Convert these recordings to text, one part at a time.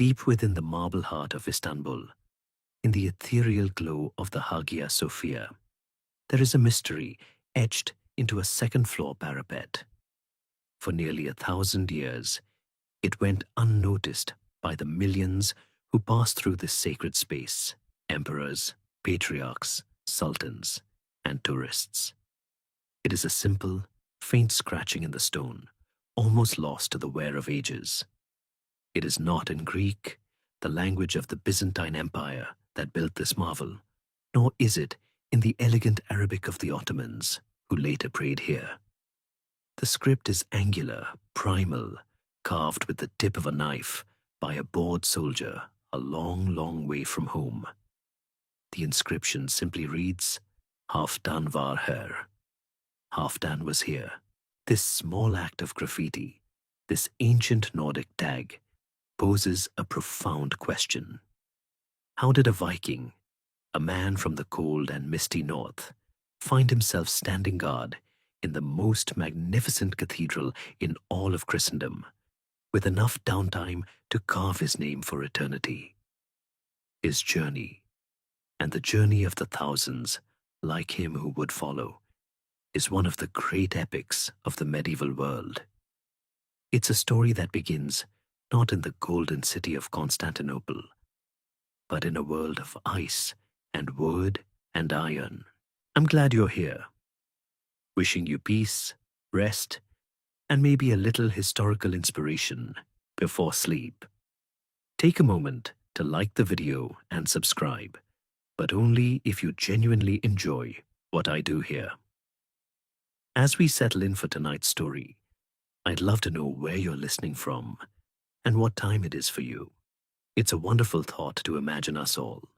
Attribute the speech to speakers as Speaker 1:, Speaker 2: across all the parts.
Speaker 1: Deep within the marble heart of Istanbul, in the ethereal glow of the Hagia Sophia, there is a mystery etched into a second-floor parapet. For nearly 1,000 years, it went unnoticed by the millions who passed through this sacred space: emperors, patriarchs, sultans, and tourists. It is a simple, faint scratching in the stone, almost lost to the wear of ages. It is not in Greek, the language of the Byzantine Empire, that built this marvel, nor is it in the elegant Arabic of the Ottomans, who later prayed here. The script is angular, primal, carved with the tip of a knife by a bored soldier a long, long way from home. The inscription simply reads, Halfdan var her. Halfdan was here. This small act of graffiti, this ancient Nordic tag, poses a profound question. How did a Viking, a man from the cold and misty north, find himself standing guard in the most magnificent cathedral in all of Christendom, with enough downtime to carve his name for eternity? His journey, and the journey of the thousands like him who would follow, is one of the great epics of the medieval world. It's a story that begins not in the golden city of Constantinople, but in a world of ice and wood and iron. I'm glad you're here. Wishing you peace, rest, and maybe a little historical inspiration before sleep. Take a moment to like the video and subscribe, but only if you genuinely enjoy what I do here. As we settle in for tonight's story, I'd love to know where you're listening from and what time it is for you. It's a wonderful thought to imagine us all,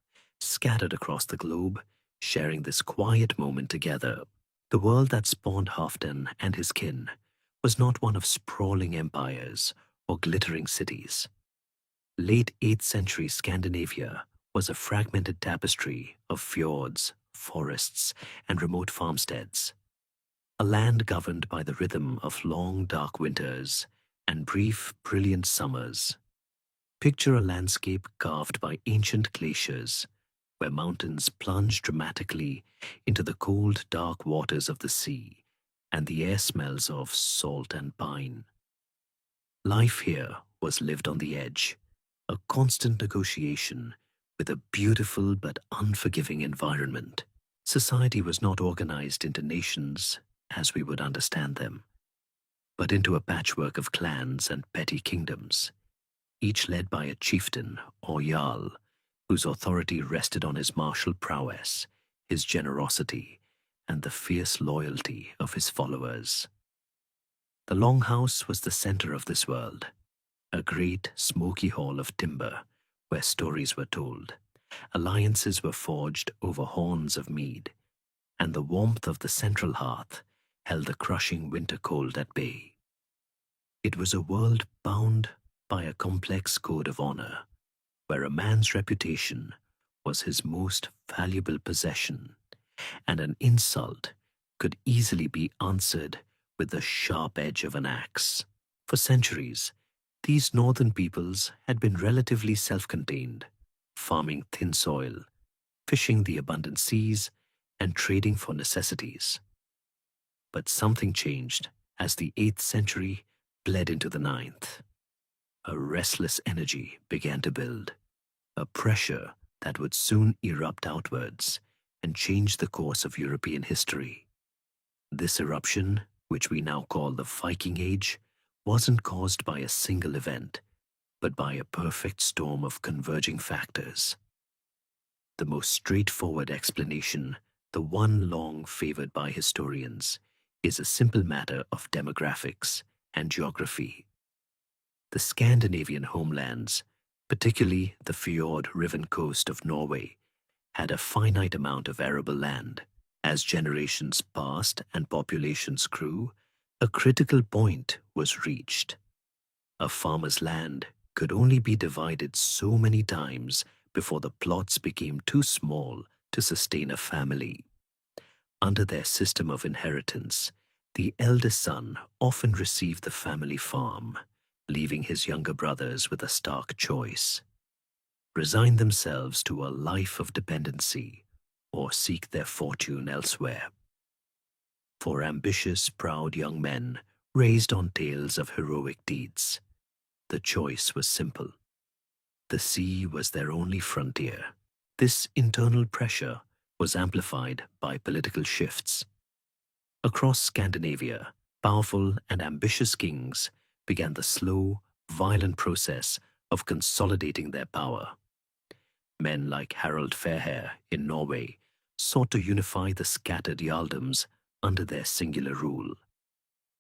Speaker 1: scattered across the globe, sharing this quiet moment together. The world that spawned Halfdan and his kin was not one of sprawling empires or glittering cities. Late 8th century Scandinavia was a fragmented tapestry of fjords, forests, and remote farmsteads. A land governed by the rhythm of long, dark winters and brief, brilliant summers. Picture a landscape carved by ancient glaciers, where mountains plunge dramatically into the cold, dark waters of the sea, and the air smells of salt and pine. Life here was lived on the edge, a constant negotiation with a beautiful but unforgiving environment. Society was not organized into nations as we would understand them, but into a patchwork of clans and petty kingdoms, each led by a chieftain or jarl, whose authority rested on his martial prowess, his generosity, and the fierce loyalty of his followers. The Longhouse was the center of this world, a great smoky hall of timber where stories were told, alliances were forged over horns of mead, and the warmth of the central hearth held the crushing winter cold at bay. It was a world bound by a complex code of honor, where a man's reputation was his most valuable possession, and an insult could easily be answered with the sharp edge of an axe. For centuries, these northern peoples had been relatively self-contained, farming thin soil, fishing the abundant seas, and trading for necessities. But something changed as the 8th century bled into the 9th. A restless energy began to build, a pressure that would soon erupt outwards and change the course of European history. This eruption, which we now call the Viking Age, wasn't caused by a single event, but by a perfect storm of converging factors. The most straightforward explanation, the one long favored by historians, is a simple matter of demographics and geography. The Scandinavian homelands, particularly the fjord-riven coast of Norway, had a finite amount of arable land. As generations passed and populations grew, a critical point was reached. A farmer's land could only be divided so many times before the plots became too small to sustain a family. Under their system of inheritance, the eldest son often received the family farm, leaving his younger brothers with a stark choice: resign themselves to a life of dependency or seek their fortune elsewhere. For ambitious, proud young men raised on tales of heroic deeds, the choice was simple. The sea was their only frontier. This internal pressure was amplified by political shifts. Across Scandinavia, powerful and ambitious kings began the slow, violent process of consolidating their power. Men like Harald Fairhair in Norway sought to unify the scattered jarldoms under their singular rule,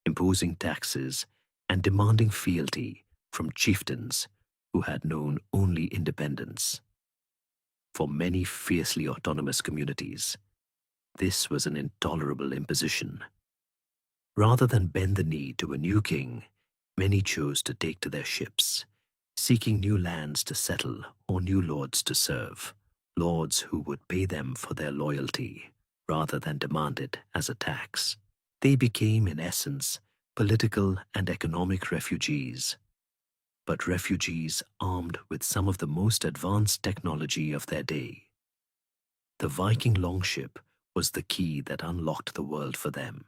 Speaker 1: imposing taxes and demanding fealty from chieftains who had known only independence. For many fiercely autonomous communities, this was an intolerable imposition. Rather than bend the knee to a new king, many chose to take to their ships, seeking new lands to settle or new lords to serve, lords who would pay them for their loyalty rather than demand it as a tax. They became, in essence, political and economic refugees, but refugees armed with some of the most advanced technology of their day. The Viking longship was the key that unlocked the world for them.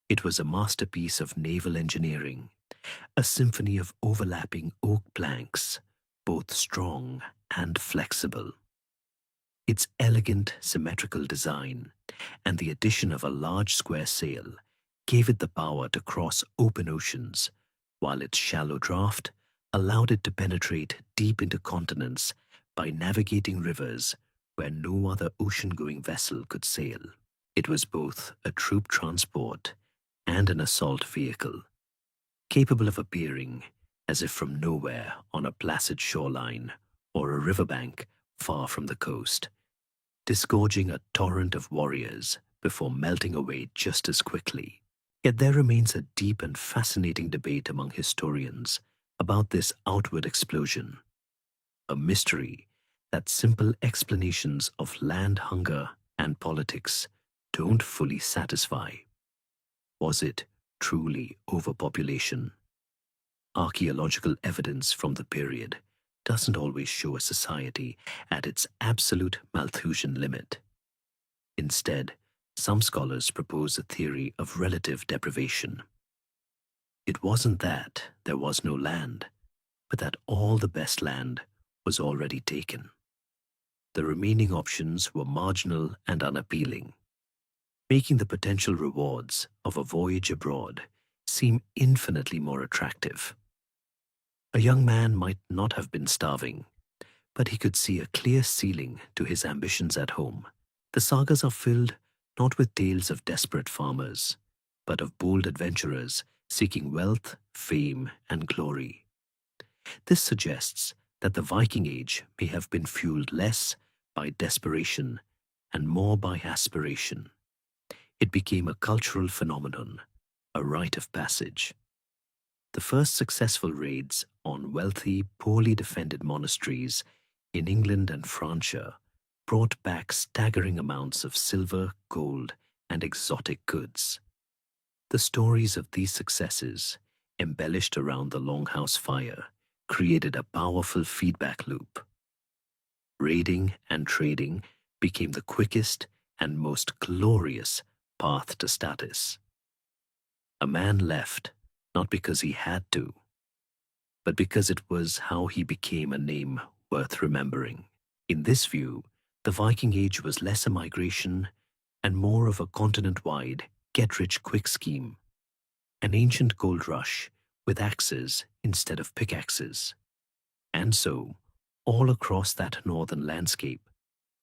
Speaker 1: It was a masterpiece of naval engineering, a symphony of overlapping oak planks, both strong and flexible. Its elegant, symmetrical design and the addition of a large square sail gave it the power to cross open oceans, while its shallow draft allowed it to penetrate deep into continents by navigating rivers where no other ocean-going vessel could sail. It was both a troop transport and an assault vehicle, capable of appearing as if from nowhere on a placid shoreline or a riverbank far from the coast, disgorging a torrent of warriors before melting away just as quickly. Yet there remains a deep and fascinating debate among historians about this outward explosion, a mystery that simple explanations of land hunger and politics don't fully satisfy. Was it truly overpopulation? Archaeological evidence from the period doesn't always show a society at its absolute Malthusian limit. Instead, some scholars propose a theory of relative deprivation. It wasn't that there was no land, but that all the best land was already taken. The remaining options were marginal and unappealing, making the potential rewards of a voyage abroad seem infinitely more attractive. A young man might not have been starving, but he could see a clear ceiling to his ambitions at home. The sagas are filled not with tales of desperate farmers, but of bold adventurers seeking wealth, fame, and glory. This suggests that the Viking Age may have been fueled less by desperation and more by aspiration. It became a cultural phenomenon, a rite of passage. The first successful raids on wealthy, poorly defended monasteries in England and Francia brought back staggering amounts of silver, gold, and exotic goods. The stories of these successes, embellished around the Longhouse fire, created a powerful feedback loop. Raiding and trading became the quickest and most glorious path to status. A man left not because he had to, but because it was how he became a name worth remembering. In this view, the Viking Age was less a migration and more of a continent-wide get-rich-quick scheme, an ancient gold rush with axes instead of pickaxes. And so, all across that northern landscape,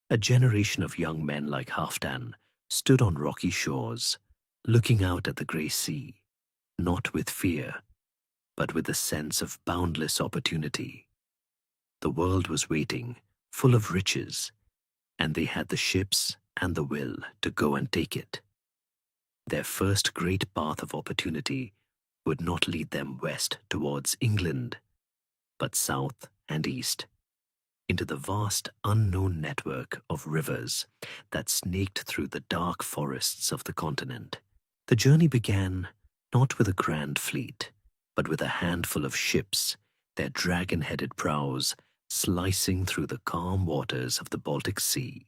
Speaker 1: a generation of young men like Halfdan stood on rocky shores, looking out at the grey sea, not with fear, but with a sense of boundless opportunity. The world was waiting, full of riches, and they had the ships and the will to go and take it. Their first great path of opportunity would not lead them west towards England, but south and east, into the vast unknown network of rivers that snaked through the dark forests of the continent. The journey began not with a grand fleet, but with a handful of ships, their dragon-headed prows slicing through the calm waters of the Baltic Sea.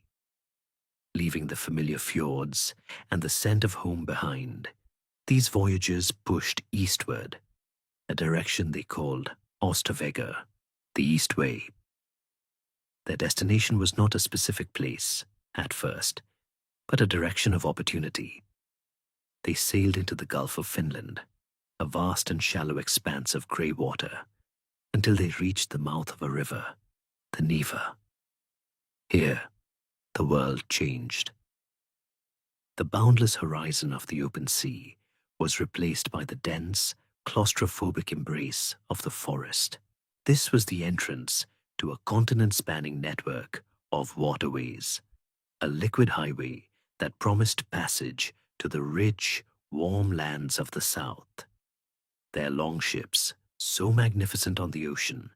Speaker 1: Leaving the familiar fjords and the scent of home behind, these voyagers pushed eastward, a direction they called Osterwege, the East Way. Their destination was not a specific place, at first, but a direction of opportunity. They sailed into the Gulf of Finland, a vast and shallow expanse of grey water, until they reached the mouth of a river, the Neva. Here, the world changed. The boundless horizon of the open sea was replaced by the dense, claustrophobic embrace of the forest. This was the entrance to a continent-spanning network of waterways, a liquid highway that promised passage to the rich, warm lands of the south. Their longships, so magnificent on the ocean,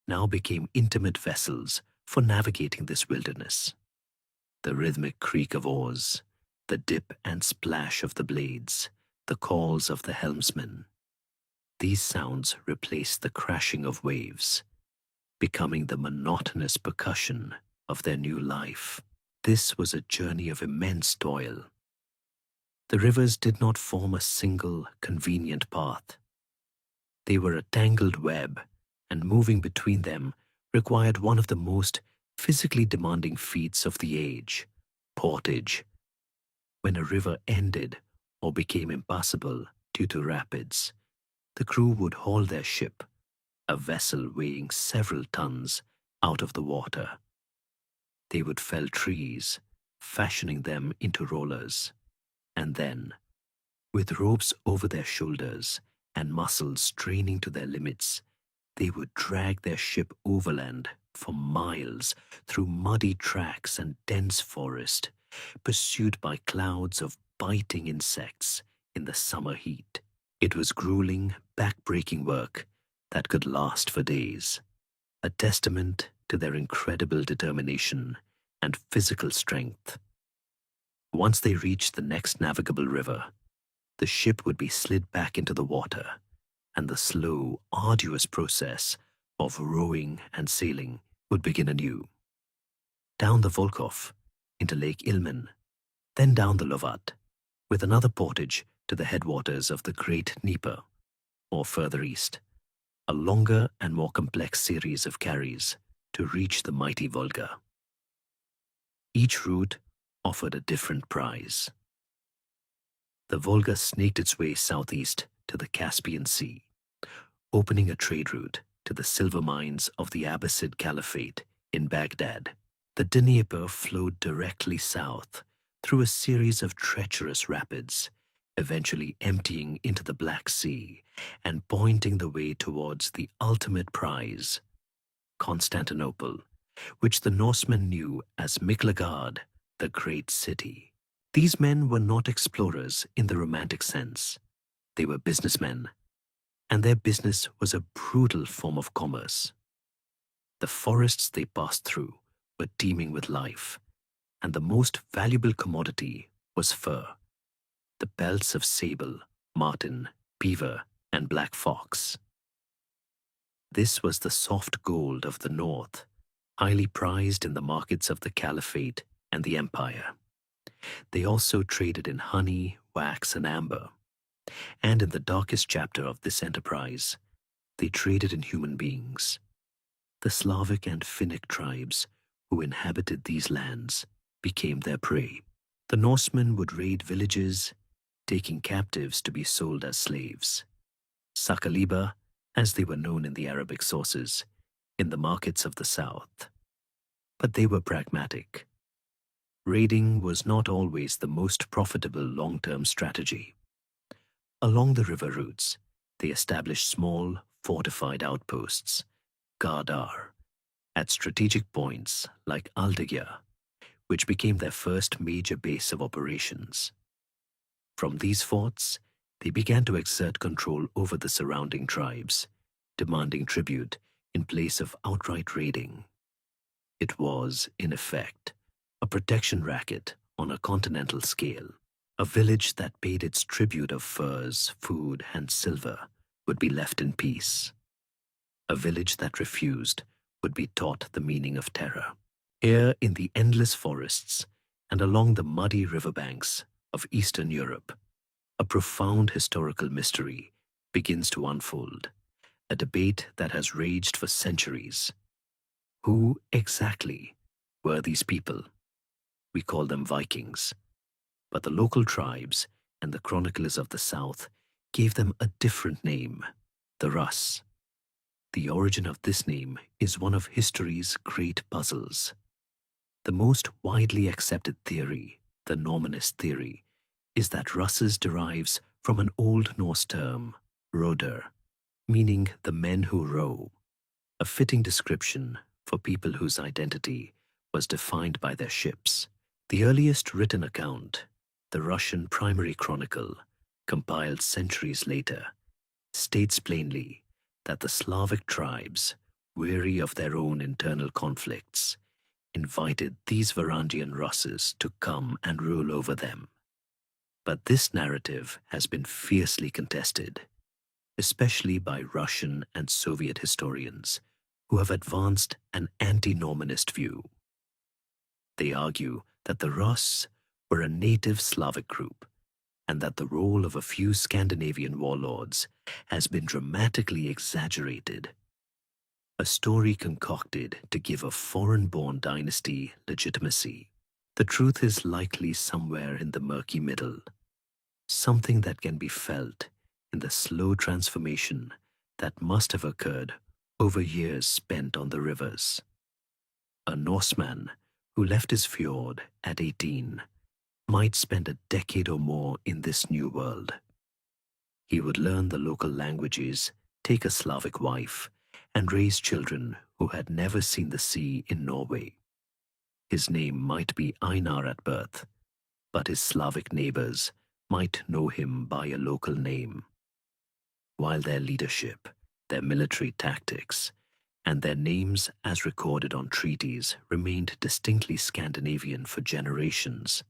Speaker 1: now became intimate vessels for navigating this wilderness. The rhythmic creak of oars, the dip and splash of the blades, the calls of the helmsman. These sounds replaced the crashing of waves, becoming the monotonous percussion of their new life. This was a journey of immense toil. The rivers did not form a single, convenient path. They were a tangled web, and moving between them required one of the most physically demanding feats of the age, portage. When a river ended or became impassable due to rapids, the crew would haul their ship, a vessel weighing several tons, out of the water. They would fell trees, fashioning them into rollers, and then, with ropes over their shoulders and muscles straining to their limits, they would drag their ship overland for miles through muddy tracks and dense forest, pursued by clouds of biting insects in the summer heat. It was grueling, back-breaking work that could last for days, a testament to their incredible determination and physical strength. Once they reached the next navigable river, the ship would be slid back into the water, and the slow, arduous process of rowing and sailing would begin anew. Down the Volkhov, into Lake Ilmen, then down the Lovat, with another portage to the headwaters of the Great Dnieper, or further east, a longer and more complex series of carries to reach the mighty Volga. Each route offered a different prize. The Volga snaked its way southeast to the Caspian Sea, opening a trade route to the silver mines of the Abbasid Caliphate in Baghdad. The Dnieper flowed directly south through a series of treacherous rapids, eventually emptying into the Black Sea and pointing the way towards the ultimate prize, Constantinople, which the Norsemen knew as Miklagard, the great city. These men were not explorers in the romantic sense. They were businessmen, and their business was a brutal form of commerce. The forests they passed through were teeming with life, and the most valuable commodity was fur, the pelts of sable, marten, beaver, and black fox. This was the soft gold of the north, highly prized in the markets of the Caliphate and the Empire. They also traded in honey, wax, and amber. And in the darkest chapter of this enterprise, they traded in human beings. The Slavic and Finnic tribes who inhabited these lands became their prey. The Norsemen would raid villages, taking captives to be sold as slaves. Sakaliba, as they were known in the Arabic sources, in the markets of the south. But they were pragmatic. Raiding was not always the most profitable long-term strategy. Along the river routes, they established small, fortified outposts, Gardar, at strategic points like Aldegya, which became their first major base of operations. From these forts, they began to exert control over the surrounding tribes, demanding tribute in place of outright raiding. It was, in effect, a protection racket on a continental scale, a village that paid its tribute of furs, food, and silver would be left in peace. A village that refused would be taught the meaning of terror. Here in the endless forests and along the muddy riverbanks of Eastern Europe, a profound historical mystery begins to unfold, a debate that has raged for centuries. Who exactly were these people? We call them Vikings, but the local tribes and the chroniclers of the South gave them a different name, the Rus. The origin of this name is one of history's great puzzles. The most widely accepted theory, the Normanist theory, is that Russes derives from an Old Norse term, roder, meaning the men who row, a fitting description for people whose identity was defined by their ships. The earliest written account, the Russian Primary Chronicle, compiled centuries later, states plainly that the Slavic tribes, weary of their own internal conflicts, invited these Varangian Russes to come and rule over them. But this narrative has been fiercely contested, especially by Russian and Soviet historians who have advanced an anti-Normanist view. They argue that the Rus were a native Slavic group and that the role of a few Scandinavian warlords has been dramatically exaggerated. A story concocted to give a foreign-born dynasty legitimacy. The truth is likely somewhere in the murky middle, something that can be felt in the slow transformation that must have occurred over years spent on the rivers. A Norseman who left his fjord at 18 might spend a decade or more in this new world. He would learn the local languages, take a Slavic wife, and raise children who had never seen the sea in Norway. His name might be Einar at birth, but his Slavic neighbors might know him by a local name. While their leadership, their military tactics, and their names as recorded on treaties remained distinctly Scandinavian for generations,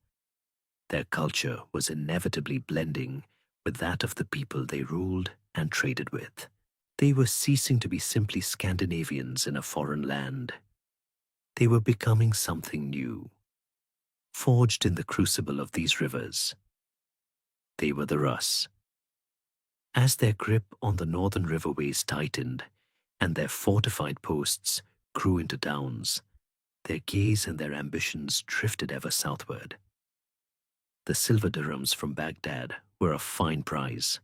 Speaker 1: their culture was inevitably blending with that of the people they ruled and traded with. They were ceasing to be simply Scandinavians in a foreign land. They were becoming something new, forged in the crucible of these rivers. They were the Rus. As their grip on the northern riverways tightened and their fortified posts grew into towns, their gaze and their ambitions drifted ever southward. The silver dirhams from Baghdad were a fine prize,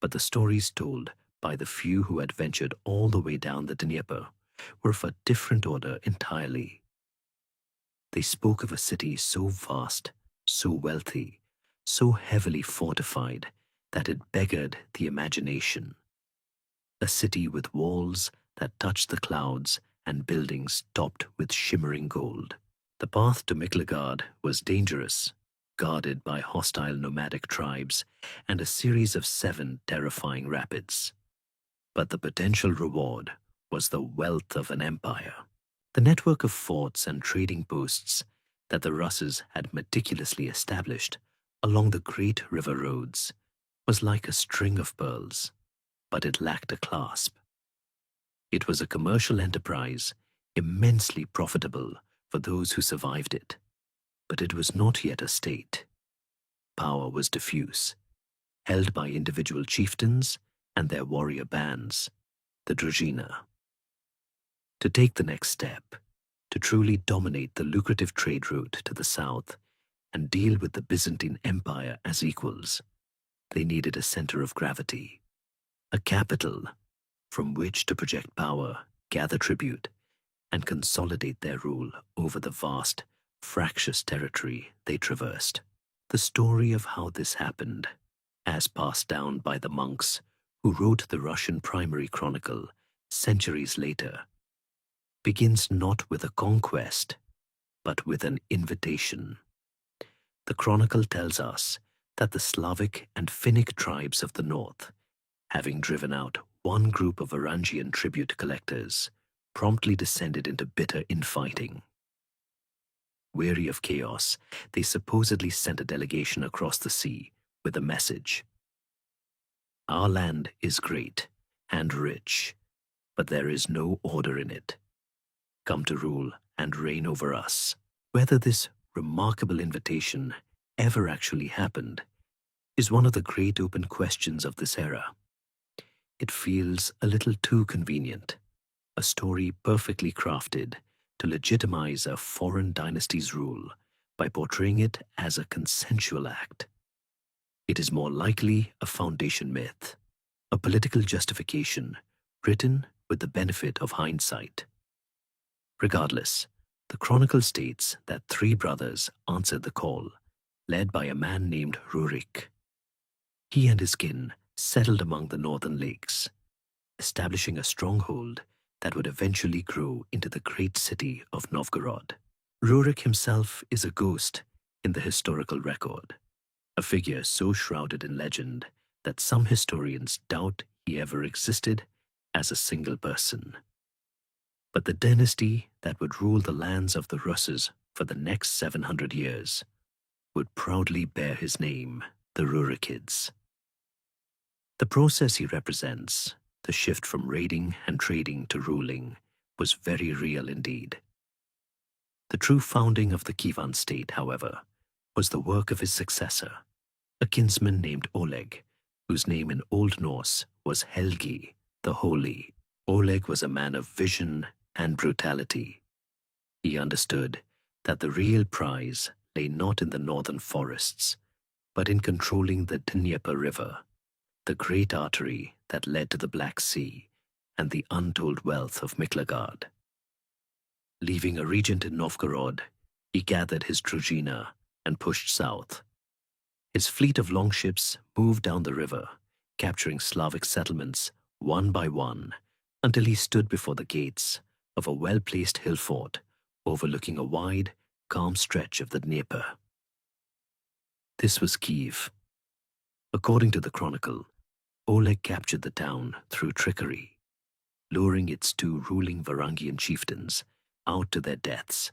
Speaker 1: but the stories told by the few who had ventured all the way down the Dnieper were of a different order entirely. They spoke of a city so vast, so wealthy, so heavily fortified that it beggared the imagination. A city with walls that touched the clouds and buildings topped with shimmering gold. The path to Miklagard was dangerous, guarded by hostile nomadic tribes and a series of 7 terrifying rapids. But the potential reward was the wealth of an empire. The network of forts and trading posts that the Russes had meticulously established along the great river roads was like a string of pearls, but it lacked a clasp. It was a commercial enterprise, immensely profitable for those who survived it, but it was not yet a state. Power was diffuse, held by individual chieftains and their warrior bands, the Družina. To take the next step, to truly dominate the lucrative trade route to the south and deal with the Byzantine Empire as equals, they needed a center of gravity, a capital from which to project power, gather tribute, and consolidate their rule over the vast, fractious territory they traversed. The story of how this happened, as passed down by the monks who wrote the Russian Primary Chronicle centuries later, begins not with a conquest, but with an invitation. The chronicle tells us that the Slavic and Finnic tribes of the north, having driven out one group of Varangian tribute collectors, promptly descended into bitter infighting. Weary of chaos, they supposedly sent a delegation across the sea with a message. Our land is great and rich, but there is no order in it. Come to rule and reign over us. Whether this remarkable invitation ever actually happened is one of the great open questions of this era. It feels a little too convenient, a story perfectly crafted to legitimize a foreign dynasty's rule by portraying it as a consensual act. It is more likely a foundation myth, a political justification written with the benefit of hindsight. Regardless, the chronicle states that three brothers answered the call, led by a man named Rurik. He and his kin settled among the northern lakes, establishing a stronghold that would eventually grow into the great city of Novgorod. Rurik himself is a ghost in the historical record, a figure so shrouded in legend that some historians doubt he ever existed as a single person. But the dynasty that would rule the lands of the Russes for the next 700 years would proudly bear his name, the Rurikids. The process he represents, the shift from raiding and trading to ruling, was very real indeed. The true founding of the Kievan state, however, was the work of his successor, a kinsman named Oleg, whose name in Old Norse was Helgi, the Holy. Oleg was a man of vision and brutality. He understood that the real prize lay not in the northern forests, but in controlling the Dnieper River, the great artery that led to the Black Sea and the untold wealth of Miklagard. Leaving a regent in Novgorod, he gathered his druzhina and pushed south. His fleet of longships moved down the river, capturing Slavic settlements one by one until he stood before the gates of a well-placed hill fort overlooking a wide, calm stretch of the Dnieper. This was Kiev. According to the chronicle, Oleg captured the town through trickery, luring its two ruling Varangian chieftains out to their deaths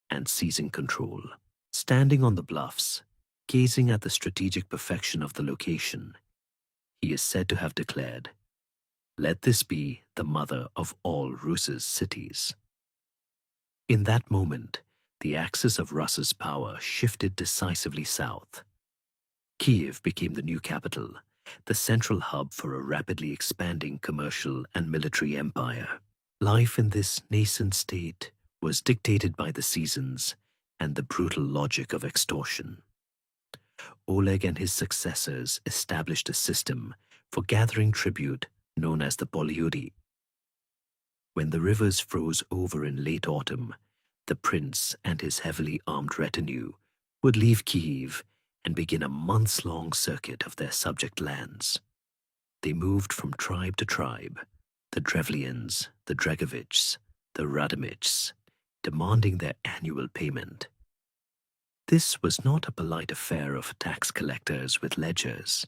Speaker 1: and seizing control. Standing on the bluffs, gazing at the strategic perfection of the location, he is said to have declared, "Let this be the mother of all Rus's cities." In that moment, the axis of Rus's power shifted decisively south. Kiev became the new capital, the central hub for a rapidly expanding commercial and military empire. Life in this nascent state was dictated by the seasons and the brutal logic of extortion. Oleg and his successors established a system for gathering tribute known as the Polyuri. When the rivers froze over in late autumn, the prince and his heavily armed retinue would leave Kiev and begin a months-long circuit of their subject lands. They moved from tribe to tribe, the Drevlians, the Dregovichs, the Radomichs, demanding their annual payment. This was not a polite affair of tax collectors with ledgers.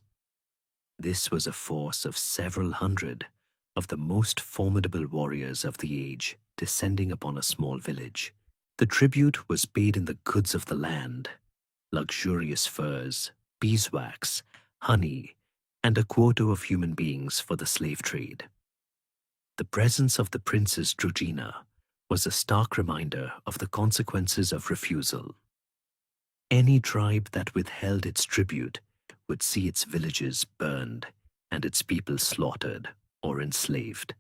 Speaker 1: This was a force of several hundred of the most formidable warriors of the age descending upon a small village. The tribute was paid in the goods of the land, luxurious furs, beeswax, honey, and a quota of human beings for the slave trade. The presence of the prince's druzhina was a stark reminder of the consequences of refusal. Any tribe that withheld its tribute would see its villages burned and its people slaughtered or enslaved.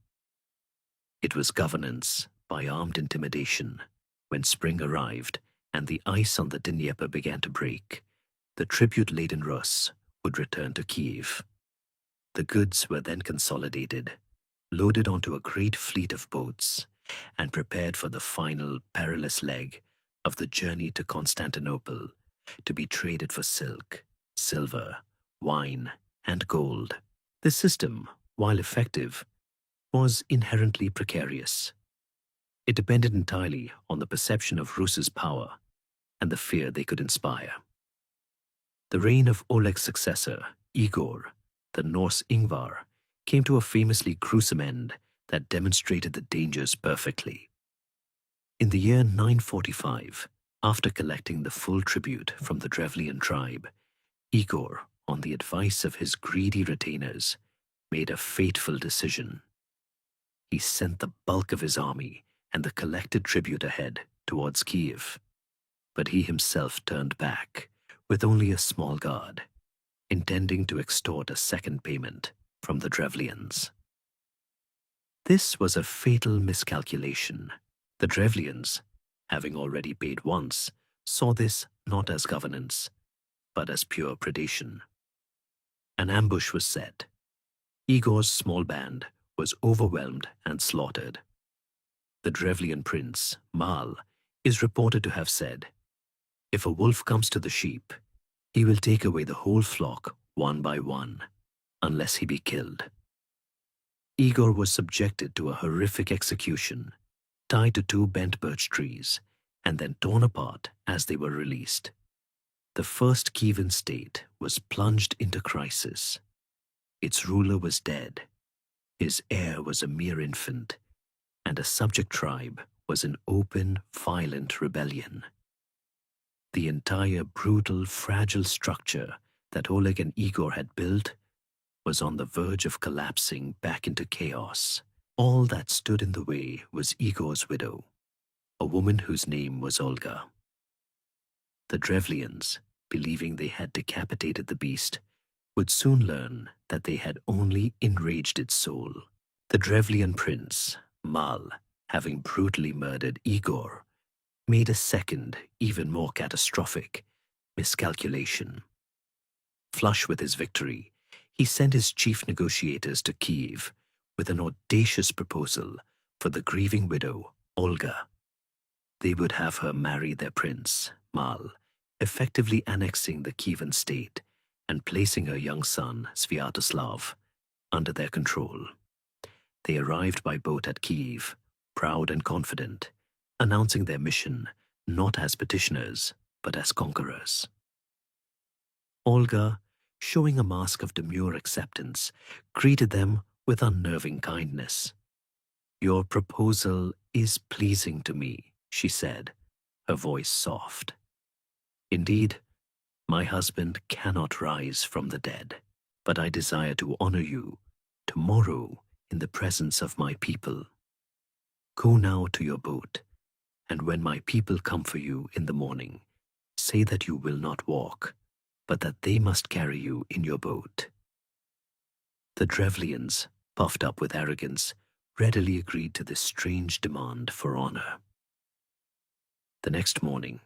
Speaker 1: It was governance by armed intimidation. When spring arrived and the ice on the Dnieper began to break, the tribute-laden Rus would return to Kiev. The goods were then consolidated, loaded onto a great fleet of boats, and prepared for the final perilous leg of the journey to Constantinople to be traded for silk, silver, wine, and gold. This system, while effective, was inherently precarious. It depended entirely on the perception of Rus's power and the fear they could inspire. The reign of Oleg's successor, Igor, the Norse Ingvar, came to a famously gruesome end that demonstrated the dangers perfectly. In the year 945, after collecting the full tribute from the Drevlian tribe, Igor, on the advice of his greedy retainers, made a fateful decision. He sent the bulk of his army and the collected tribute ahead towards Kiev, but he himself turned back with only a small guard, intending to extort a second payment from the Drevlians. This was a fatal miscalculation. The Drevlians, having already paid once, saw this not as governance, but as pure predation. An ambush was set. Igor's small band was overwhelmed and slaughtered. The Drevlian prince, Mal, is reported to have said, "If a wolf comes to the sheep, he will take away the whole flock one by one, unless he be killed." Igor was subjected to a horrific execution, tied to two bent birch trees, and then torn apart as they were released. The first Kievan state was plunged into crisis. Its ruler was dead, his heir was a mere infant, and a subject tribe was in open, violent rebellion. The entire brutal, fragile structure that Oleg and Igor had built was on the verge of collapsing back into chaos. All that stood in the way was Igor's widow, a woman whose name was Olga. The Drevlians, believing they had decapitated the beast, would soon learn that they had only enraged its soul. The Drevlian prince, Mal, having brutally murdered Igor, made a second, even more catastrophic, miscalculation. Flush with his victory, he sent his chief negotiators to Kiev with an audacious proposal for the grieving widow, Olga. They would have her marry their prince, Mal, effectively annexing the Kievan state and placing her young son, Sviatoslav, under their control. They arrived by boat at Kiev, proud and confident, announcing their mission not as petitioners, but as conquerors. Olga, showing a mask of demure acceptance, greeted them with unnerving kindness. "Your proposal is pleasing to me," she said, her voice soft. "Indeed, my husband cannot rise from the dead, but I desire to honor you tomorrow in the presence of my people. Go now to your boat, and when my people come for you in the morning, say that you will not walk, but that they must carry you in your boat." The Drevlians, puffed up with arrogance, readily agreed to this strange demand for honor. The next morning,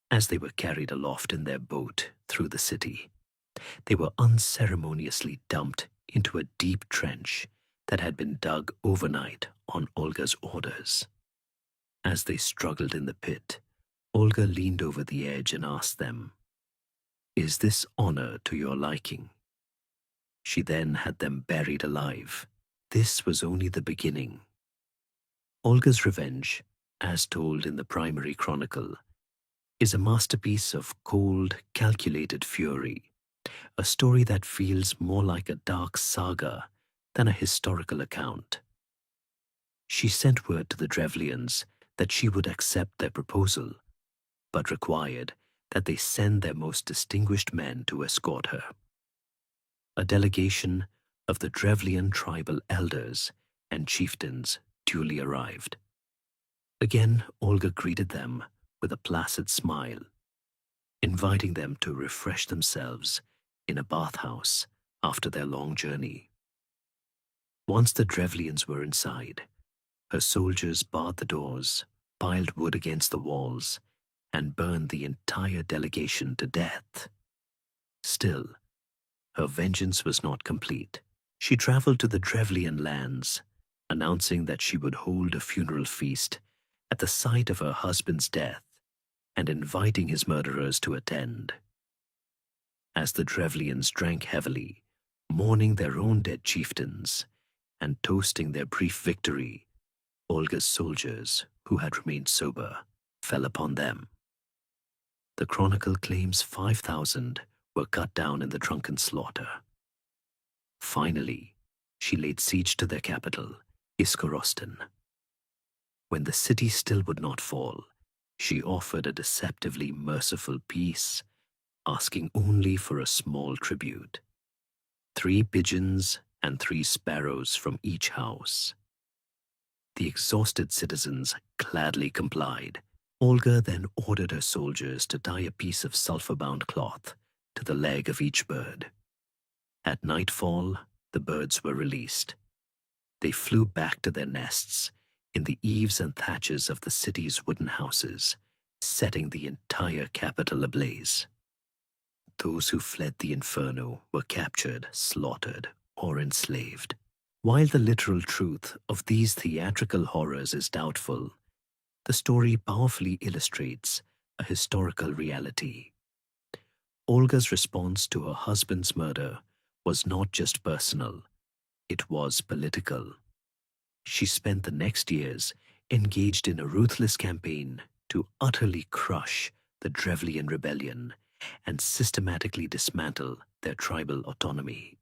Speaker 1: as they were carried aloft in their boat through the city, they were unceremoniously dumped into a deep trench that had been dug overnight on Olga's orders. As they struggled in the pit, Olga leaned over the edge and asked them, "Is this honor to your liking?" She then had them buried alive. This was only the beginning. Olga's revenge, as told in the primary chronicle, is a masterpiece of cold, calculated fury, a story that feels more like a dark saga than a historical account. She sent word to the Drevlians that she would accept their proposal, but required that they send their most distinguished men to escort her. A delegation of the Drevlian tribal elders and chieftains duly arrived. Again, Olga greeted them with a placid smile, inviting them to refresh themselves in a bathhouse after their long journey. Once the Drevlians were inside, her soldiers barred the doors, piled wood against the walls, and burned the entire delegation to death. Still, her vengeance was not complete. She traveled to the Drevlian lands, announcing that she would hold a funeral feast at the site of her husband's death and inviting his murderers to attend. As the Drevlians drank heavily, mourning their own dead chieftains and toasting their brief victory, Olga's soldiers, who had remained sober, fell upon them. The chronicle claims 5,000 were cut down in the drunken slaughter. Finally, she laid siege to their capital, Iskorostan. When the city still would not fall, she offered a deceptively merciful peace, asking only for a small tribute: 3 pigeons and 3 sparrows from each house. The exhausted citizens gladly complied. Olga then ordered her soldiers to tie a piece of sulfur-bound cloth to the leg of each bird. At nightfall, the birds were released. They flew back to their nests in the eaves and thatches of the city's wooden houses, setting the entire capital ablaze. Those who fled the inferno were captured, slaughtered, or enslaved. While the literal truth of these theatrical horrors is doubtful, the story powerfully illustrates a historical reality. Olga's response to her husband's murder was not just personal, it was political. She spent the next years engaged in a ruthless campaign to utterly crush the Drevlian rebellion and systematically dismantle their tribal autonomy.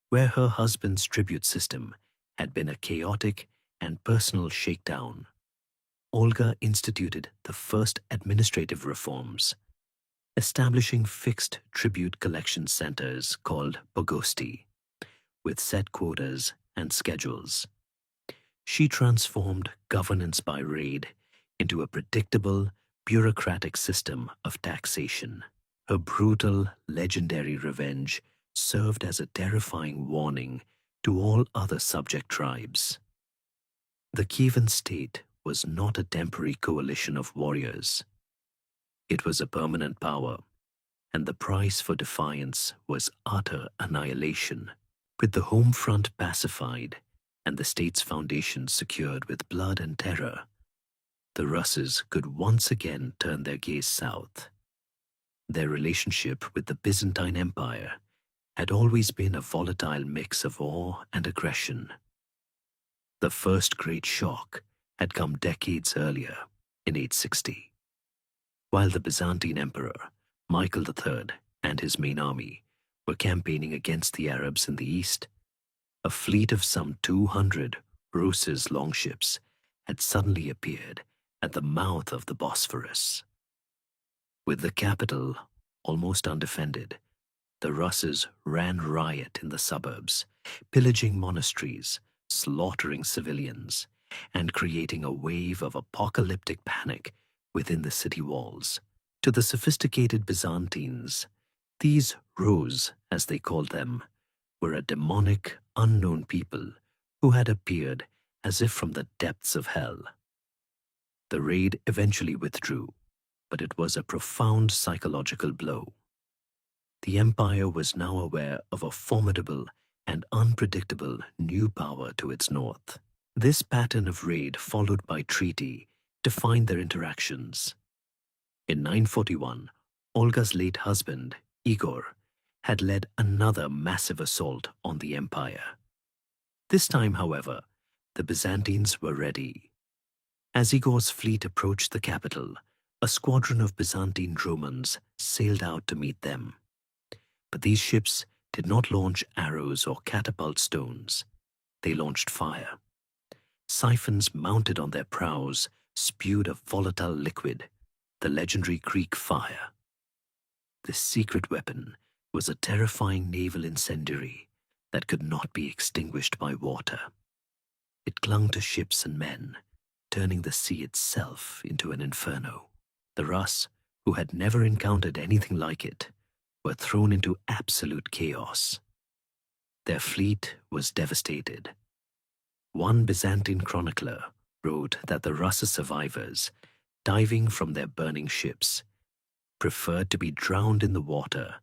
Speaker 1: Where her husband's tribute system had been a chaotic and personal shakedown, Olga instituted the first administrative reforms, establishing fixed tribute collection centers called pogosti, with set quotas and schedules. She transformed governance by raid into a predictable, bureaucratic system of taxation. Her brutal, legendary revenge served as a terrifying warning to all other subject tribes. The Kievan state was not a temporary coalition of warriors. It was a permanent power, and the price for defiance was utter annihilation. With the home front pacified and the state's foundation secured with blood and terror, the Russes could once again turn their gaze south. Their relationship with the Byzantine Empire had always been a volatile mix of awe and aggression. The first great shock had come decades earlier, in 860. While the Byzantine Emperor, Michael III, and his main army were campaigning against the Arabs in the east, a fleet of some 200 Rose's longships had suddenly appeared at the mouth of the Bosphorus. With the capital almost undefended, the Russes ran riot in the suburbs, pillaging monasteries, slaughtering civilians, and creating a wave of apocalyptic panic within the city walls. To the sophisticated Byzantines, these Rose, as they called them, were a demonic, unknown people who had appeared as if from the depths of hell. The raid eventually withdrew, but it was a profound psychological blow. The empire was now aware of a formidable and unpredictable new power to its north. This pattern of raid followed by treaty defined their interactions. In 941, Olga's late husband, Igor, had led another massive assault on the empire. This time, however, the Byzantines were ready. As Igor's fleet approached the capital, a squadron of Byzantine dromons sailed out to meet them. But these ships did not launch arrows or catapult stones. They launched fire. Siphons mounted on their prows spewed a volatile liquid, the legendary Greek fire. This secret weapon was a terrifying naval incendiary that could not be extinguished by water. It clung to ships and men, turning the sea itself into an inferno. The Rus, who had never encountered anything like it, were thrown into absolute chaos. Their fleet was devastated. One Byzantine chronicler wrote that the Rus survivors, diving from their burning ships, preferred to be drowned in the water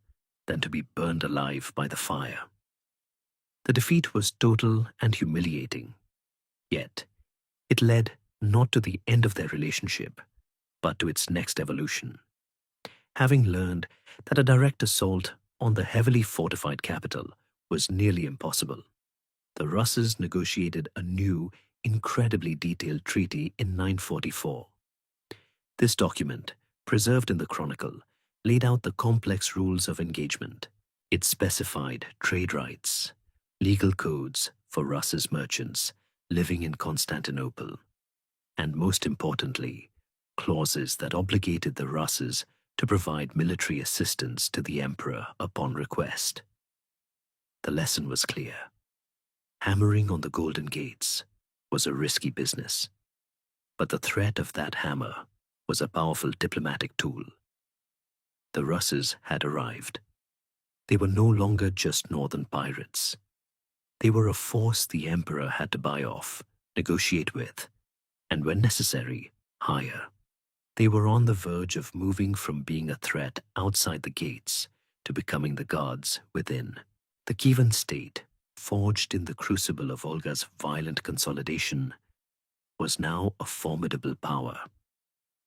Speaker 1: than to be burned alive by the fire. The defeat was total and humiliating, yet it led not to the end of their relationship, but to its next evolution. Having learned that a direct assault on the heavily fortified capital was nearly impossible, the Russes negotiated a new, incredibly detailed treaty in 944. This document, preserved in the Chronicle, laid out the complex rules of engagement. It specified trade rights, legal codes for Rus's merchants living in Constantinople, and most importantly, clauses that obligated the Russes to provide military assistance to the emperor upon request. The lesson was clear. Hammering on the Golden Gates was a risky business, but the threat of that hammer was a powerful diplomatic tool. The Russes had arrived. They were no longer just northern pirates. They were a force the emperor had to buy off, negotiate with, and when necessary, hire. They were on the verge of moving from being a threat outside the gates to becoming the gods within. The Kievan state, forged in the crucible of Olga's violent consolidation, was now a formidable power.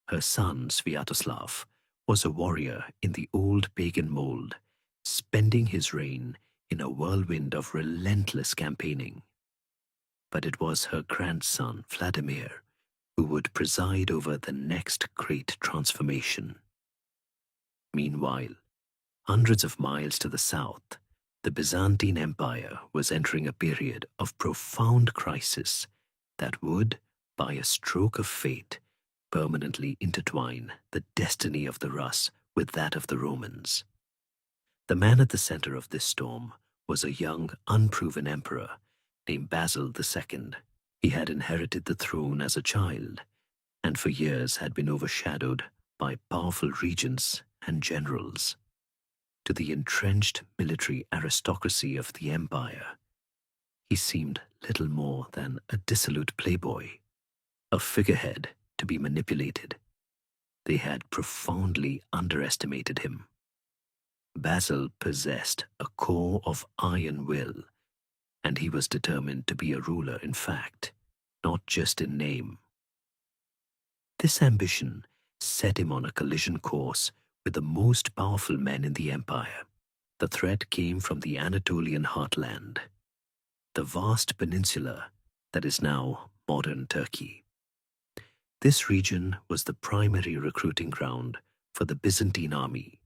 Speaker 1: Her son, Sviatoslav, was a warrior in the old pagan mold, spending his reign in a whirlwind of relentless campaigning. But it was her grandson, Vladimir, who would preside over the next great transformation. Meanwhile, hundreds of miles to the south, the Byzantine Empire was entering a period of profound crisis that would, by a stroke of fate, permanently intertwine the destiny of the Rus with that of the Romans. The man at the center of this storm was a young, unproven emperor named Basil II. He had inherited the throne as a child, and for years had been overshadowed by powerful regents and generals. To the entrenched military aristocracy of the empire, he seemed little more than a dissolute playboy, a figurehead to be manipulated. They had profoundly underestimated him. Basil possessed a core of iron will, and he was determined to be a ruler in fact, not just in name. This ambition set him on a collision course with the most powerful men in the empire. The threat came from the Anatolian heartland, the vast peninsula that is now modern Turkey. This region was the primary recruiting ground for the Byzantine army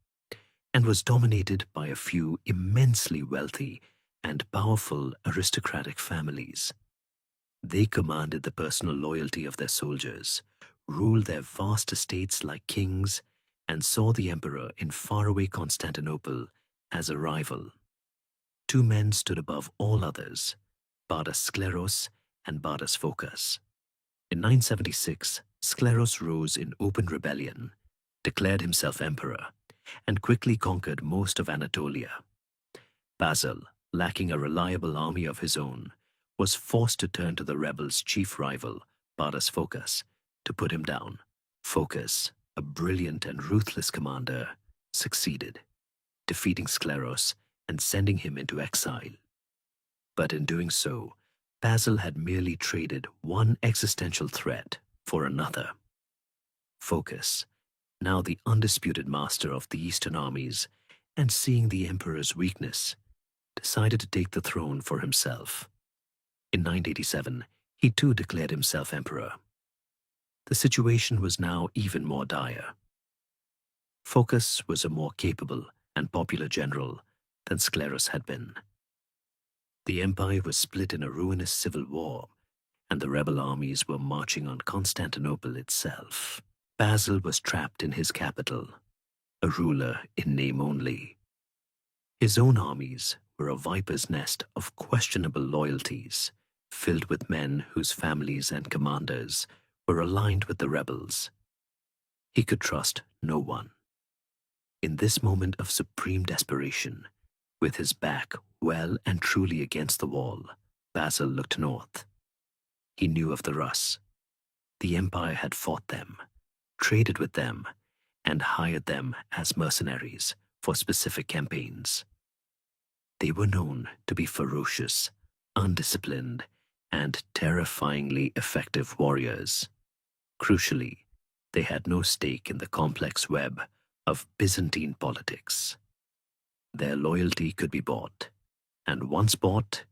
Speaker 1: and was dominated by a few immensely wealthy and powerful aristocratic families. They commanded the personal loyalty of their soldiers, ruled their vast estates like kings, and saw the emperor in faraway Constantinople as a rival. Two men stood above all others, Bardas Skleros and Bardas Phokas. In 976, Skleros rose in open rebellion, declared himself emperor, and quickly conquered most of Anatolia. Basil, lacking a reliable army of his own, was forced to turn to the rebels' chief rival, Bardas Phokas, to put him down. Phokas, a brilliant and ruthless commander, succeeded, defeating Skleros and sending him into exile. But in doing so, Basil had merely traded one existential threat for another. Phokas, now the undisputed master of the Eastern armies, and seeing the emperor's weakness, decided to take the throne for himself. In 987, he too declared himself emperor. The situation was now even more dire. Phokas was a more capable and popular general than Skleros had been. The empire was split in a ruinous civil war, and the rebel armies were marching on Constantinople itself. Basil was trapped in his capital, a ruler in name only. His own armies were a viper's nest of questionable loyalties, filled with men whose families and commanders were aligned with the rebels. He could trust no one. In this moment of supreme desperation, with his back well and truly against the wall, Basil looked north. He knew of the Rus. The empire had fought them, traded with them, and hired them as mercenaries for specific campaigns. They were known to be ferocious, undisciplined, and terrifyingly effective warriors. Crucially, they had no stake in the complex web of Byzantine politics. Their loyalty could be bought, and once bought,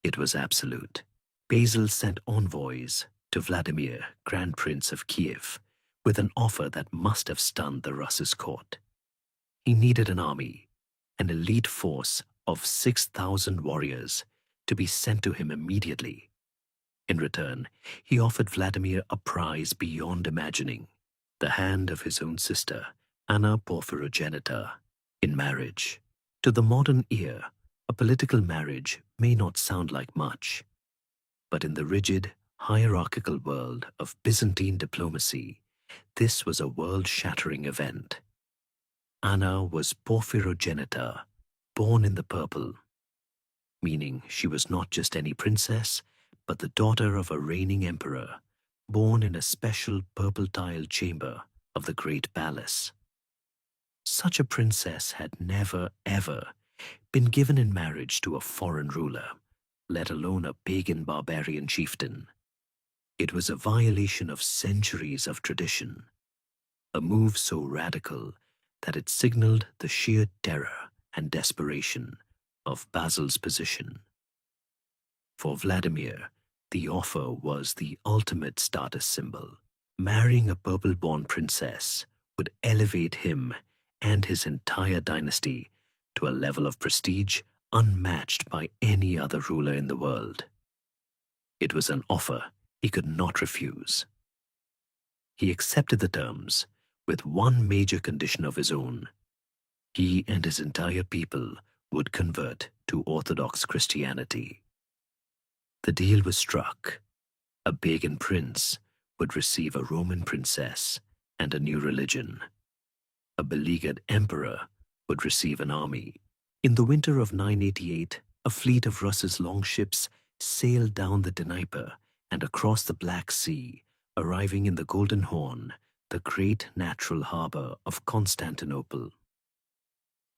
Speaker 1: it was absolute. Basil sent envoys to Vladimir, Grand Prince of Kiev, with an offer that must have stunned the Russ's court. He needed an army, an elite force of 6,000 warriors, to be sent to him immediately. In return, he offered Vladimir a prize beyond imagining, the hand of his own sister, Anna Porphyrogenita, in marriage. To the modern ear, A political marriage may not sound like much, but in the rigid, hierarchical world of Byzantine diplomacy, this was a world-shattering event. Anna was Porphyrogenita, born in the purple, meaning she was not just any princess, but the daughter of a reigning emperor, born in a special purple-tiled chamber of the Great Palace. Such a princess had never, ever been given in marriage to a foreign ruler, let alone a pagan barbarian chieftain. It was a violation of centuries of tradition, a move so radical that it signaled the sheer terror and desperation of Basil's position. For Vladimir, the offer was the ultimate status symbol. Marrying a purple-born princess would elevate him and his entire dynasty to a level of prestige unmatched by any other ruler in the world. It was an offer he could not refuse. He accepted the terms, with one major condition of his own. He and his entire people would convert to Orthodox Christianity. The deal was struck. A pagan prince would receive a Roman princess and a new religion. A beleaguered emperor would receive an army. In the winter of 988, a fleet of Rus's longships sailed down the Dnieper and across the Black Sea, arriving in the Golden Horn, the great natural harbor of Constantinople.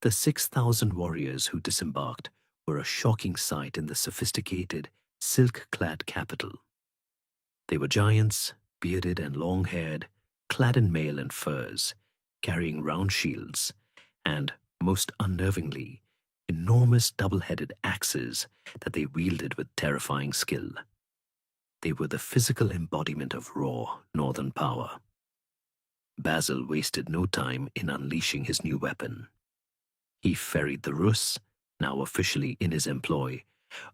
Speaker 1: The 6,000 warriors who disembarked were a shocking sight in the sophisticated, silk-clad capital. They were giants, bearded and long-haired, clad in mail and furs, carrying round shields, and, most unnervingly, enormous double-headed axes that they wielded with terrifying skill. They were the physical embodiment of raw northern power. Basil wasted no time in unleashing his new weapon. He ferried the Rus, now officially in his employ,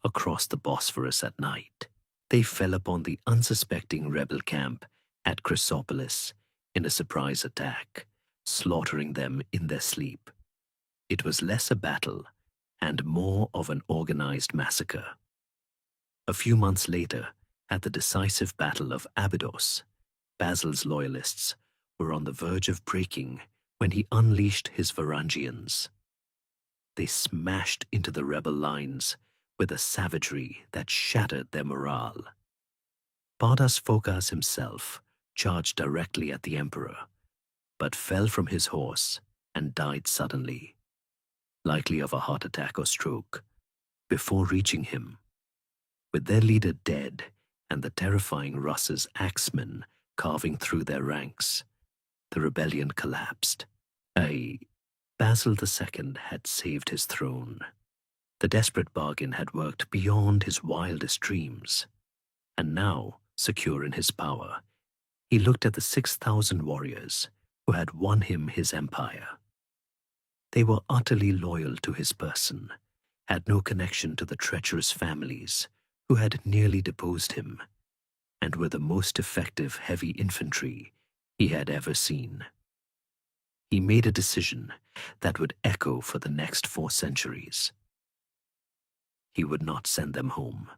Speaker 1: across the Bosphorus at night. They fell upon the unsuspecting rebel camp at Chrysopolis in a surprise attack, slaughtering them in their sleep. It was less a battle and more of an organized massacre. A few months later, at the decisive Battle of Abydos, Basil's loyalists were on the verge of breaking when he unleashed his Varangians. They smashed into the rebel lines with a savagery that shattered their morale. Pardas Phokas himself charged directly at the emperor, but fell from his horse and died suddenly, likely of a heart attack or stroke, before reaching him. With their leader dead and the terrifying Rus's axemen carving through their ranks, the rebellion collapsed. Basil II had saved his throne. The desperate bargain had worked beyond his wildest dreams, and now, secure in his power, he looked at the 6,000 warriors who had won him his empire. They were utterly loyal to his person, had no connection to the treacherous families who had nearly deposed him, and were the most effective heavy infantry he had ever seen. He made a decision that would echo for the next 4 centuries. He would not send them home.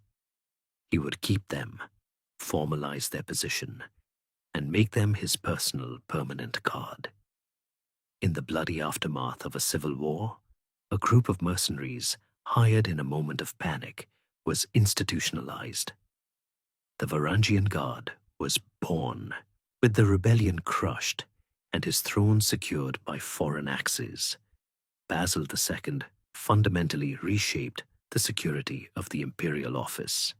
Speaker 1: He would keep them, formalize their position, and make them his personal permanent guard. In the bloody aftermath of a civil war, a group of mercenaries hired in a moment of panic was institutionalized. The Varangian Guard was born, with the rebellion crushed and his throne secured by foreign axes. Basil II fundamentally reshaped the security of the imperial office.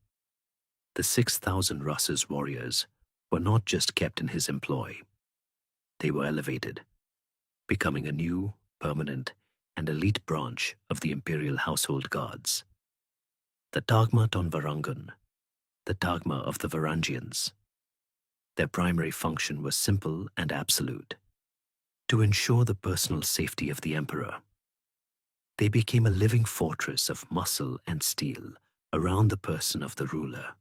Speaker 1: The 6,000 Rus's warriors were not just kept in his employ. They were elevated, becoming a new, permanent, and elite branch of the imperial household guards. The Tagma on Varangun, the Tagma of the Varangians. Their primary function was simple and absolute: to ensure the personal safety of the emperor. They became a living fortress of muscle and steel around the person of the ruler,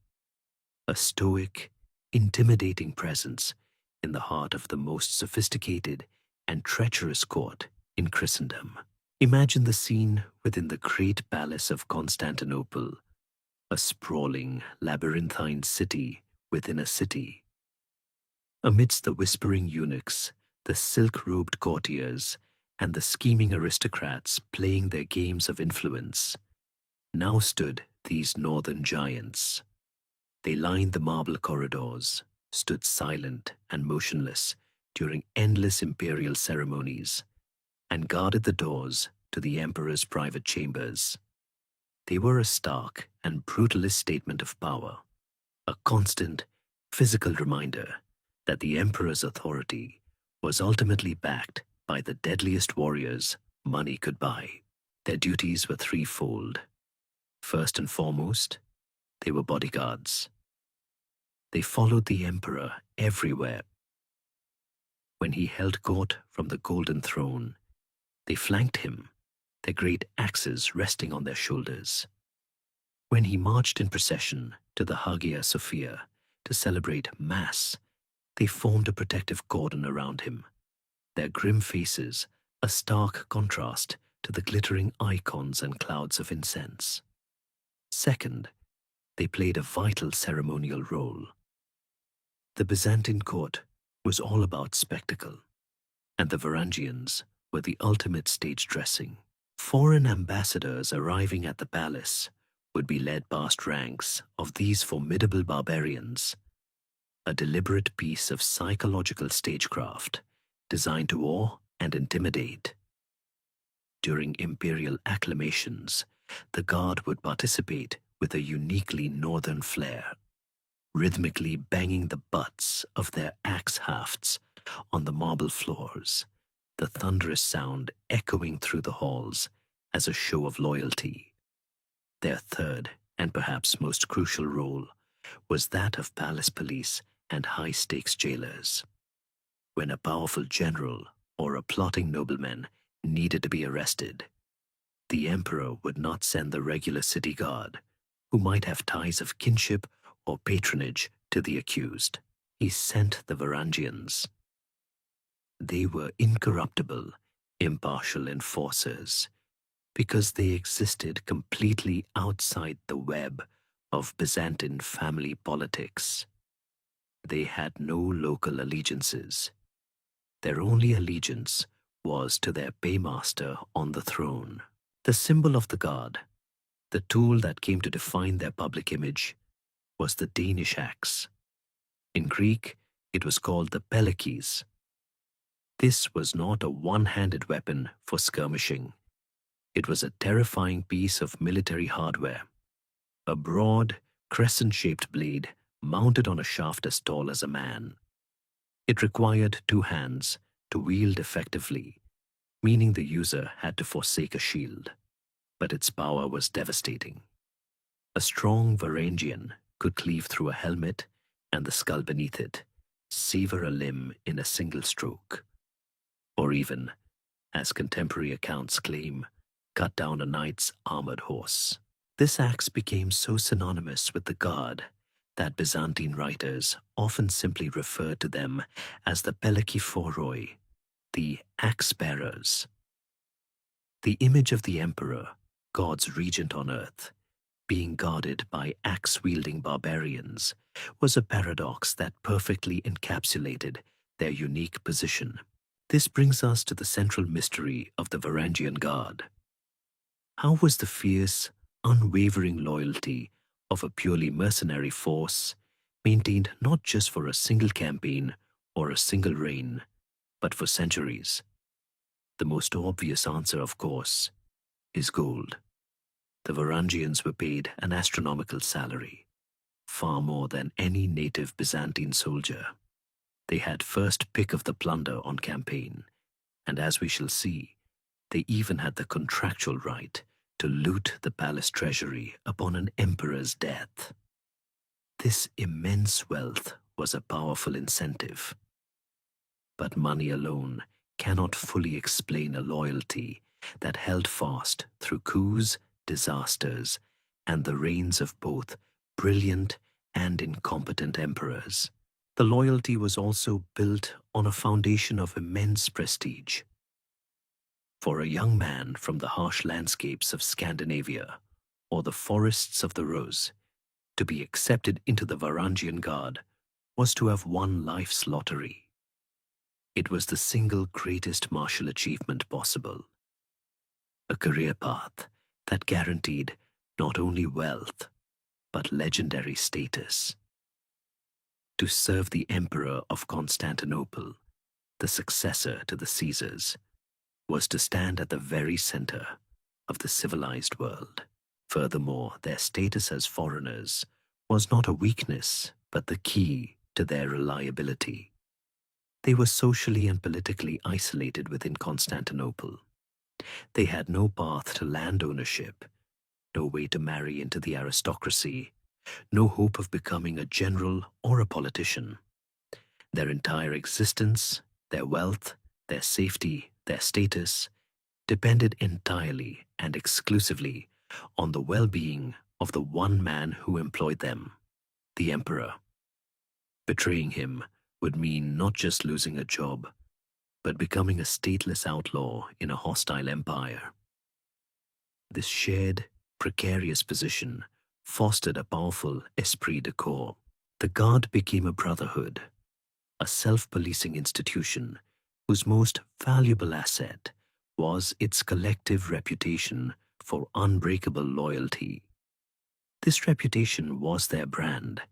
Speaker 1: a stoic, intimidating presence in the heart of the most sophisticated and treacherous court in Christendom. Imagine the scene within the great palace of Constantinople, a sprawling, labyrinthine city within a city. Amidst the whispering eunuchs, the silk-robed courtiers, and the scheming aristocrats playing their games of influence, now stood these northern giants. They lined the marble corridors, stood silent and motionless during endless imperial ceremonies, and guarded the doors to the emperor's private chambers. They were a stark and brutalist statement of power, a constant, physical reminder that the emperor's authority was ultimately backed by the deadliest warriors money could buy. Their duties were threefold. First and foremost, they were bodyguards. They followed the emperor everywhere. When he held court from the golden throne, they flanked him, their great axes resting on their shoulders. When he marched in procession to the Hagia Sophia to celebrate Mass, they formed a protective cordon around him, their grim faces a stark contrast to the glittering icons and clouds of incense. Second, they played a vital ceremonial role. The Byzantine court was all about spectacle, and the Varangians were the ultimate stage dressing. Foreign ambassadors arriving at the palace would be led past ranks of these formidable barbarians, a deliberate piece of psychological stagecraft designed to awe and intimidate. During imperial acclamations, the guard would participate with a uniquely northern flair, rhythmically banging the butts of their axe hafts on the marble floors, the thunderous sound echoing through the halls as a show of loyalty. Their third, and perhaps most crucial role, was that of palace police and high-stakes jailers. When a powerful general or a plotting nobleman needed to be arrested, the emperor would not send the regular city guard, who might have ties of kinship or patronage to the accused. He sent the Varangians. They were incorruptible, impartial enforcers, because they existed completely outside the web of Byzantine family politics. They had no local allegiances. Their only allegiance was to their paymaster on the throne. The symbol of the guard, the tool that came to define their public image, was the Danish axe. In Greek, it was called the pelekes. This was not a one-handed weapon for skirmishing. It was a terrifying piece of military hardware, a broad, crescent-shaped blade mounted on a shaft as tall as a man. It required two hands to wield effectively, meaning the user had to forsake a shield. But its power was devastating. A strong Varangian could cleave through a helmet and the skull beneath it, sever a limb in a single stroke. Or even, as contemporary accounts claim, cut down a knight's armored horse. This axe became so synonymous with the guard that Byzantine writers often simply referred to them as the pelekiphoroi, the axe-bearers. The image of the emperor, God's regent on earth, being guarded by axe-wielding barbarians, was a paradox that perfectly encapsulated their unique position. This brings us to the central mystery of the Varangian Guard. How was the fierce, unwavering loyalty of a purely mercenary force maintained not just for a single campaign or a single reign, but for centuries? The most obvious answer, of course, is gold. The Varangians were paid an astronomical salary, far more than any native Byzantine soldier. They had first pick of the plunder on campaign, and as we shall see, they even had the contractual right to loot the palace treasury upon an emperor's death. This immense wealth was a powerful incentive. But money alone cannot fully explain a loyalty that held fast through coups, disasters, and the reigns of both brilliant and incompetent emperors. The loyalty was also built on a foundation of immense prestige. For a young man from the harsh landscapes of Scandinavia or the forests of the Rose to be accepted into the Varangian Guard was to have won life's lottery. It was the single greatest martial achievement possible, a career path that guaranteed not only wealth, but legendary status. To serve the Emperor of Constantinople, the successor to the Caesars, was to stand at the very center of the civilized world. Furthermore, their status as foreigners was not a weakness, but the key to their reliability. They were socially and politically isolated within Constantinople. They had no path to land ownership, no way to marry into the aristocracy, no hope of becoming a general or a politician. Their entire existence, their wealth, their safety, their status, depended entirely and exclusively on the well-being of the one man who employed them, the emperor. Betraying him would mean not just losing a job, but becoming a stateless outlaw in a hostile empire. This shared, precarious position fostered a powerful esprit de corps. The Guard became a brotherhood, a self-policing institution whose most valuable asset was its collective reputation for unbreakable loyalty. This reputation was their brand,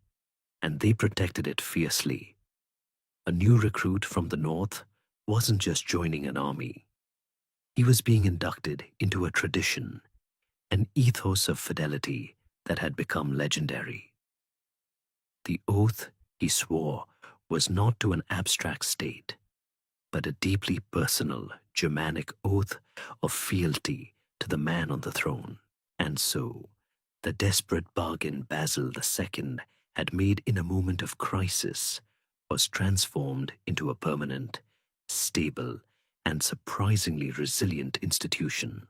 Speaker 1: and they protected it fiercely. A new recruit from the north wasn't just joining an army. He was being inducted into a tradition, an ethos of fidelity that had become legendary. The oath he swore was not to an abstract state, but a deeply personal Germanic oath of fealty to the man on the throne. And so, the desperate bargain Basil II had made in a moment of crisis was transformed into a permanent, stable, and surprisingly resilient institution.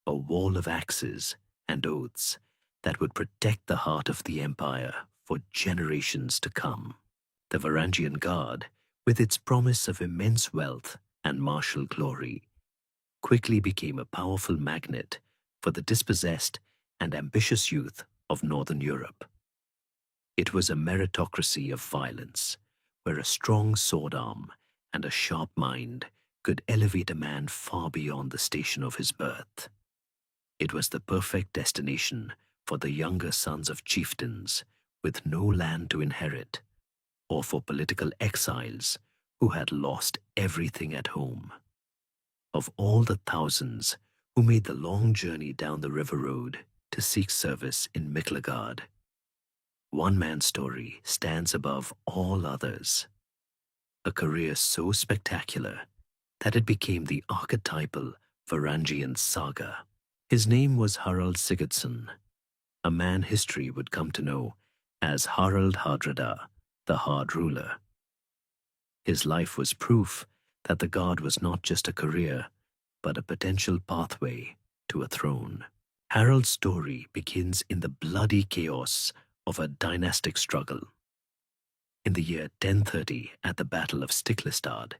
Speaker 1: A wall of axes and oaths that would protect the heart of the empire for generations to come. The Varangian Guard, with its promise of immense wealth and martial glory, quickly became a powerful magnet for the dispossessed and ambitious youth of Northern Europe. It was a meritocracy of violence, where a strong sword arm and a sharp mind could elevate a man far beyond the station of his birth. It was the perfect destination for the younger sons of chieftains with no land to inherit, or for political exiles who had lost everything at home. Of all the thousands who made the long journey down the river road to seek service in Miklagard, one man's story stands above all others. A career so spectacular that it became the archetypal Varangian saga. His name was Harald Sigurdsson, a man history would come to know as Harald Hardrada, the Hard Ruler. His life was proof that the Guard was not just a career, but a potential pathway to a throne. Harald's story begins in the bloody chaos of a dynastic struggle. In the year 1030, at the Battle of Stiklestad,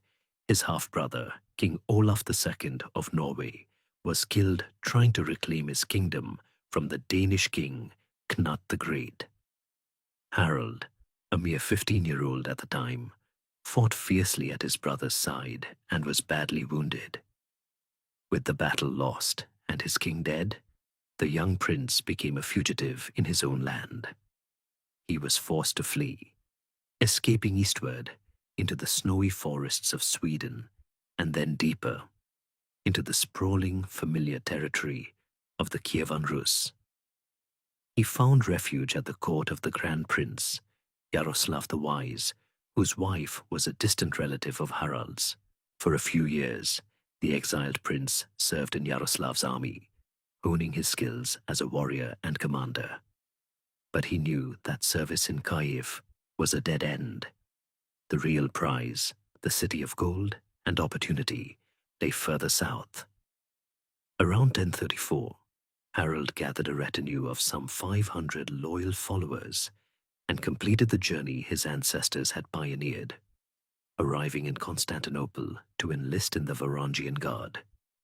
Speaker 1: his half-brother, King Olaf II of Norway, was killed trying to reclaim his kingdom from the Danish king Knut the Great. Harald, a mere 15-year-old at the time, fought fiercely at his brother's side and was badly wounded. With the battle lost and his king dead, the young prince became a fugitive in his own land. He was forced to flee, escaping eastward into the snowy forests of Sweden and then deeper into the sprawling, familiar territory of the Kievan Rus. He found refuge at the court of the Grand Prince, Yaroslav the Wise, whose wife was a distant relative of Harald's. For a few years, the exiled prince served in Yaroslav's army, honing his skills as a warrior and commander. But he knew that service in Kyiv was a dead end. The real prize, the city of gold and opportunity, lay further south. Around 1034, Harald gathered a retinue of some 500 loyal followers and completed the journey his ancestors had pioneered, arriving in Constantinople to enlist in the Varangian Guard.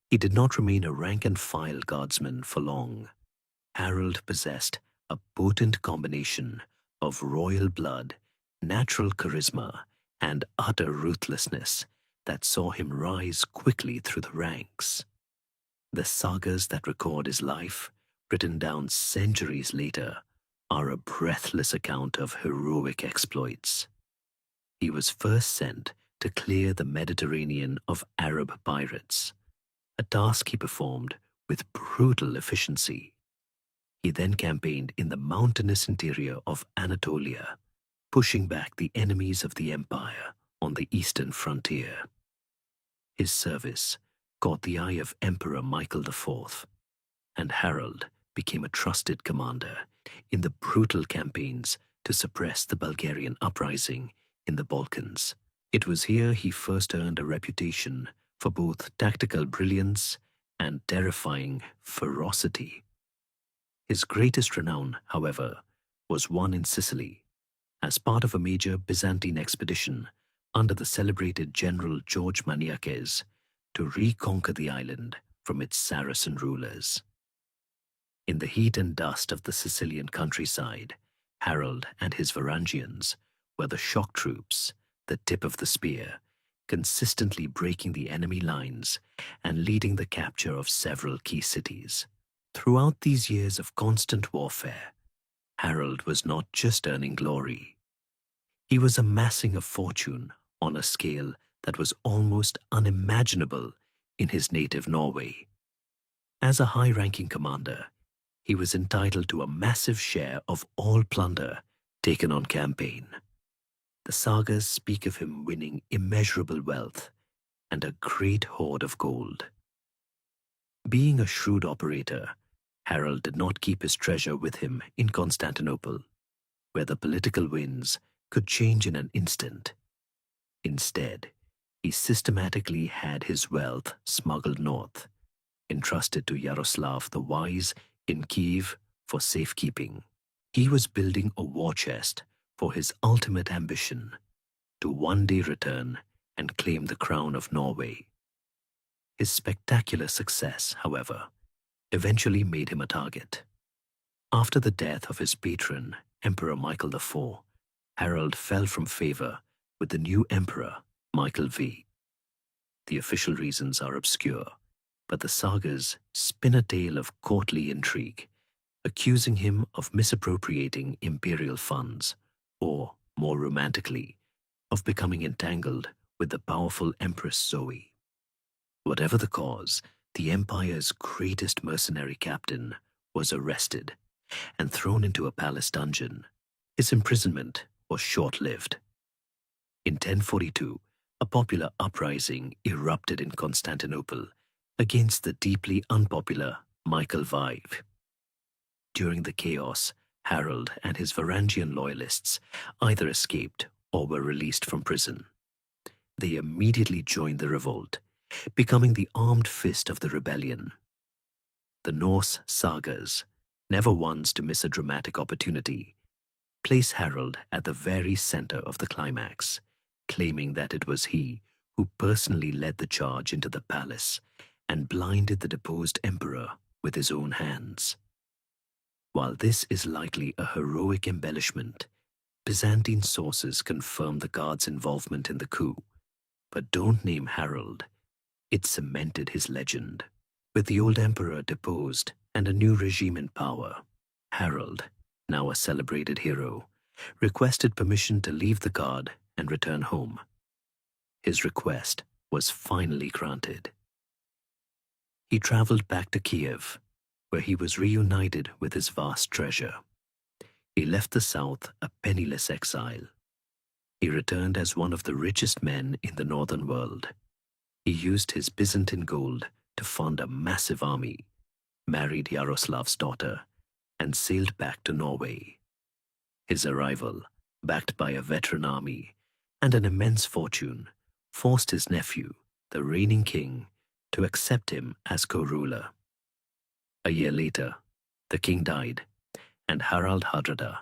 Speaker 1: He did not remain a rank-and-file guardsman for long. Harold possessed a potent combination of royal blood, natural charisma, and utter ruthlessness that saw him rise quickly through the ranks. The sagas that record his life, written down centuries later, are a breathless account of heroic exploits. He was first sent to clear the Mediterranean of Arab pirates, a task he performed with brutal efficiency. He then campaigned in the mountainous interior of Anatolia, pushing back the enemies of the empire on the eastern frontier. His service caught the eye of Emperor Michael IV, and Harold became a trusted commander in the brutal campaigns to suppress the Bulgarian uprising in the Balkans. It was here he first earned a reputation for both tactical brilliance and terrifying ferocity. His greatest renown, however, was won in Sicily, as part of a major Byzantine expedition under the celebrated General George Maniakes to reconquer the island from its Saracen rulers. In the heat and dust of the Sicilian countryside, Harold and his Varangians were the shock troops, the tip of the spear, consistently breaking the enemy lines and leading the capture of several key cities. Throughout these years of constant warfare, Harold was not just earning glory. He was amassing a fortune on a scale that was almost unimaginable in his native Norway. As a high-ranking commander, he was entitled to a massive share of all plunder taken on campaign. The sagas speak of him winning immeasurable wealth and a great hoard of gold. Being a shrewd operator, Harold did not keep his treasure with him in Constantinople, where the political winds could change in an instant. Instead, he systematically had his wealth smuggled north, entrusted to Yaroslav the Wise in Kiev for safekeeping. He was building a war chest for his ultimate ambition, to one day return and claim the crown of Norway. His spectacular success, however, eventually made him a target. After the death of his patron, Emperor Michael IV, Harold fell from favor with the new emperor, Michael V. The official reasons are obscure, but the sagas spin a tale of courtly intrigue, accusing him of misappropriating imperial funds, or, more romantically, of becoming entangled with the powerful Empress Zoe. Whatever the cause, the empire's greatest mercenary captain was arrested and thrown into a palace dungeon. His imprisonment was short-lived. In 1042, a popular uprising erupted in Constantinople against the deeply unpopular Michael V. During the chaos, Harold and his Varangian loyalists either escaped or were released from prison. They immediately joined the revolt, becoming the armed fist of the rebellion. The Norse sagas, never once to miss a dramatic opportunity, place Harold at the very center of the climax, claiming that it was he who personally led the charge into the palace and blinded the deposed emperor with his own hands. While this is likely a heroic embellishment, Byzantine sources confirm the guards' involvement in the coup, but don't name Harold. It cemented his legend. With the old emperor deposed and a new regime in power, Harold, now a celebrated hero, requested permission to leave the guard and return home. His request was finally granted. He traveled back to Kiev, where he was reunited with his vast treasure. He left the south a penniless exile. He returned as one of the richest men in the northern world. He used his Byzantine gold to fund a massive army, married Yaroslav's daughter, and sailed back to Norway. His arrival, backed by a veteran army and an immense fortune, forced his nephew, the reigning king, to accept him as co-ruler. A year later, the king died, and Harald Hardrada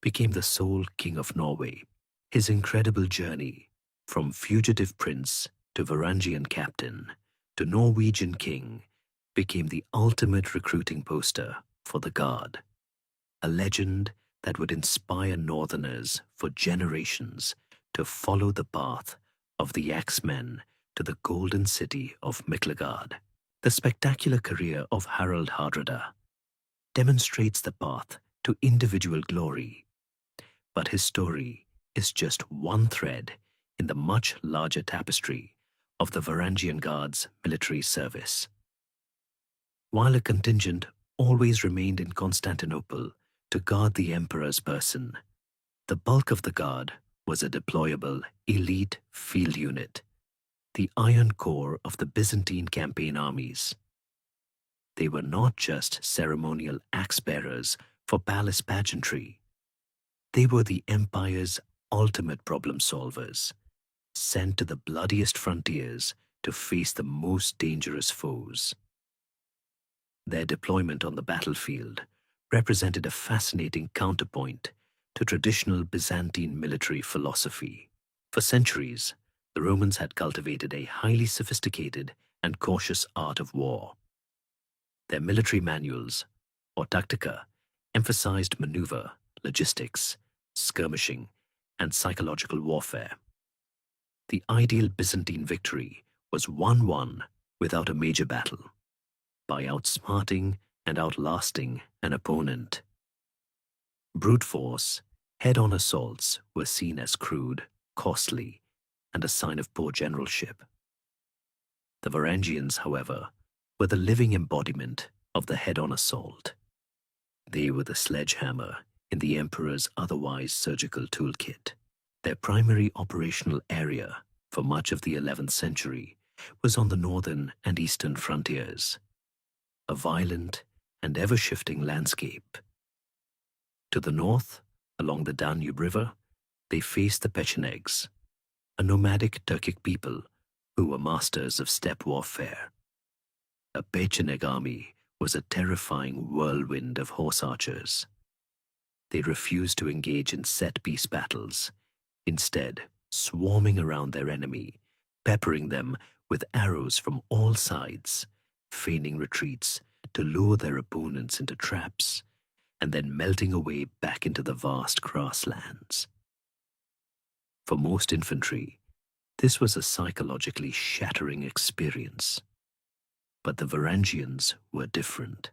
Speaker 1: became the sole king of Norway. His incredible journey, from fugitive prince to Varangian captain to Norwegian king became the ultimate recruiting poster for the god, a legend that would inspire northerners for generations to follow the path of the Axemen to the golden city of Miklagard. The spectacular career of Harald Hardrada demonstrates the path to individual glory, but his story is just one thread in the much larger tapestry of the Varangian Guard's military service. While a contingent always remained in Constantinople to guard the emperor's person, the bulk of the guard was a deployable elite field unit, the iron core of the Byzantine campaign armies. They were not just ceremonial axe-bearers for palace pageantry. They were the empire's ultimate problem solvers, sent to the bloodiest frontiers to face the most dangerous foes. Their deployment on the battlefield represented a fascinating counterpoint to traditional Byzantine military philosophy. For centuries, the Romans had cultivated a highly sophisticated and cautious art of war. Their military manuals, or tactica, emphasized maneuver, logistics, skirmishing, and psychological warfare. The ideal Byzantine victory was won without a major battle, by outsmarting and outlasting an opponent. Brute force, head-on assaults were seen as crude, costly, and a sign of poor generalship. The Varangians, however, were the living embodiment of the head-on assault. They were the sledgehammer in the emperor's otherwise surgical toolkit. Their primary operational area for much of the 11th century was on the northern and eastern frontiers, a violent and ever-shifting landscape. To the north, along the Danube River, they faced the Pechenegs, a nomadic Turkic people who were masters of steppe warfare. A Pecheneg army was a terrifying whirlwind of horse archers. They refused to engage in set-piece battles, instead swarming around their enemy, peppering them with arrows from all sides, feigning retreats to lure their opponents into traps, and then melting away back into the vast grasslands. For most infantry, this was a psychologically shattering experience. But the Varangians were different.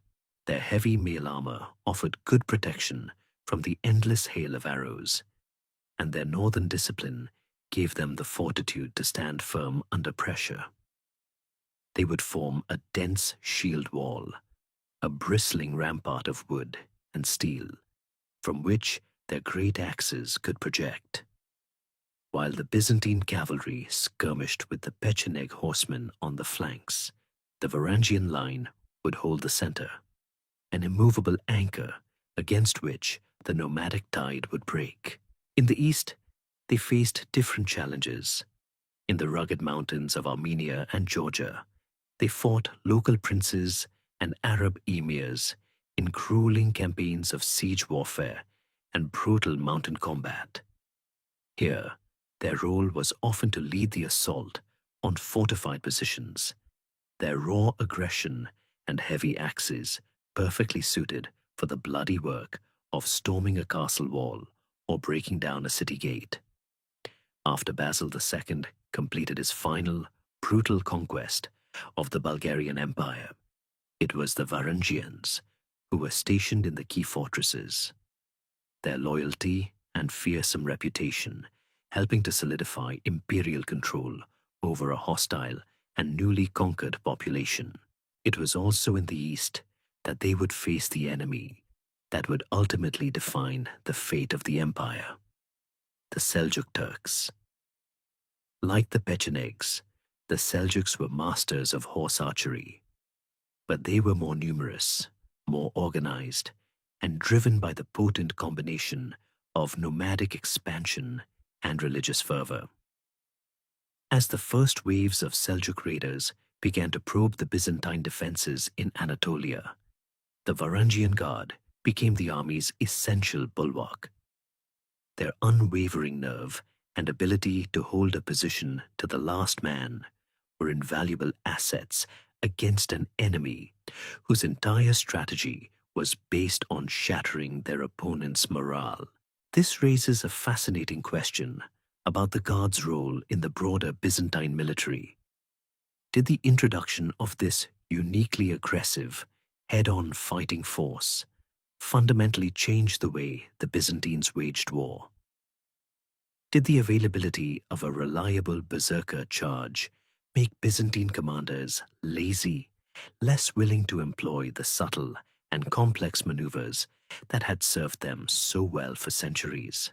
Speaker 1: Their heavy mail armor offered good protection from the endless hail of arrows, and their northern discipline gave them the fortitude to stand firm under pressure. They would form a dense shield wall, a bristling rampart of wood and steel, from which their great axes could project. While the Byzantine cavalry skirmished with the Pecheneg horsemen on the flanks, the Varangian line would hold the center, an immovable anchor against which the nomadic tide would break. In the east, they faced different challenges. In the rugged mountains of Armenia and Georgia, they fought local princes and Arab emirs in grueling campaigns of siege warfare and brutal mountain combat. Here, their role was often to lead the assault on fortified positions, their raw aggression and heavy axes perfectly suited for the bloody work of storming a castle wall or breaking down a city gate. After Basil II completed his final, brutal conquest of the Bulgarian Empire, it was the Varangians who were stationed in the key fortresses, their loyalty and fearsome reputation helping to solidify imperial control over a hostile and newly conquered population. It was also in the east that they would face the enemy that would ultimately define the fate of the empire, the Seljuk Turks. Like the Pechenegs, the Seljuks were masters of horse archery, but they were more numerous, more organized, and driven by the potent combination of nomadic expansion and religious fervor. As the first waves of Seljuk raiders began to probe the Byzantine defenses in Anatolia, the Varangian Guard became the army's essential bulwark. Their unwavering nerve and ability to hold a position to the last man were invaluable assets against an enemy whose entire strategy was based on shattering their opponent's morale. This raises a fascinating question about the Guards' role in the broader Byzantine military. Did the introduction of this uniquely aggressive, head-on fighting force fundamentally change the way the Byzantines waged war? Did the availability of a reliable berserker charge make Byzantine commanders lazy, less willing to employ the subtle and complex maneuvers that had served them so well for centuries?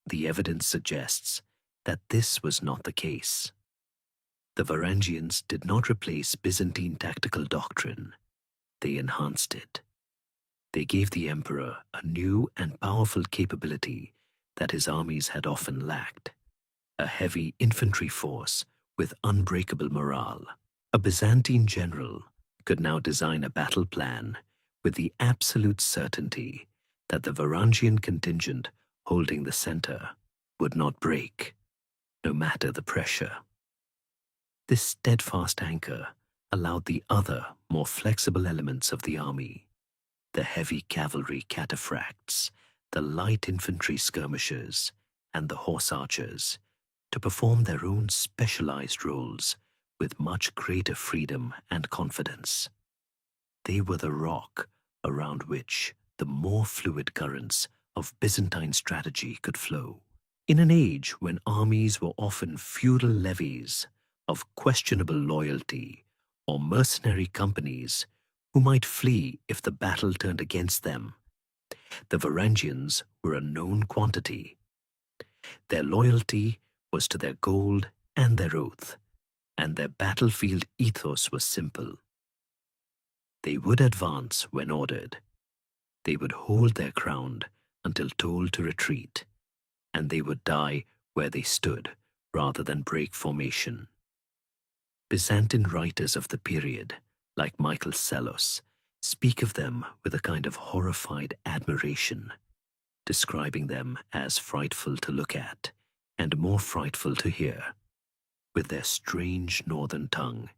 Speaker 1: The evidence suggests that this was not the case. The Varangians did not replace Byzantine tactical doctrine, they enhanced it. They gave the emperor a new and powerful capability that his armies had often lacked: a heavy infantry force with unbreakable morale. A Byzantine general could now design a battle plan with the absolute certainty that the Varangian contingent holding the center would not break, no matter the pressure. This steadfast anchor allowed the other, more flexible elements of the army, the heavy cavalry cataphracts, the light infantry skirmishers, and the horse archers, to perform their own specialized roles with much greater freedom and confidence. They were the rock around which the more fluid currents of Byzantine strategy could flow. In an age when armies were often feudal levies of questionable loyalty or mercenary companies who might flee if the battle turned against them, the Varangians were a known quantity. Their loyalty was to their gold and their oath, and their battlefield ethos was simple. They would advance when ordered. They would hold their ground until told to retreat, and they would die where they stood rather than break formation. Byzantine writers of the period, like Michael Sellos, speak of them with a kind of horrified admiration, describing them as frightful to look at and more frightful to hear, with their strange northern tongue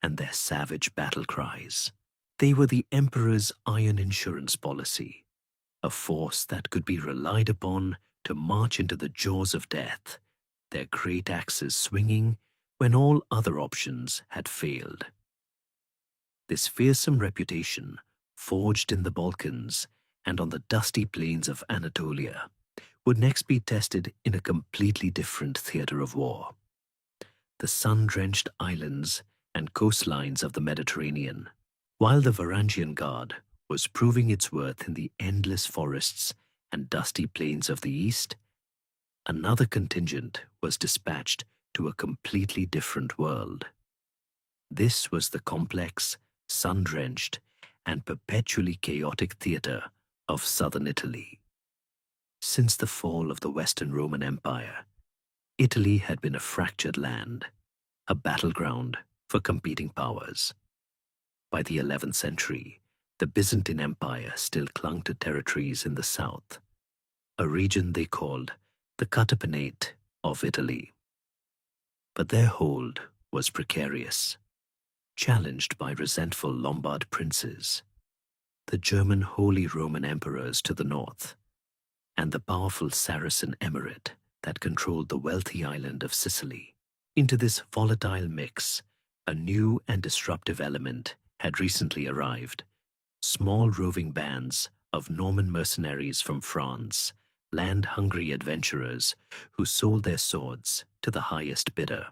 Speaker 1: and their savage battle cries. They were the emperor's iron insurance policy, a force that could be relied upon to march into the jaws of death, their great axes swinging when all other options had failed. This fearsome reputation, forged in the Balkans and on the dusty plains of Anatolia, would next be tested in a completely different theater of war: the sun-drenched islands and coastlines of the Mediterranean. While the Varangian Guard was proving its worth in the endless forests and dusty plains of the east, another contingent was dispatched to a completely different world. This was the complex, sun-drenched, and perpetually chaotic theater of southern Italy. Since the fall of the Western Roman Empire, Italy had been a fractured land, a battleground for competing powers. By the 11th century, the Byzantine Empire still clung to territories in the south, a region they called the Catapenate of Italy. But their hold was precarious, challenged by resentful Lombard princes, the German Holy Roman emperors to the north, and the powerful Saracen emirate that controlled the wealthy island of Sicily. Into this volatile mix, a new and disruptive element had recently arrived: small roving bands of Norman mercenaries from France, land-hungry adventurers who sold their swords to the highest bidder.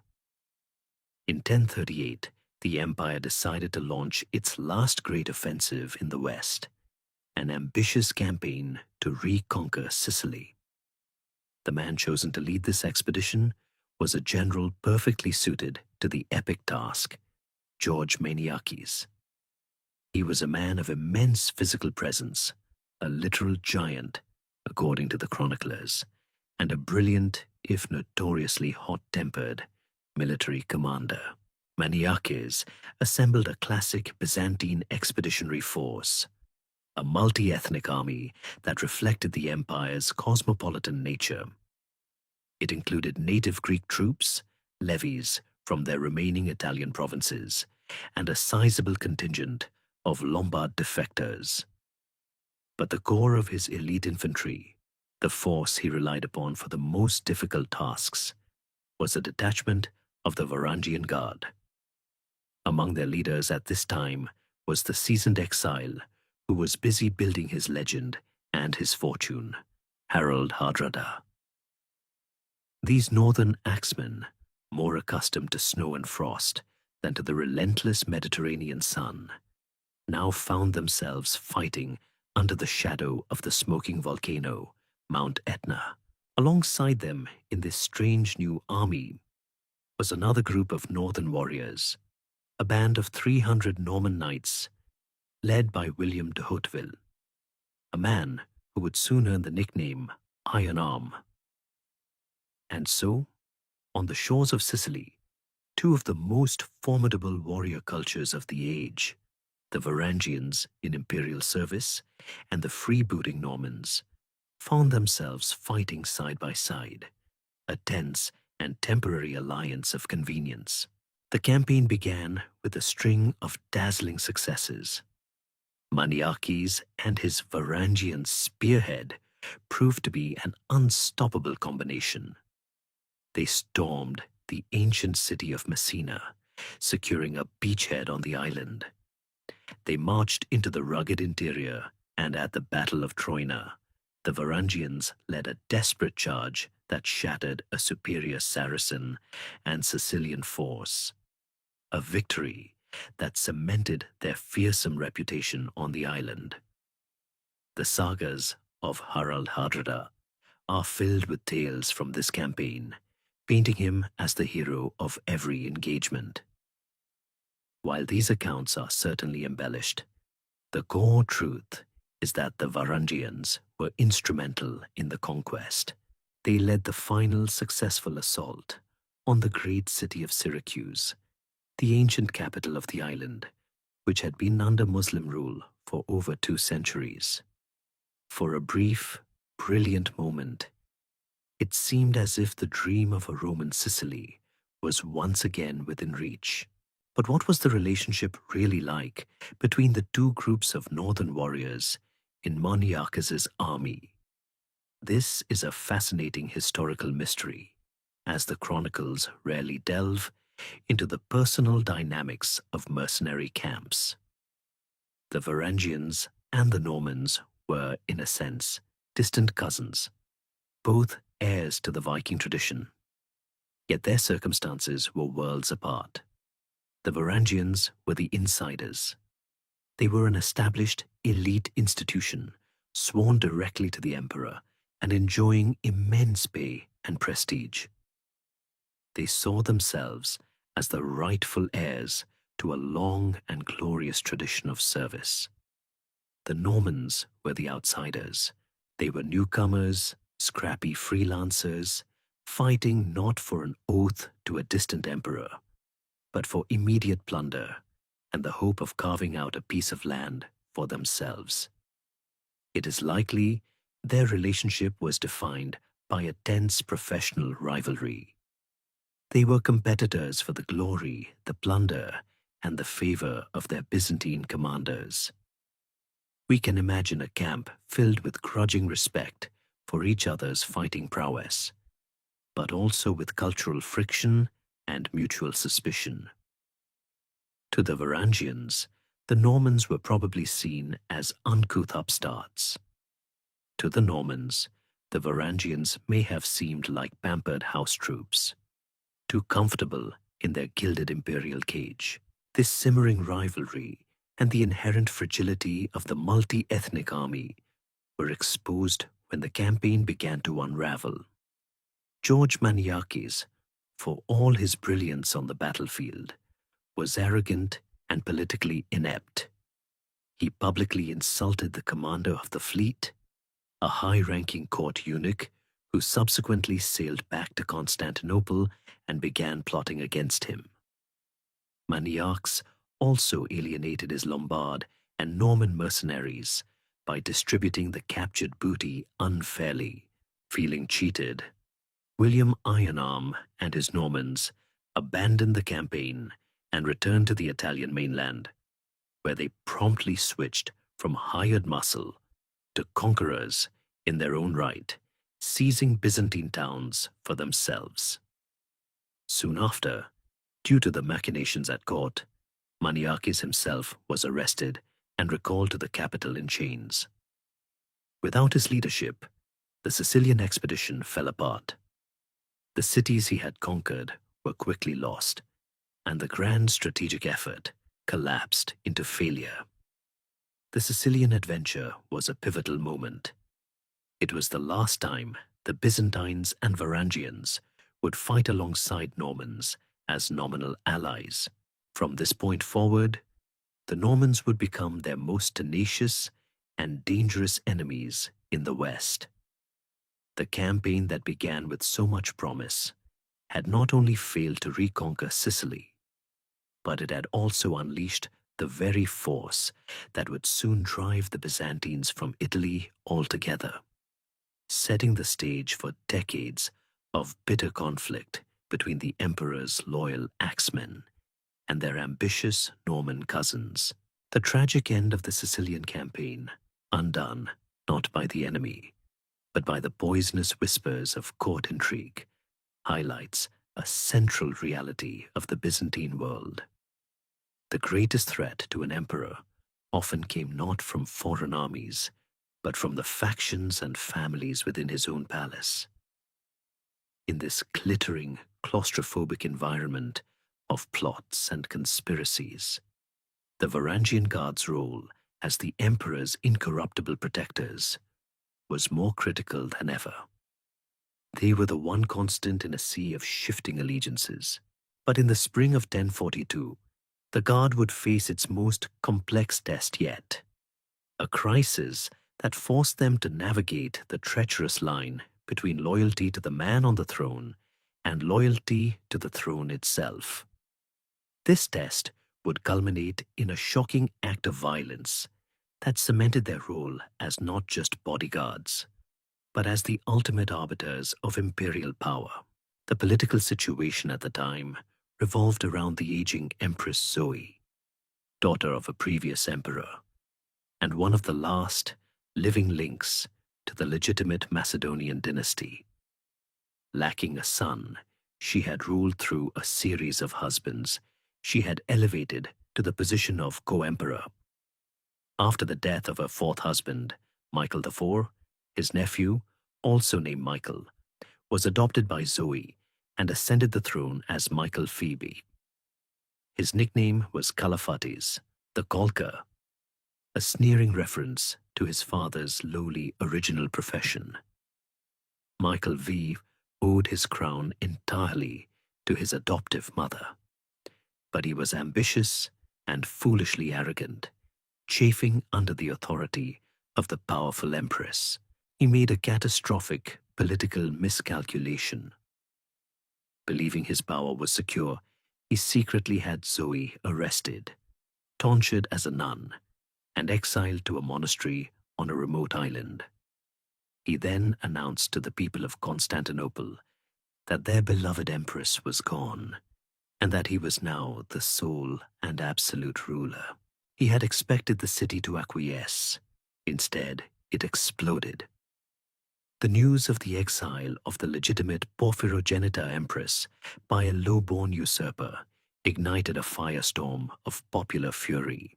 Speaker 1: In 1038, the empire decided to launch its last great offensive in the west, an ambitious campaign to reconquer Sicily. The man chosen to lead this expedition was a general perfectly suited to the epic task: George Maniakes. He was a man of immense physical presence, a literal giant, according to the chroniclers, and a brilliant, if notoriously hot-tempered, military commander. Maniakes assembled a classic Byzantine expeditionary force, a multi-ethnic army that reflected the empire's cosmopolitan nature. It included native Greek troops, levies, from their remaining Italian provinces and a sizable contingent of Lombard defectors. But the core of his elite infantry, the force he relied upon for the most difficult tasks, was a detachment of the Varangian Guard. Among their leaders at this time was the seasoned exile who was busy building his legend and his fortune, Harald Hardrada. These northern axemen, more accustomed to snow and frost than to the relentless Mediterranean sun, now found themselves fighting under the shadow of the smoking volcano, Mount Etna. Alongside them in this strange new army was another group of northern warriors, a band of 300 Norman knights, led by William de Hauteville, a man who would soon earn the nickname Iron Arm. And so, on the shores of Sicily, two of the most formidable warrior cultures of the age, the Varangians in imperial service and the freebooting Normans, found themselves fighting side by side, a tense and temporary alliance of convenience. The campaign began with a string of dazzling successes. Maniakes and his Varangian spearhead proved to be an unstoppable combination. They stormed the ancient city of Messina, securing a beachhead on the island. They marched into the rugged interior, and at the Battle of Troina, the Varangians led a desperate charge that shattered a superior Saracen and Sicilian force, a victory that cemented their fearsome reputation on the island. The sagas of Harald Hardrada are filled with tales from this campaign, painting him as the hero of every engagement. While these accounts are certainly embellished, the core truth is that the Varangians were instrumental in the conquest. They led the final successful assault on the great city of Syracuse, the ancient capital of the island, which had been under Muslim rule for over 2 centuries. For a brief, brilliant moment, it seemed as if the dream of a Roman Sicily was once again within reach. But what was the relationship really like between the two groups of northern warriors in Maniakes' army? This is a fascinating historical mystery, as the chronicles rarely delve into the personal dynamics of mercenary camps. The Varangians and the Normans were, in a sense, distant cousins, both heirs to the Viking tradition. Yet their circumstances were worlds apart. The Varangians were the insiders. They were an established elite institution, sworn directly to the emperor and enjoying immense pay and prestige. They saw themselves as the rightful heirs to a long and glorious tradition of service. The Normans were the outsiders. They were newcomers, scrappy freelancers, fighting not for an oath to a distant emperor, but for immediate plunder and the hope of carving out a piece of land for themselves. It is likely their relationship was defined by a tense professional rivalry. They were competitors for the glory, the plunder, and the favor of their Byzantine commanders. We can imagine a camp filled with grudging respect for each other's fighting prowess, but also with cultural friction and mutual suspicion. To the Varangians, the Normans were probably seen as uncouth upstarts. To the Normans, the Varangians may have seemed like pampered house troops, too comfortable in their gilded imperial cage. This simmering rivalry and the inherent fragility of the multi-ethnic army were exposed when the campaign began to unravel. George Maniakes, for all his brilliance on the battlefield, was arrogant and politically inept. He publicly insulted the commander of the fleet, a high-ranking court eunuch who subsequently sailed back to Constantinople and began plotting against him. Maniakes also alienated his Lombard and Norman mercenaries by distributing the captured booty unfairly. Feeling cheated, William Ironarm and his Normans abandoned the campaign and returned to the Italian mainland, where they promptly switched from hired muscle to conquerors in their own right, seizing Byzantine towns for themselves. Soon after, due to the machinations at court, Maniakes himself was arrested and recalled to the capital in chains. Without his leadership, the Sicilian expedition fell apart. The cities he had conquered were quickly lost, and the grand strategic effort collapsed into failure. The Sicilian adventure was a pivotal moment. It was the last time the Byzantines and Varangians would fight alongside Normans as nominal allies. From this point forward, the Normans would become their most tenacious and dangerous enemies in the West. The campaign that began with so much promise had not only failed to reconquer Sicily, but it had also unleashed the very force that would soon drive the Byzantines from Italy altogether, setting the stage for decades of bitter conflict between the emperor's loyal axemen and their ambitious Norman cousins. The tragic end of the Sicilian campaign, undone not by the enemy, but by the poisonous whispers of court intrigue, highlights a central reality of the Byzantine world. The greatest threat to an emperor often came not from foreign armies, but from the factions and families within his own palace. In this glittering, claustrophobic environment of plots and conspiracies, the Varangian Guard's role as the emperor's incorruptible protectors was more critical than ever. They were the one constant in a sea of shifting allegiances. But in the spring of 1042, the Guard would face its most complex test yet, a crisis that forced them to navigate the treacherous line between loyalty to the man on the throne and loyalty to the throne itself. This test would culminate in a shocking act of violence that cemented their role as not just bodyguards, but as the ultimate arbiters of imperial power. The political situation at the time revolved around the aging Empress Zoe, daughter of a previous emperor, and one of the last living links to the legitimate Macedonian dynasty. Lacking a son, she had ruled through a series of husbands she had elevated to the position of co-emperor. After the death of her fourth husband, Michael IV, his nephew, also named Michael, was adopted by Zoe and ascended the throne as Michael Phoebe. His nickname was Calaphates, the Colker, a sneering reference to his father's lowly original profession. Michael V owed his crown entirely to his adoptive mother, but he was ambitious and foolishly arrogant, chafing under the authority of the powerful empress. He made a catastrophic political miscalculation. Believing his power was secure, he secretly had Zoe arrested, tonsured as a nun, and exiled to a monastery on a remote island. He then announced to the people of Constantinople that their beloved empress was gone, and that he was now the sole and absolute ruler. He had expected the city to acquiesce. Instead, it exploded. The news of the exile of the legitimate Porphyrogenita empress by a low-born usurper ignited a firestorm of popular fury.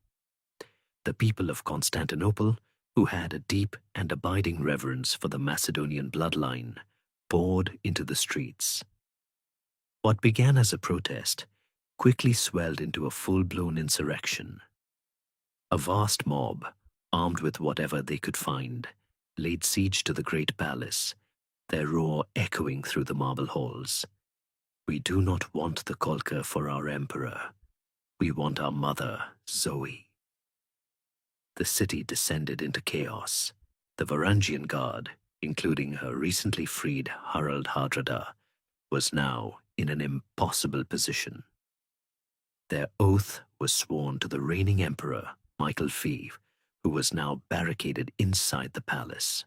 Speaker 1: The people of Constantinople, who had a deep and abiding reverence for the Macedonian bloodline, poured into the streets. What began as a protest quickly swelled into a full-blown insurrection. A vast mob, armed with whatever they could find, laid siege to the great palace, their roar echoing through the marble halls. "We do not want the Colker for our emperor. We want our mother, Zoe." The city descended into chaos. The Varangian Guard, including her recently freed Harald Hardrada, was now in an impossible position. Their oath was sworn to the reigning emperor, Michael V, who was now barricaded inside the palace.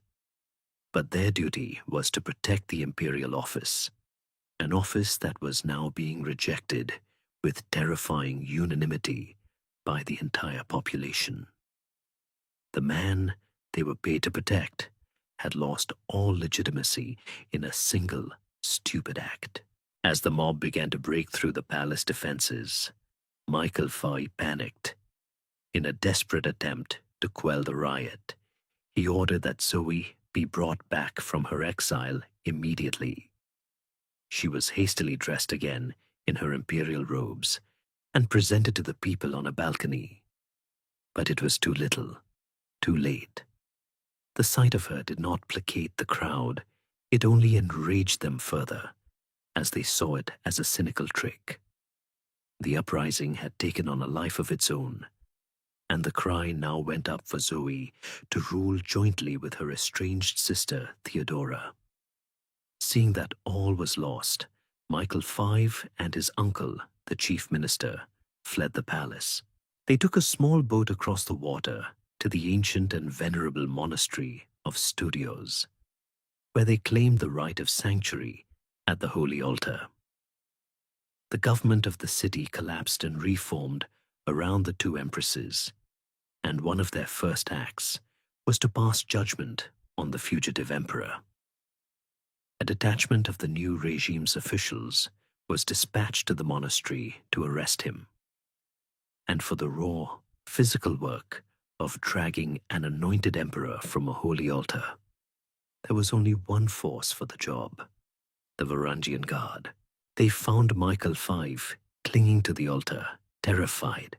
Speaker 1: But their duty was to protect the imperial office. an office that was now being rejected with terrifying unanimity by the entire population. The man they were paid to protect had lost all legitimacy in a single stupid act. As the mob began to break through the palace defenses, Michael Fye panicked. In a desperate attempt to quell the riot, he ordered that Zoe be brought back from her exile immediately. She was hastily dressed again in her imperial robes and presented to the people on a balcony. But it was too little, too late. The sight of her did not placate the crowd. It only enraged them further, as they saw it as a cynical trick. The uprising had taken on a life of its own, and the cry now went up for Zoe to rule jointly with her estranged sister Theodora. Seeing that all was lost, Michael V and his uncle, the chief minister, fled the palace. They took a small boat across the water to the ancient and venerable monastery of Studios, where they claimed the right of sanctuary at the holy altar. The government of the city collapsed and reformed around the two empresses, and one of their first acts was to pass judgment on the fugitive emperor. A detachment of the new regime's officials was dispatched to the monastery to arrest him, and for the raw, physical work of dragging an anointed emperor from a holy altar, there was only one force for the job: the Varangian Guard. They found Michael V clinging to the altar, terrified.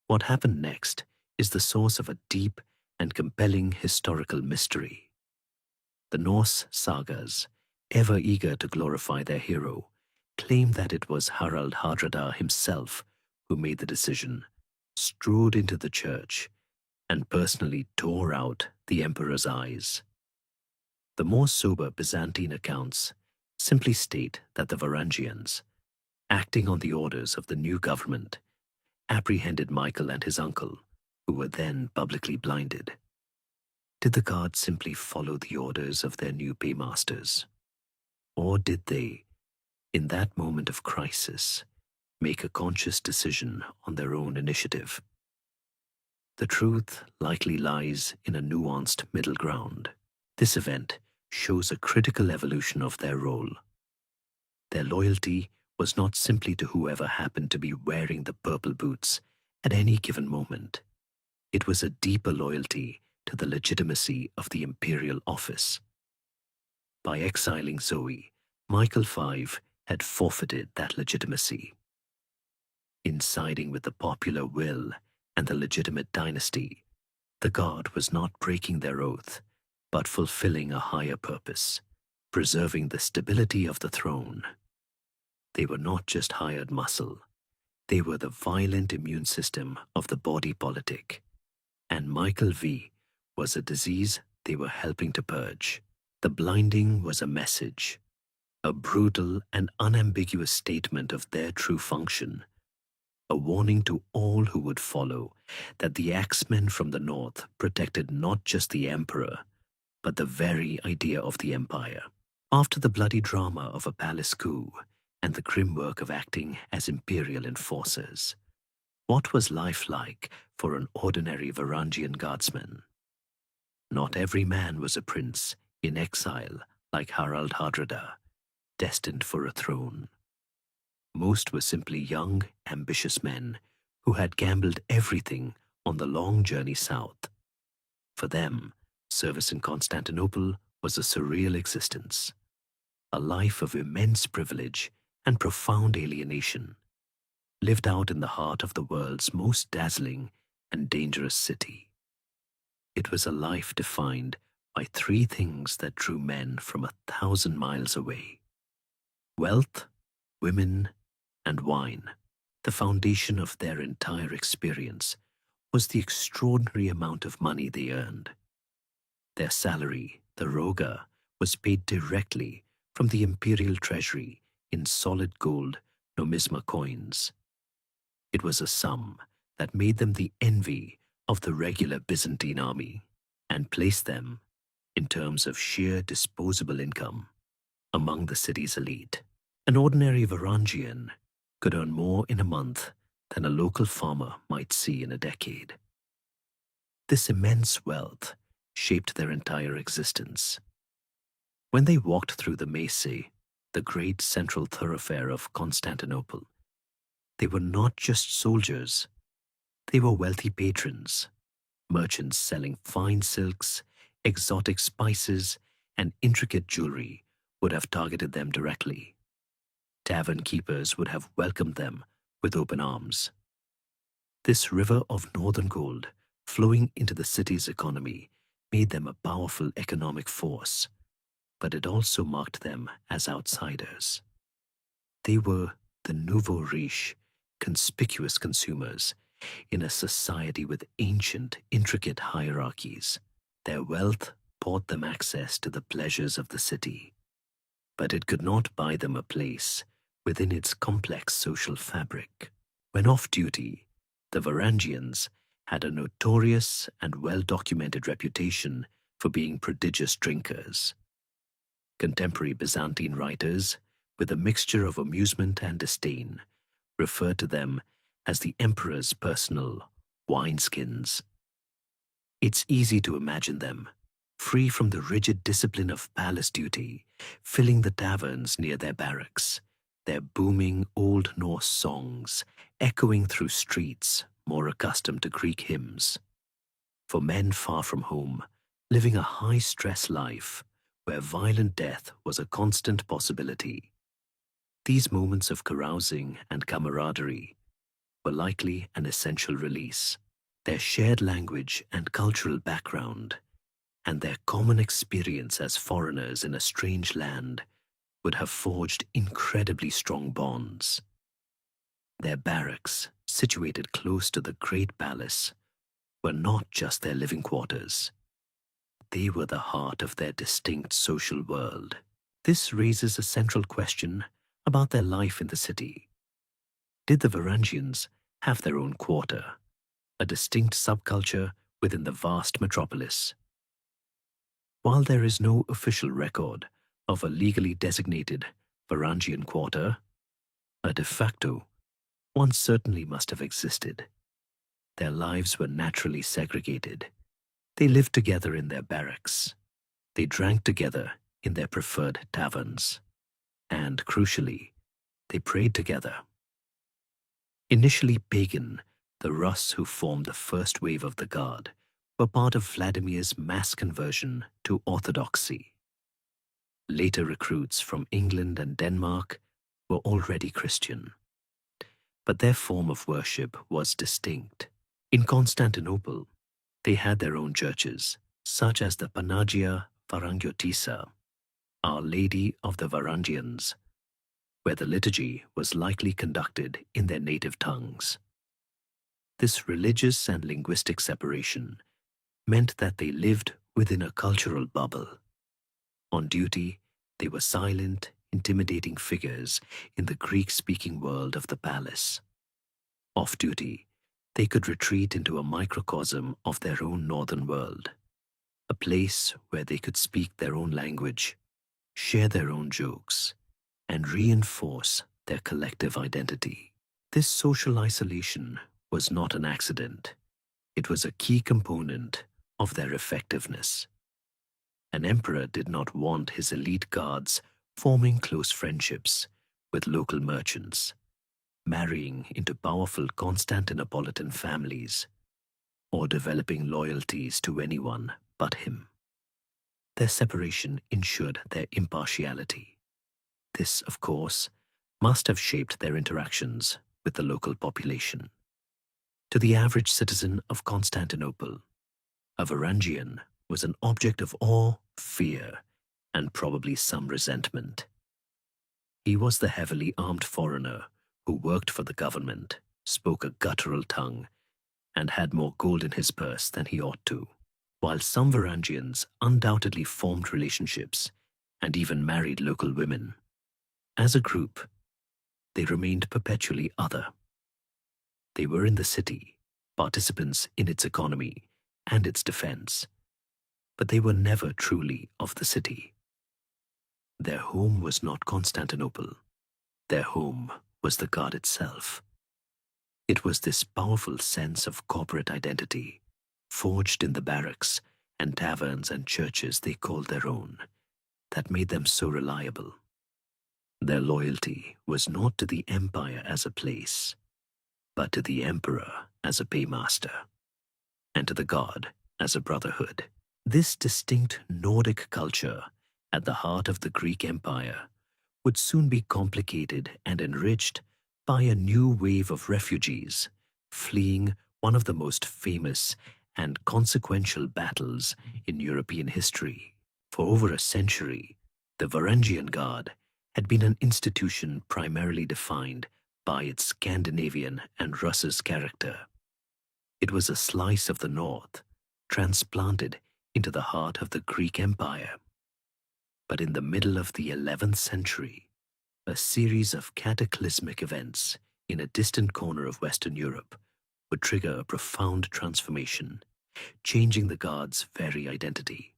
Speaker 1: What happened next is the source of a deep and compelling historical mystery. The Norse sagas, ever eager to glorify their hero, claim that it was Harald Hardrada himself who made the decision, strode into the church, and personally tore out the emperor's eyes. The more sober Byzantine accounts simply state that the Varangians, acting on the orders of the new government, apprehended Michael and his uncle, who were then publicly blinded. Did the guards simply follow the orders of their new paymasters? Or did they, in that moment of crisis, make a conscious decision on their own initiative? The truth likely lies in a nuanced middle ground. This event shows a critical evolution of their role. Their loyalty was not simply to whoever happened to be wearing the purple boots at any given moment. It was a deeper loyalty to the legitimacy of the imperial office. By exiling Zoe, Michael V had forfeited that legitimacy. In siding with the popular will and the legitimate dynasty, the Guard was not breaking their oath, but fulfilling a higher purpose, preserving the stability of the throne. They were not just hired muscle. They were the violent immune system of the body politic. And Michael V was a disease they were helping to purge. The blinding was a message, a brutal and unambiguous statement of their true function, a warning to all who would follow that the axemen from the north protected not just the emperor, but the very idea of the empire. After the bloody drama of a palace coup and the grim work of acting as imperial enforcers, what was life like for an ordinary Varangian guardsman? Not every man was a prince in exile like Harald Hardrada, destined for a throne. Most were simply young, ambitious men who had gambled everything on the long journey south. For them, service in Constantinople was a surreal existence, a life of immense privilege and profound alienation, lived out in the heart of the world's most dazzling and dangerous city. It was a life defined by three things that drew men from 1,000 miles away: wealth, women, and wine. The foundation of their entire experience was the extraordinary amount of money they earned. Their salary, the roga, was paid directly from the imperial treasury in solid gold numisma coins. It was a sum that made them the envy of the regular Byzantine army and placed them, in terms of sheer disposable income, among the city's elite. An ordinary Varangian could earn more in a month than a local farmer might see in a decade. This immense wealth shaped their entire existence. When they walked through the Mace, the great central thoroughfare of Constantinople, they were not just soldiers, they were wealthy patrons, merchants selling fine silks, exotic spices, and intricate jewelry would have targeted them directly. Tavern keepers would have welcomed them with open arms. This river of northern gold flowing into the city's economy made them a powerful economic force, but it also marked them as outsiders. They were the nouveau riche, conspicuous consumers in a society with ancient, intricate hierarchies. Their wealth bought them access to the pleasures of the city, but it could not buy them a place within its complex social fabric. When off duty, the Varangians had a notorious and well-documented reputation for being prodigious drinkers. Contemporary Byzantine writers, with a mixture of amusement and disdain, referred to them as the emperor's personal wineskins. It's easy to imagine them, free from the rigid discipline of palace duty, filling the taverns near their barracks, their booming Old Norse songs echoing through streets more accustomed to Greek hymns. For men far from home, living a high-stress life where violent death was a constant possibility, these moments of carousing and camaraderie were likely an essential release. Their shared language and cultural background, and their common experience as foreigners in a strange land, would have forged incredibly strong bonds. Their barracks, situated close to the great palace, were not just their living quarters. They were the heart of their distinct social world. This raises a central question about their life in the city. Did the Varangians have their own quarter, a distinct subculture within the vast metropolis? While there is no official record of a legally designated Varangian quarter, a de facto one certainly must have existed. Their lives were naturally segregated. They lived together in their barracks. They drank together in their preferred taverns. And, crucially, they prayed together. Initially pagan, the Rus who formed the first wave of the Guard were part of Vladimir's mass conversion to Orthodoxy. Later recruits from England and Denmark were already Christian, but their form of worship was distinct. In Constantinople, they had their own churches, such as the Panagia Varangiotissa, Our Lady of the Varangians, where the liturgy was likely conducted in their native tongues. This religious and linguistic separation meant that they lived within a cultural bubble. On duty, they were silent, intimidating figures in the Greek-speaking world of the palace. Off duty, they could retreat into a microcosm of their own northern world, a place where they could speak their own language, share their own jokes, and reinforce their collective identity. This social isolation was not an accident. It was a key component of their effectiveness. An emperor did not want his elite guards forming close friendships with local merchants, marrying into powerful Constantinopolitan families, or developing loyalties to anyone but him. Their separation ensured their impartiality. This, of course, must have shaped their interactions with the local population. To the average citizen of Constantinople, a Varangian was an object of awe, fear, and probably some resentment. He was the heavily armed foreigner who worked for the government, spoke a guttural tongue, and had more gold in his purse than he ought to. While some Varangians undoubtedly formed relationships and even married local women, as a group, they remained perpetually other. They were in the city, participants in its economy and its defense, but they were never truly of the city. Their home was not Constantinople. Their home was the god itself. It was this powerful sense of corporate identity, forged in the barracks and taverns and churches they called their own, that made them so reliable. Their loyalty was not to the empire as a place, but to the emperor as a paymaster, and to the god as a brotherhood. This distinct Nordic culture at the heart of the Greek Empire would soon be complicated and enriched by a new wave of refugees fleeing one of the most famous and consequential battles in European history. For over a century, the Varangian Guard had been an institution primarily defined by its Scandinavian and Russian character. It was a slice of the north, transplanted into the heart of the Greek Empire. But in the middle of the 11th century, a series of cataclysmic events in a distant corner of Western Europe would trigger a profound transformation, changing the Guard's very identity.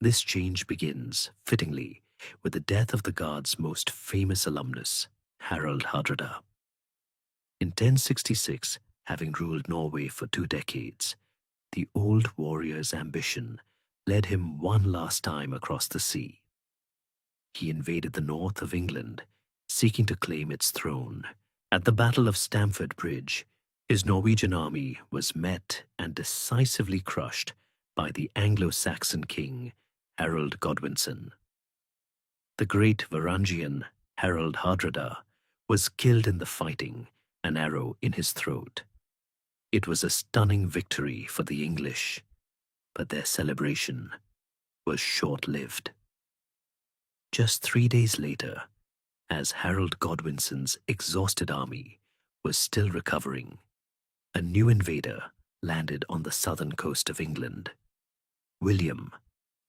Speaker 1: This change begins, fittingly, with the death of the Guard's most famous alumnus, Harald Hardrada. In 1066, having ruled Norway for 2 decades, the old warrior's ambition led him one last time across the sea. He invaded the north of England, seeking to claim its throne. At the Battle of Stamford Bridge, his Norwegian army was met and decisively crushed by the Anglo-Saxon king, Harold Godwinson. The great Varangian Harald Hardrada was killed in the fighting, an arrow in his throat. It was a stunning victory for the English, but their celebration was short-lived. Just 3 days later, as Harold Godwinson's exhausted army was still recovering, a new invader landed on the southern coast of England. William,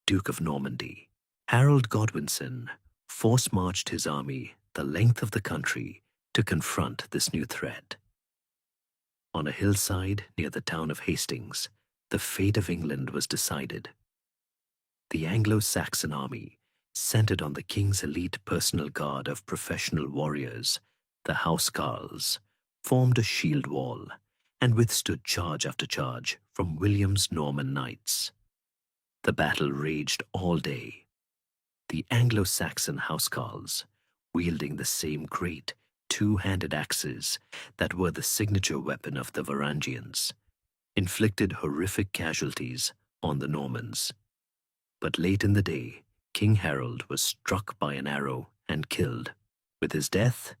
Speaker 1: Duke of Normandy. Harold Godwinson force-marched his army the length of the country to confront this new threat. On a hillside near the town of Hastings, the fate of England was decided. The Anglo-Saxon army, centered on the king's elite personal guard of professional warriors, the housecarls, formed a shield wall and withstood charge after charge from William's Norman knights. The battle raged all day. The Anglo-Saxon housecarls, wielding the same great two-handed axes that were the signature weapon of the Varangians, inflicted horrific casualties on the Normans. But late in the day, King Harold was struck by an arrow and killed. With his death,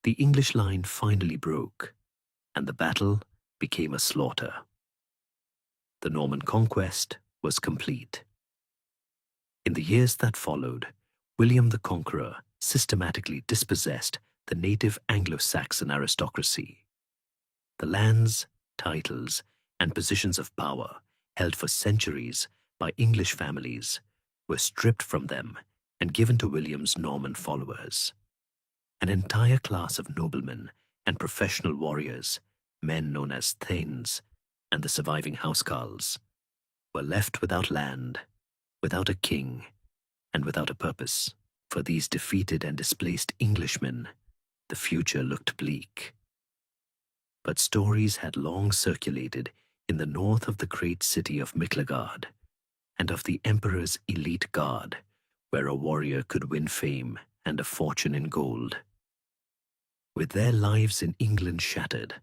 Speaker 1: the English line finally broke, and the battle became a slaughter. The Norman conquest was complete. In the years that followed, William the Conqueror systematically dispossessed the native Anglo-Saxon aristocracy. The lands, titles, and positions of power held for centuries by English families were stripped from them and given to William's Norman followers. An entire class of noblemen and professional warriors, men known as thanes, and the surviving housecarls, were left without land, without a king, and without a purpose. For these defeated and displaced Englishmen, the future looked bleak. But stories had long circulated in the north of the great city of Miklagard, and of the Emperor's elite guard, where a warrior could win fame and a fortune in gold. With their lives in England shattered,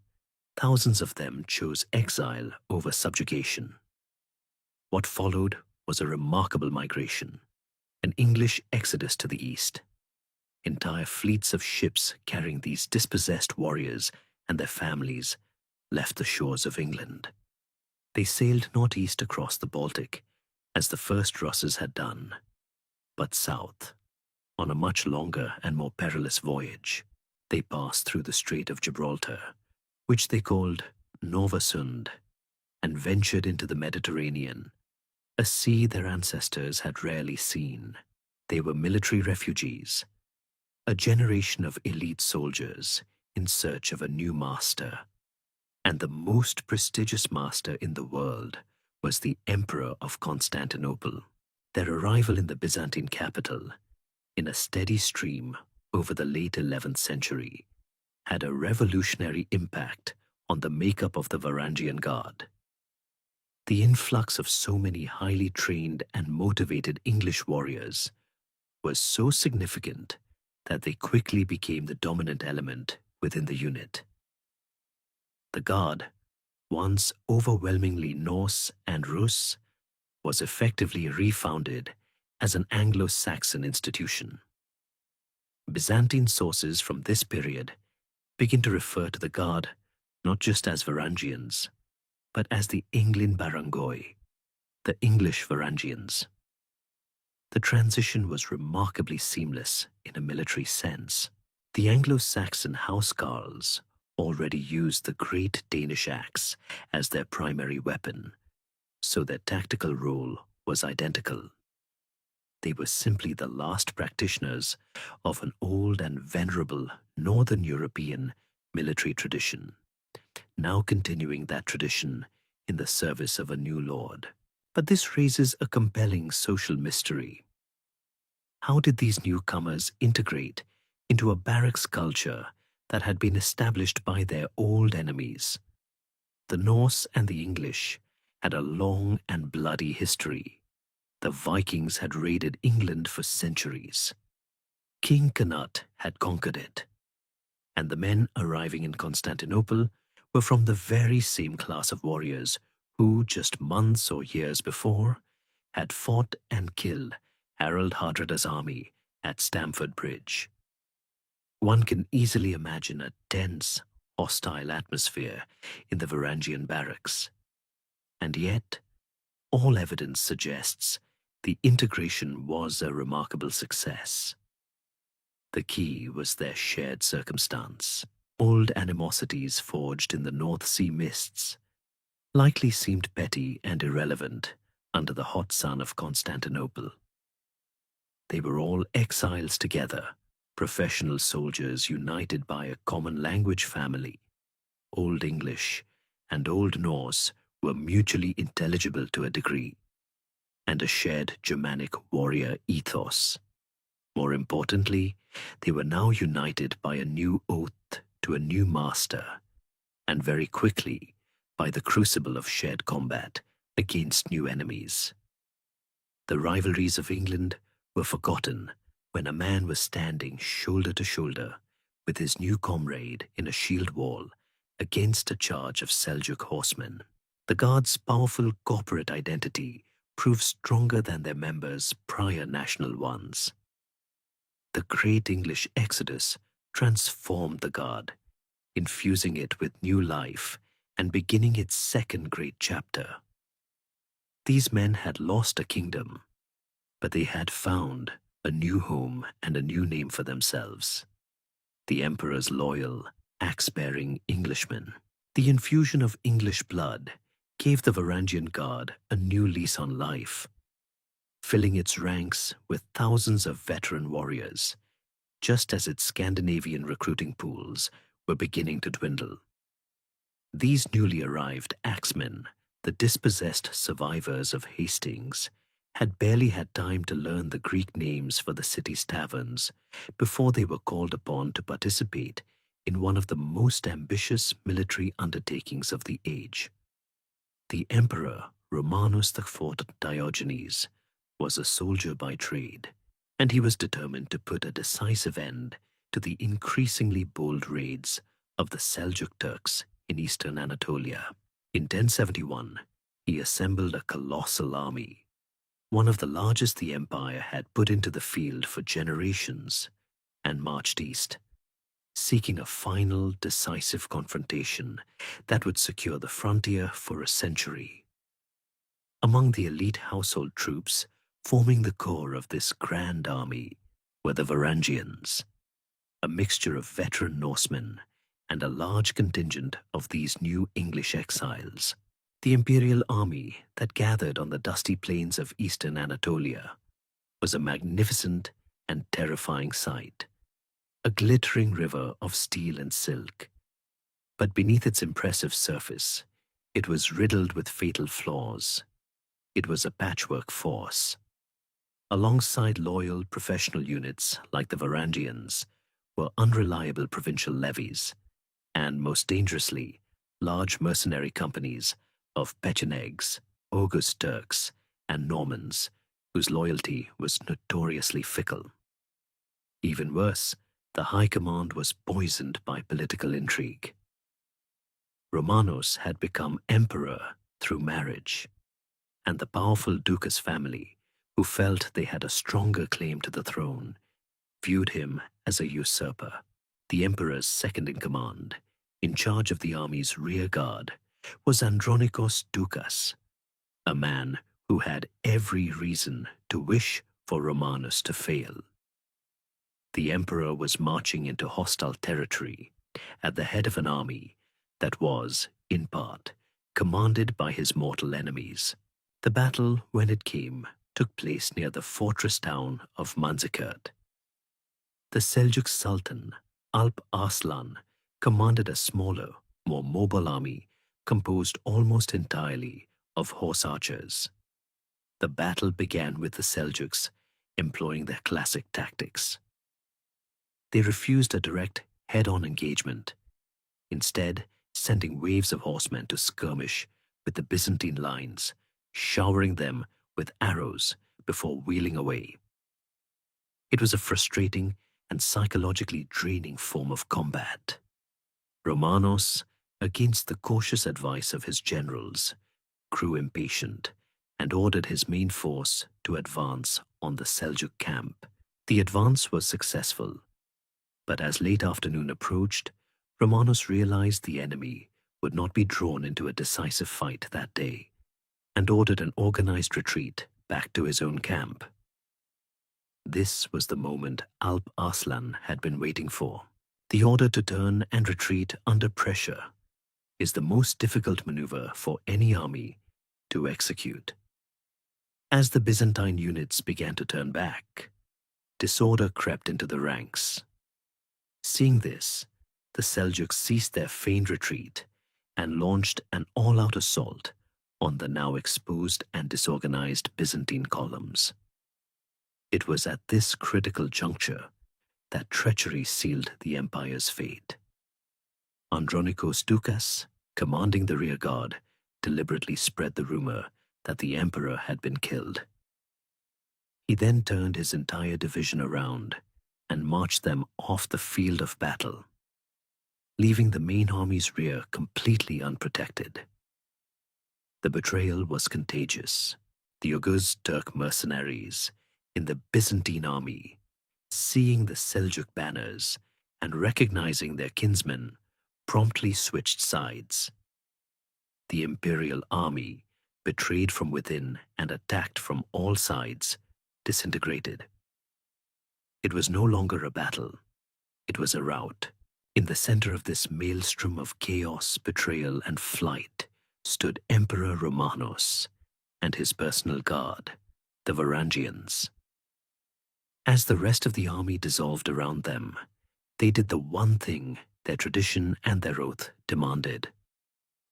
Speaker 1: thousands of them chose exile over subjugation. What followed was a remarkable migration, an English exodus to the east. Entire fleets of ships carrying these dispossessed warriors and their families left the shores of England. They sailed not east across the Baltic, as the first Russes had done, but south. On a much longer and more perilous voyage, they passed through the Strait of Gibraltar, which they called Novasund, and ventured into the Mediterranean, a sea their ancestors had rarely seen. They were military refugees, a generation of elite soldiers in search of a new master. And the most prestigious master in the world was the Emperor of Constantinople. Their arrival in the Byzantine capital, in a steady stream, over the late 11th century had a revolutionary impact on the makeup of the Varangian Guard. The influx of so many highly trained and motivated English warriors was so significant that they quickly became the dominant element within the unit. The Guard, once overwhelmingly Norse and Rus, was effectively refounded as an Anglo-Saxon institution. Byzantine sources from this period begin to refer to the Guard not just as Varangians, but as the Englyn Barangoi, the English Varangians. The transition was remarkably seamless in a military sense. The Anglo-Saxon housecarls already used the great Danish axe as their primary weapon, so their tactical role was identical. They were simply the last practitioners of an old and venerable Northern European military tradition, now continuing that tradition in the service of a new lord. But this raises a compelling social mystery. How did these newcomers integrate into a barracks culture that had been established by their old enemies? The Norse and the English had a long and bloody history. The Vikings had raided England for centuries. King Canute had conquered it, and the men arriving in Constantinople were from the very same class of warriors who, just months or years before, had fought and killed Harold Hardrada's army at Stamford Bridge. One can easily imagine a tense, hostile atmosphere in the Varangian barracks. And yet, all evidence suggests the integration was a remarkable success. The key was their shared circumstance. Old animosities forged in the North Sea mists likely seemed petty and irrelevant under the hot sun of Constantinople. They were all exiles together, professional soldiers united by a common language family. Old English and Old Norse were mutually intelligible to a degree, and a shared Germanic warrior ethos. More importantly, they were now united by a new oath to a new master, and very quickly by the crucible of shared combat against new enemies. The rivalries of England were forgotten when a man was standing shoulder to shoulder with his new comrade in a shield wall against a charge of Seljuk horsemen. The Guard's powerful corporate identity proved stronger than their members' prior national ones. The great English exodus transformed the Guard, infusing it with new life and beginning its second great chapter. These men had lost a kingdom, but they had found a new home and a new name for themselves: the Emperor's loyal, axe-bearing Englishmen. The infusion of English blood gave the Varangian Guard a new lease on life, filling its ranks with thousands of veteran warriors, just as its Scandinavian recruiting pools were beginning to dwindle. These newly arrived axemen, the dispossessed survivors of Hastings, had barely had time to learn the Greek names for the city's taverns before they were called upon to participate in one of the most ambitious military undertakings of the age. The Emperor Romanus IV Diogenes was a soldier by trade, and he was determined to put a decisive end to the increasingly bold raids of the Seljuk Turks in eastern Anatolia. In 1071, he assembled a colossal army, one of the largest the empire had put into the field for generations, and marched east, seeking a final, decisive confrontation that would secure the frontier for a century. Among the elite household troops forming the core of this grand army were the Varangians, a mixture of veteran Norsemen and a large contingent of these new English exiles. The imperial army that gathered on the dusty plains of eastern Anatolia was a magnificent and terrifying sight, a glittering river of steel and silk. But beneath its impressive surface, it was riddled with fatal flaws. It was a patchwork force. Alongside loyal professional units like the Varangians were unreliable provincial levies, and most dangerously, large mercenary companies of Pechenegs, August Turks, and Normans, whose loyalty was notoriously fickle. Even worse, the high command was poisoned by political intrigue. Romanos had become emperor through marriage, and the powerful Ducas family, who felt they had a stronger claim to the throne, viewed him as a usurper. The emperor's second-in-command, in charge of the army's rear guard, was Andronikos Ducas, a man who had every reason to wish for Romanus to fail. The emperor was marching into hostile territory at the head of an army that was, in part, commanded by his mortal enemies. The battle, when it came, took place near the fortress town of Manzikert. The Seljuk Sultan, Alp Arslan, commanded a smaller, more mobile army composed almost entirely of horse archers. The battle began with the Seljuks employing their classic tactics. They refused a direct, head-on engagement, instead sending waves of horsemen to skirmish with the Byzantine lines, showering them with arrows before wheeling away. It was a frustrating and psychologically draining form of combat. Romanos, against the cautious advice of his generals, grew impatient and ordered his main force to advance on the Seljuk camp. The advance was successful, but as late afternoon approached, Romanos realized the enemy would not be drawn into a decisive fight that day, and ordered an organized retreat back to his own camp. This was the moment Alp Arslan had been waiting for. The order to turn and retreat under pressure is the most difficult maneuver for any army to execute. As the Byzantine units began to turn back, disorder crept into the ranks. Seeing this, the Seljuks ceased their feigned retreat and launched an all-out assault on the now exposed and disorganized Byzantine columns. It was at this critical juncture that treachery sealed the empire's fate. Andronikos Ducas, commanding the rear guard, deliberately spread the rumor that the emperor had been killed. He then turned his entire division around and marched them off the field of battle, leaving the main army's rear completely unprotected. The betrayal was contagious. The August Turk mercenaries in the Byzantine army, seeing the Seljuk banners and recognizing their kinsmen, promptly switched sides. The imperial army, betrayed from within and attacked from all sides, disintegrated. It was no longer a battle. It was a rout. In the center of this maelstrom of chaos, betrayal, and flight stood Emperor Romanos and his personal guard, the Varangians. As the rest of the army dissolved around them, they did the one thing their tradition and their oath demanded.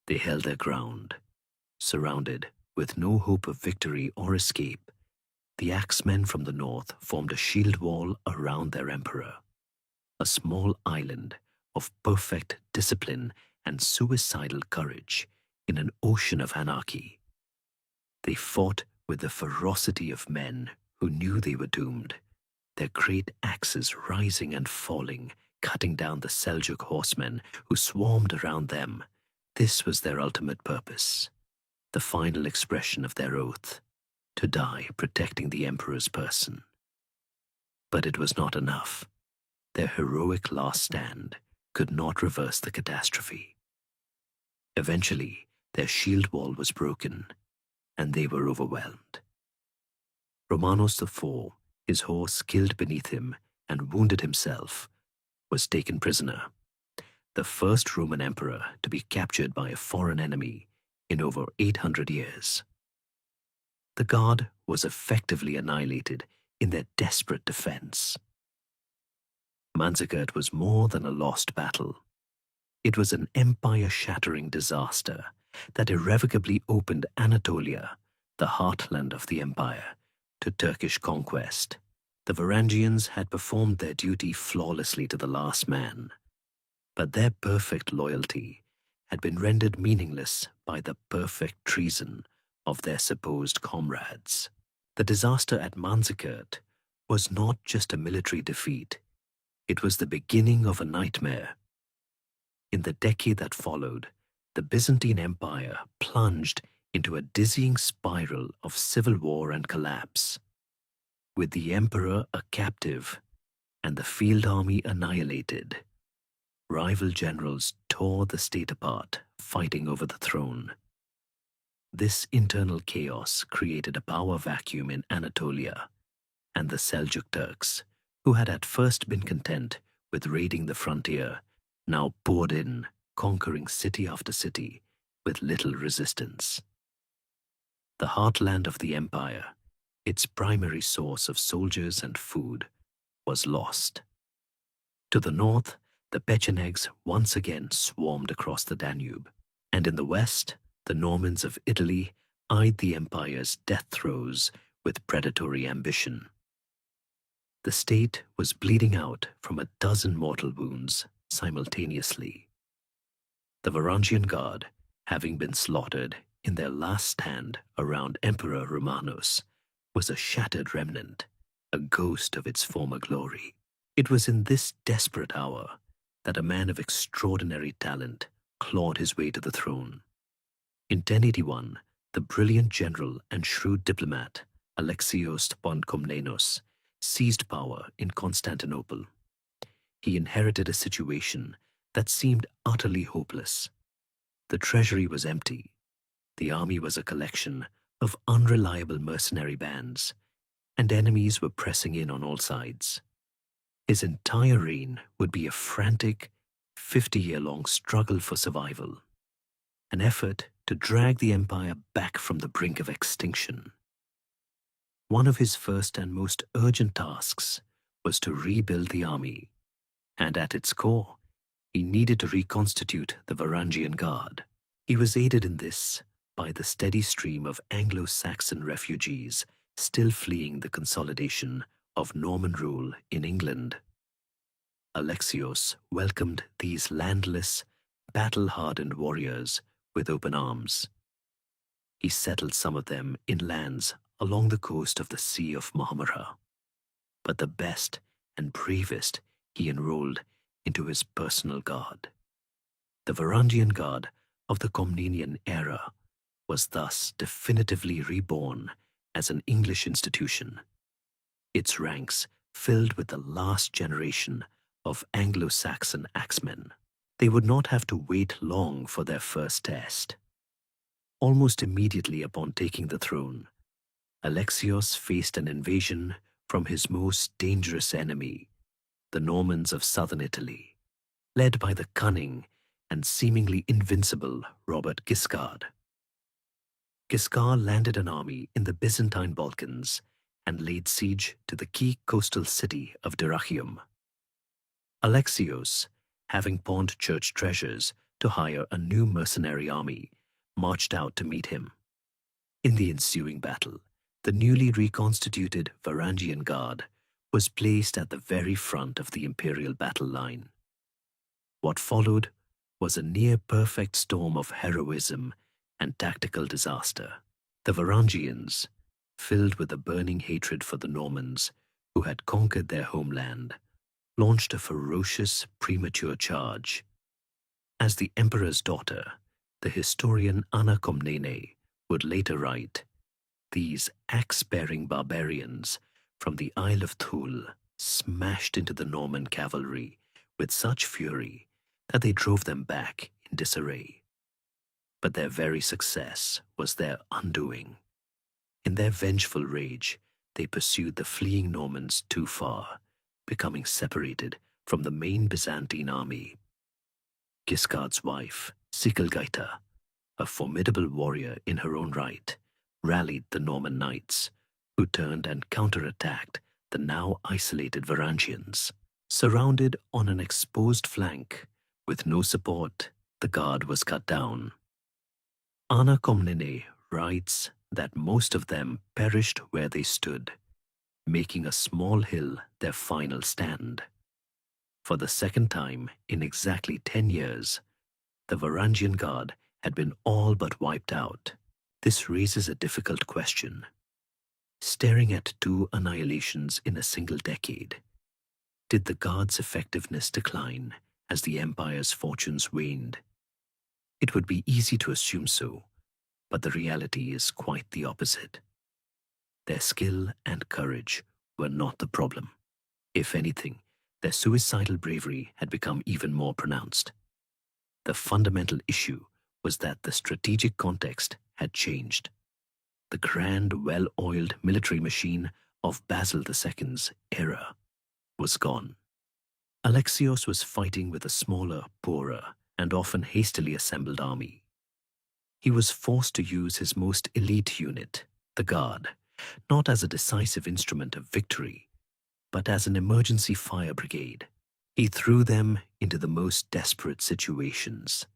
Speaker 1: They held their ground. Surrounded, with no hope of victory or escape, the axemen from the north formed a shield wall around their emperor, a small island of perfect discipline and suicidal courage in an ocean of anarchy. They fought with the ferocity of men who knew they were doomed, their great axes rising and falling, cutting down the Seljuk horsemen who swarmed around them. This was their ultimate purpose, the final expression of their oath, to die protecting the emperor's person. But it was not enough. Their heroic last stand could not reverse the catastrophe. Eventually, their shield wall was broken, and they were overwhelmed. Romanos IV, his horse killed beneath him and wounded himself, was taken prisoner, the first Roman emperor to be captured by a foreign enemy in over 800 years. The guard was effectively annihilated in their desperate defense. Manzikert was more than a lost battle. It was an empire-shattering disaster that irrevocably opened Anatolia, the heartland of the empire, to Turkish conquest. The Varangians had performed their duty flawlessly to the last man, but their perfect loyalty had been rendered meaningless by the perfect treason of their supposed comrades. The disaster at Manzikert was not just a military defeat, it was the beginning of a nightmare. In the decade that followed, the Byzantine Empire plunged into a dizzying spiral of civil war and collapse. With the emperor a captive and the field army annihilated, rival generals tore the state apart, fighting over the throne. This internal chaos created a power vacuum in Anatolia, and the Seljuk Turks, who had at first been content with raiding the frontier, now poured in, conquering city after city with little resistance. The heartland of the empire, its primary source of soldiers and food, was lost. To the north, the Pechenegs once again swarmed across the Danube, and in the west, the Normans of Italy eyed the empire's death throes with predatory ambition. The state was bleeding out from a dozen mortal wounds simultaneously. The Varangian Guard, having been slaughtered in their last stand around Emperor Romanos, was a shattered remnant, a ghost of its former glory. It was in this desperate hour that a man of extraordinary talent clawed his way to the throne. In 1081, the brilliant general and shrewd diplomat Alexios Komnenos seized power in Constantinople. He inherited a situation that seemed utterly hopeless. The treasury was empty. The army was a collection of unreliable mercenary bands, and enemies were pressing in on all sides. His entire reign would be a frantic, 50-year-long struggle for survival, an effort to drag the empire back from the brink of extinction. One of his first and most urgent tasks was to rebuild the army, and at its core, he needed to reconstitute the Varangian Guard. He was aided in this by the steady stream of Anglo-Saxon refugees still fleeing the consolidation of Norman rule in England. Alexios welcomed these landless, battle-hardened warriors with open arms. He settled some of them in lands along the coast of the Sea of Marmara, but the best and bravest he enrolled into his personal guard. The Varangian Guard of the Komnenian era was thus definitively reborn as an English institution, its ranks filled with the last generation of Anglo-Saxon axemen. They would not have to wait long for their first test. Almost immediately upon taking the throne, Alexios faced an invasion from his most dangerous enemy, the Normans of southern Italy, led by the cunning and seemingly invincible Robert Guiscard. Guiscard landed an army in the Byzantine Balkans and laid siege to the key coastal city of Dyrrhachium. Alexios, having pawned church treasures to hire a new mercenary army, marched out to meet him. In the ensuing battle, the newly reconstituted Varangian Guard was placed at the very front of the imperial battle line. What followed was a near-perfect storm of heroism and tactical disaster. The Varangians, filled with a burning hatred for the Normans who had conquered their homeland, launched a ferocious, premature charge. As the emperor's daughter, the historian Anna Komnene would later write, these axe-bearing barbarians from the Isle of Thule smashed into the Norman cavalry with such fury that they drove them back in disarray. But their very success was their undoing. In their vengeful rage, they pursued the fleeing Normans too far, becoming separated from the main Byzantine army. Guiscard's wife, Sikelgaita, a formidable warrior in her own right, rallied the Norman knights, who turned and counterattacked the now isolated Varangians. Surrounded on an exposed flank, with no support, the guard was cut down. Anna Komnene writes that most of them perished where they stood, making a small hill their final stand. For the second time in exactly 10 years, the Varangian Guard had been all but wiped out. This raises a difficult question. Staring at two annihilations in a single decade, did the Guard's effectiveness decline as the Empire's fortunes waned? It would be easy to assume so, but the reality is quite the opposite. Their skill and courage were not the problem. If anything, their suicidal bravery had become even more pronounced. The fundamental issue was that the strategic context had changed. The grand, well-oiled military machine of Basil II's era was gone. Alexios was fighting with a smaller, poorer, and often hastily assembled army. He was forced to use his most elite unit, the Guard, not as a decisive instrument of victory, but as an emergency fire brigade. He threw them into the most desperate situations,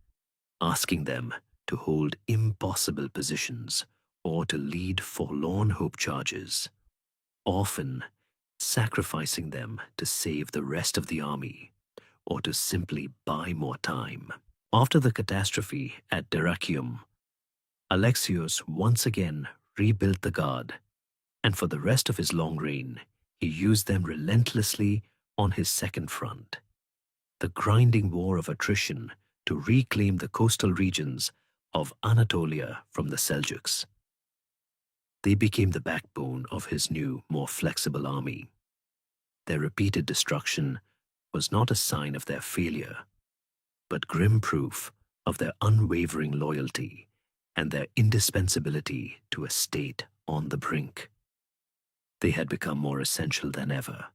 Speaker 1: asking them to hold impossible positions or to lead forlorn hope charges, often sacrificing them to save the rest of the army or to simply buy more time. After the catastrophe at Dyrrhachium, Alexios once again rebuilt the Guard, and for the rest of his long reign, he used them relentlessly on his second front, the grinding war of attrition to reclaim the coastal regions of Anatolia from the Seljuks. They became the backbone of his new, more flexible army. Their repeated destruction was not a sign of their failure, but grim proof of their unwavering loyalty and their indispensability to a state on the brink. They had become more essential than ever,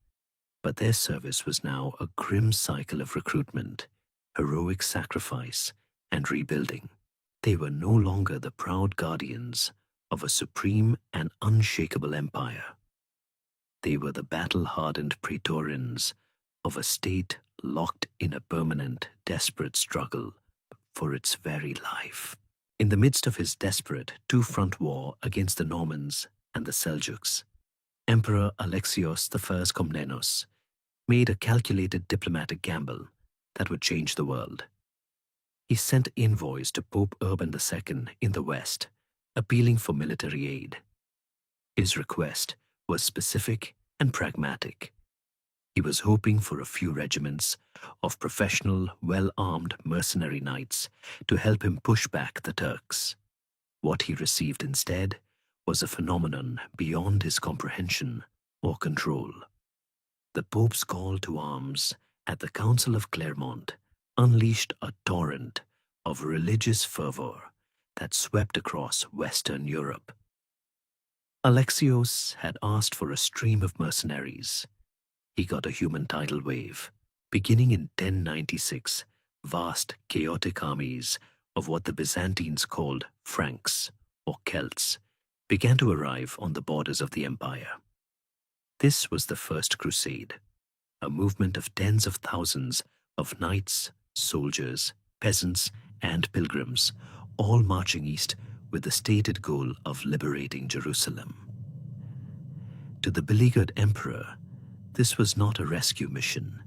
Speaker 1: but their service was now a grim cycle of recruitment, heroic sacrifice, and rebuilding. They were no longer the proud guardians of a supreme and unshakable empire. They were the battle-hardened praetorians of a state locked in a permanent, desperate struggle for its very life. In the midst of his desperate two-front war against the Normans and the Seljuks, Emperor Alexios I Komnenos made a calculated diplomatic gamble that would change the world. He sent envoys to Pope Urban II in the west, appealing for military aid. His request was specific and pragmatic. He was hoping for a few regiments of professional, well-armed mercenary knights to help him push back the Turks. What he received instead was a phenomenon beyond his comprehension or control. The Pope's call to arms at the Council of Clermont unleashed a torrent of religious fervor that swept across Western Europe. Alexios had asked for a stream of mercenaries. He got a human tidal wave. Beginning in 1096, vast, chaotic armies of what the Byzantines called Franks, or Celts, began to arrive on the borders of the empire. This was the First Crusade, a movement of tens of thousands of knights, soldiers, peasants, and pilgrims, all marching east with the stated goal of liberating Jerusalem. To the beleaguered emperor, this was not a rescue mission.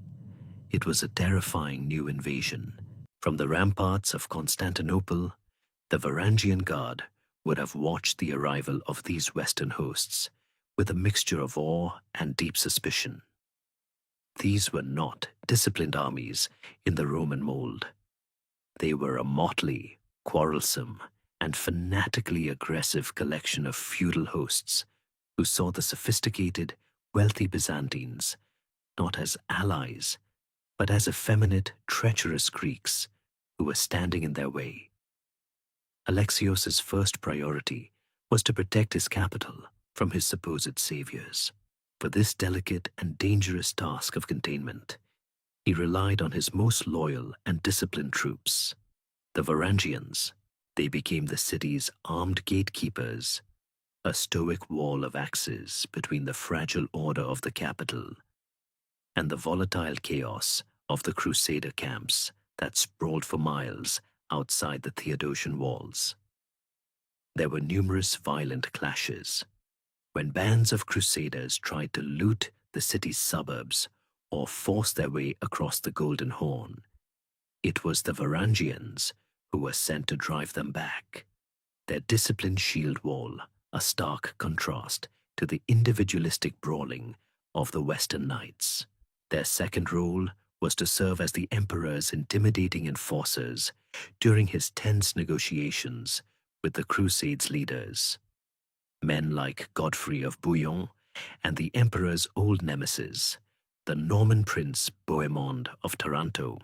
Speaker 1: It was a terrifying new invasion. From the ramparts of Constantinople, the Varangian Guard would have watched the arrival of these Western hosts with a mixture of awe and deep suspicion. These were not disciplined armies in the Roman mold. They were a motley, quarrelsome, and fanatically aggressive collection of feudal hosts who saw the sophisticated, wealthy Byzantines not as allies, but as effeminate, treacherous Greeks who were standing in their way. Alexios's first priority was to protect his capital from his supposed saviors. For this delicate and dangerous task of containment, he relied on his most loyal and disciplined troops, the Varangians. They became the city's armed gatekeepers, a stoic wall of axes between the fragile order of the capital and the volatile chaos of the Crusader camps that sprawled for miles outside the Theodosian walls. There were numerous violent clashes. When bands of crusaders tried to loot the city's suburbs or force their way across the Golden Horn, it was the Varangians who were sent to drive them back, their disciplined shield wall a stark contrast to the individualistic brawling of the Western Knights. Their second role was to serve as the emperor's intimidating enforcers during his tense negotiations with the Crusades' leaders. Men like Godfrey of Bouillon and the emperor's old nemesis, the Norman prince Bohemond of Taranto,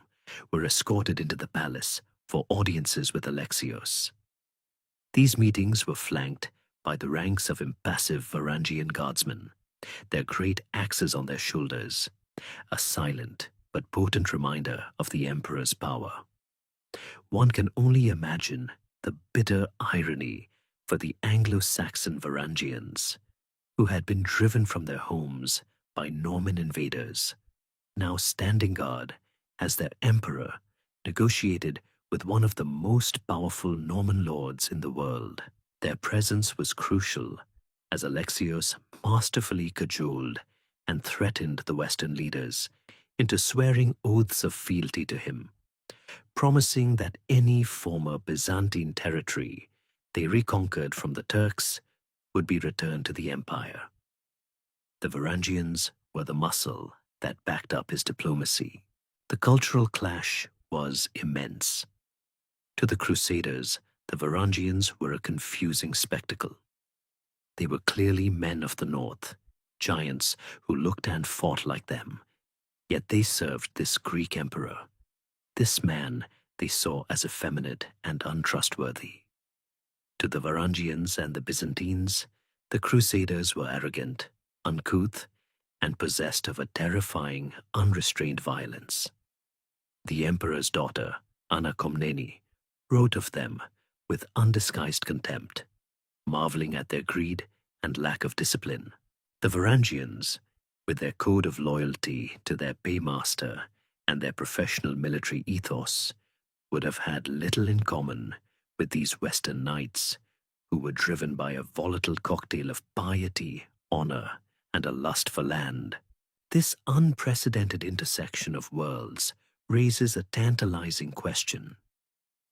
Speaker 1: were escorted into the palace for audiences with Alexios. These meetings were flanked by the ranks of impassive Varangian guardsmen, their great axes on their shoulders, a silent but potent reminder of the emperor's power. One can only imagine the bitter irony for the Anglo-Saxon Varangians, who had been driven from their homes by Norman invaders, now standing guard as their emperor negotiated with one of the most powerful Norman lords in the world. Their presence was crucial as Alexios masterfully cajoled and threatened the Western leaders into swearing oaths of fealty to him, promising that any former Byzantine territory they reconquered from the Turks would be returned to the empire. The Varangians were the muscle that backed up his diplomacy. The cultural clash was immense. To the Crusaders, the Varangians were a confusing spectacle. They were clearly men of the north, giants who looked and fought like them, yet they served this Greek emperor. This man they saw as effeminate and untrustworthy. To the Varangians and the Byzantines, the Crusaders were arrogant, uncouth, and possessed of a terrifying, unrestrained violence. The emperor's daughter, Anna Komnene, wrote of them with undisguised contempt, marveling at their greed and lack of discipline. The Varangians, with their code of loyalty to their paymaster and their professional military ethos, would have had little in common with these Western knights, who were driven by a volatile cocktail of piety, honor, and a lust for land. This unprecedented intersection of worlds raises a tantalizing question.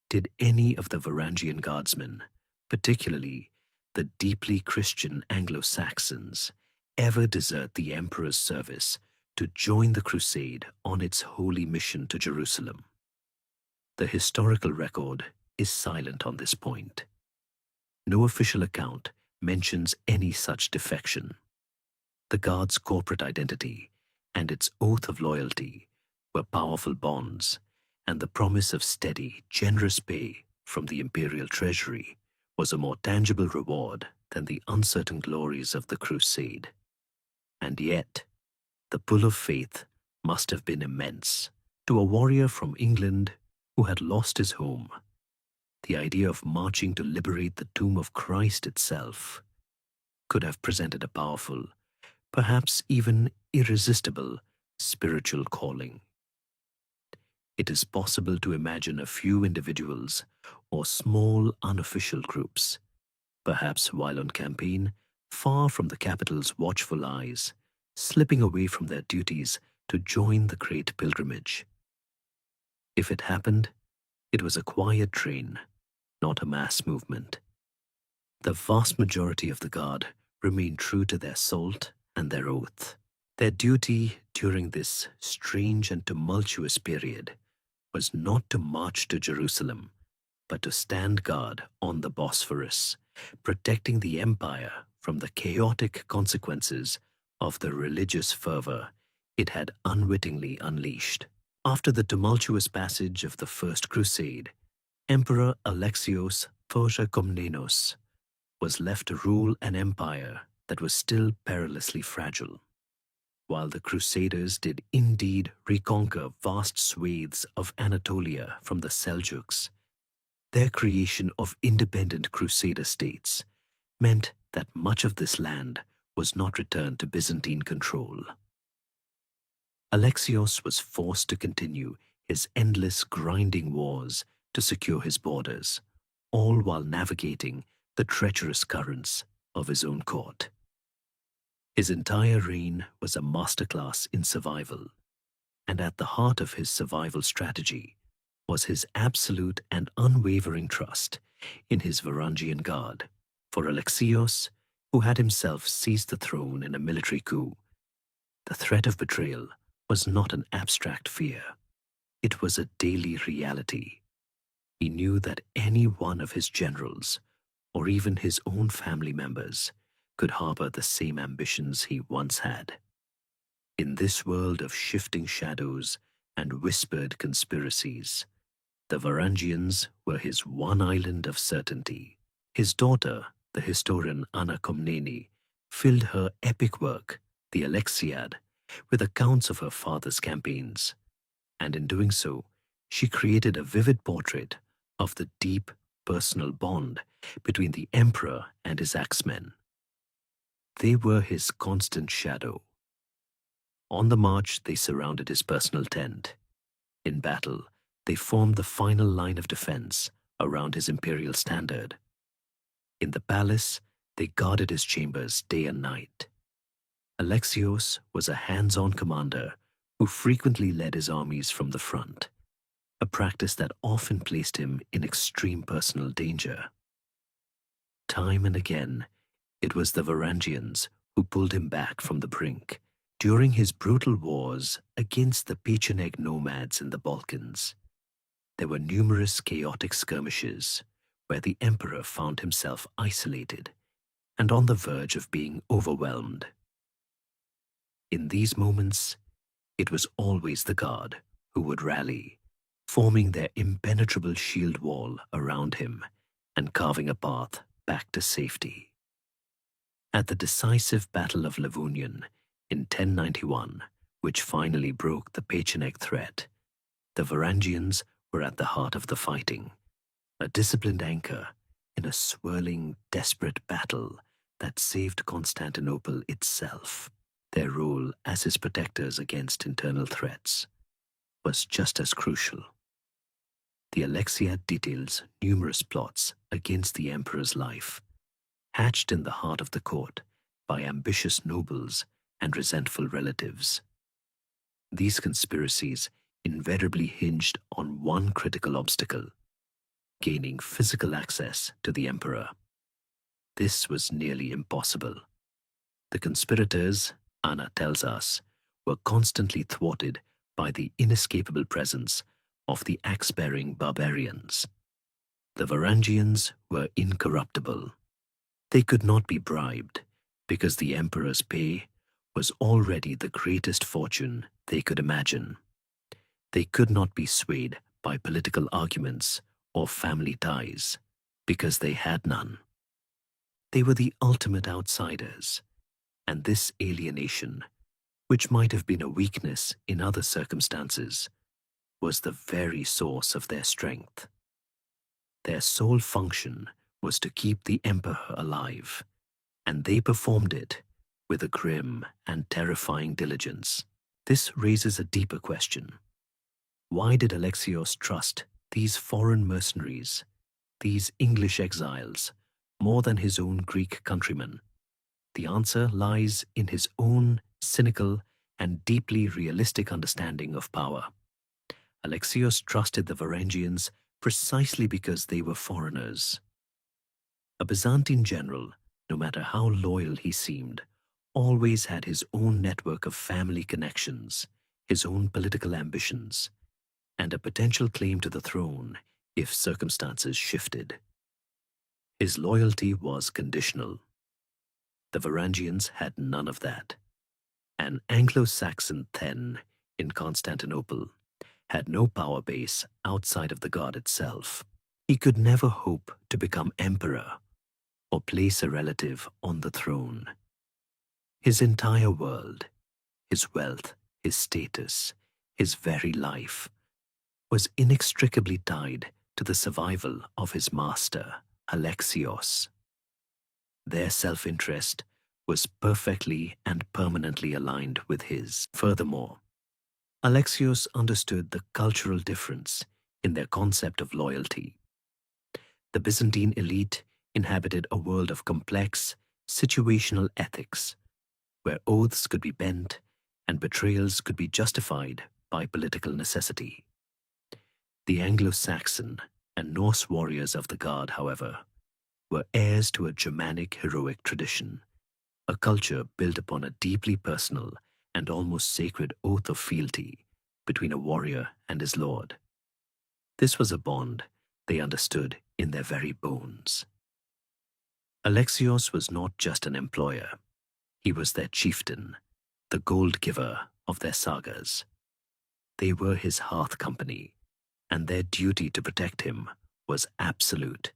Speaker 1: Did any of the Varangian guardsmen, particularly the deeply Christian Anglo-Saxons, ever desert the emperor's service to join the crusade on its holy mission to Jerusalem? The historical record is silent on this point. No official account mentions any such defection. The Guard's corporate identity and its oath of loyalty were powerful bonds, and the promise of steady, generous pay from the imperial treasury was a more tangible reward than the uncertain glories of the crusade. And yet, the pull of faith must have been immense. To a warrior from England who had lost his home, the idea of marching to liberate the tomb of Christ itself could have presented a powerful, perhaps even irresistible, spiritual calling. It is possible to imagine a few individuals or small unofficial groups, perhaps while on campaign, far from the capital's watchful eyes, slipping away from their duties to join the great pilgrimage. If it happened, it was a quiet train, not a mass movement. The vast majority of the Guard remained true to their salt and their oath. Their duty during this strange and tumultuous period was not to march to Jerusalem, but to stand guard on the Bosphorus, protecting the empire from the chaotic consequences of the religious fervor it had unwittingly unleashed. After the tumultuous passage of the First Crusade, Emperor Alexios Komnenos was left to rule an empire that was still perilously fragile. While the Crusaders did indeed reconquer vast swathes of Anatolia from the Seljuks, their creation of independent Crusader states meant that much of this land was not returned to Byzantine control. Alexios was forced to continue his endless grinding wars to secure his borders, all while navigating the treacherous currents of his own court. His entire reign was a masterclass in survival, and at the heart of his survival strategy was his absolute and unwavering trust in his Varangian guard. For Alexios, who had himself seized the throne in a military coup, the threat of betrayal was not an abstract fear. It was a daily reality. He knew that any one of his generals, or even his own family members, could harbor the same ambitions he once had. In this world of shifting shadows and whispered conspiracies, the Varangians were his one island of certainty. His daughter, the historian Anna Komnene, filled her epic work, the Alexiad, with accounts of her father's campaigns, and in doing so, she created a vivid portrait of the deep personal bond between the emperor and his axemen. They were his constant shadow. On the march, they surrounded his personal tent. In battle, they formed the final line of defense around his imperial standard. In the palace, they guarded his chambers day and night. Alexios was a hands-on commander who frequently led his armies from the front, a practice that often placed him in extreme personal danger. Time and again, it was the Varangians who pulled him back from the brink during his brutal wars against the Pecheneg nomads in the Balkans. There were numerous chaotic skirmishes where the emperor found himself isolated and on the verge of being overwhelmed. In these moments, it was always the guard who would rally, forming their impenetrable shield wall around him and carving a path back to safety. At the decisive Battle of Livonian in 1091, which finally broke the Pecheneg threat, the Varangians were at the heart of the fighting, a disciplined anchor in a swirling, desperate battle that saved Constantinople itself. Their role as his protectors against internal threats was just as crucial. The Alexiad details numerous plots against the emperor's life, hatched in the heart of the court by ambitious nobles and resentful relatives. These conspiracies invariably hinged on one critical obstacle: gaining physical access to the emperor. This was nearly impossible. The conspirators, Anna tells us, were constantly thwarted by the inescapable presence of the axe-bearing barbarians. The Varangians were incorruptible. They could not be bribed because the emperor's pay was already the greatest fortune they could imagine. They could not be swayed by political arguments or family ties because they had none. They were the ultimate outsiders, and this alienation, which might have been a weakness in other circumstances, was the very source of their strength. Their sole function was to keep the emperor alive, and they performed it with a grim and terrifying diligence. This raises a deeper question. Why did Alexios trust these foreign mercenaries, these English exiles, more than his own Greek countrymen? The answer lies in his own cynical and deeply realistic understanding of power. Alexios trusted the Varangians precisely because they were foreigners. A Byzantine general, no matter how loyal he seemed, always had his own network of family connections, his own political ambitions, and a potential claim to the throne if circumstances shifted. His loyalty was conditional. The Varangians had none of that. An Anglo-Saxon then in Constantinople had no power base outside of the god itself. He could never hope to become emperor or place a relative on the throne. His entire world, his wealth, his status, his very life, was inextricably tied to the survival of his master, Alexios. Their self-interest was perfectly and permanently aligned with his. Furthermore, Alexios understood the cultural difference in their concept of loyalty. The Byzantine elite inhabited a world of complex, situational ethics, where oaths could be bent and betrayals could be justified by political necessity. The Anglo-Saxon and Norse warriors of the Guard, however, were heirs to a Germanic heroic tradition, a culture built upon a deeply personal and almost sacred oath of fealty between a warrior and his lord. This was a bond they understood in their very bones. Alexios was not just an employer. He was their chieftain, the gold giver of their sagas. They were his hearth company, and their duty to protect him was absolute,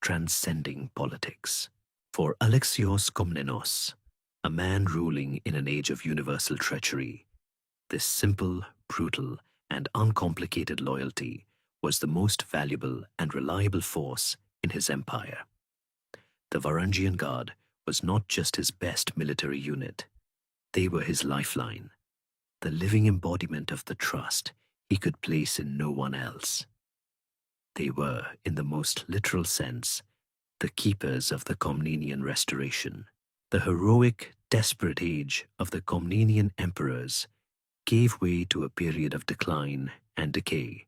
Speaker 1: transcending politics. For Alexios Komnenos, a man ruling in an age of universal treachery, this simple, brutal, and uncomplicated loyalty was the most valuable and reliable force in his empire. The Varangian Guard was not just his best military unit. They were his lifeline, the living embodiment of the trust he could place in no one else. They were, in the most literal sense, the keepers of the Komnenian restoration. The heroic, desperate age of the Komnenian emperors gave way to a period of decline and decay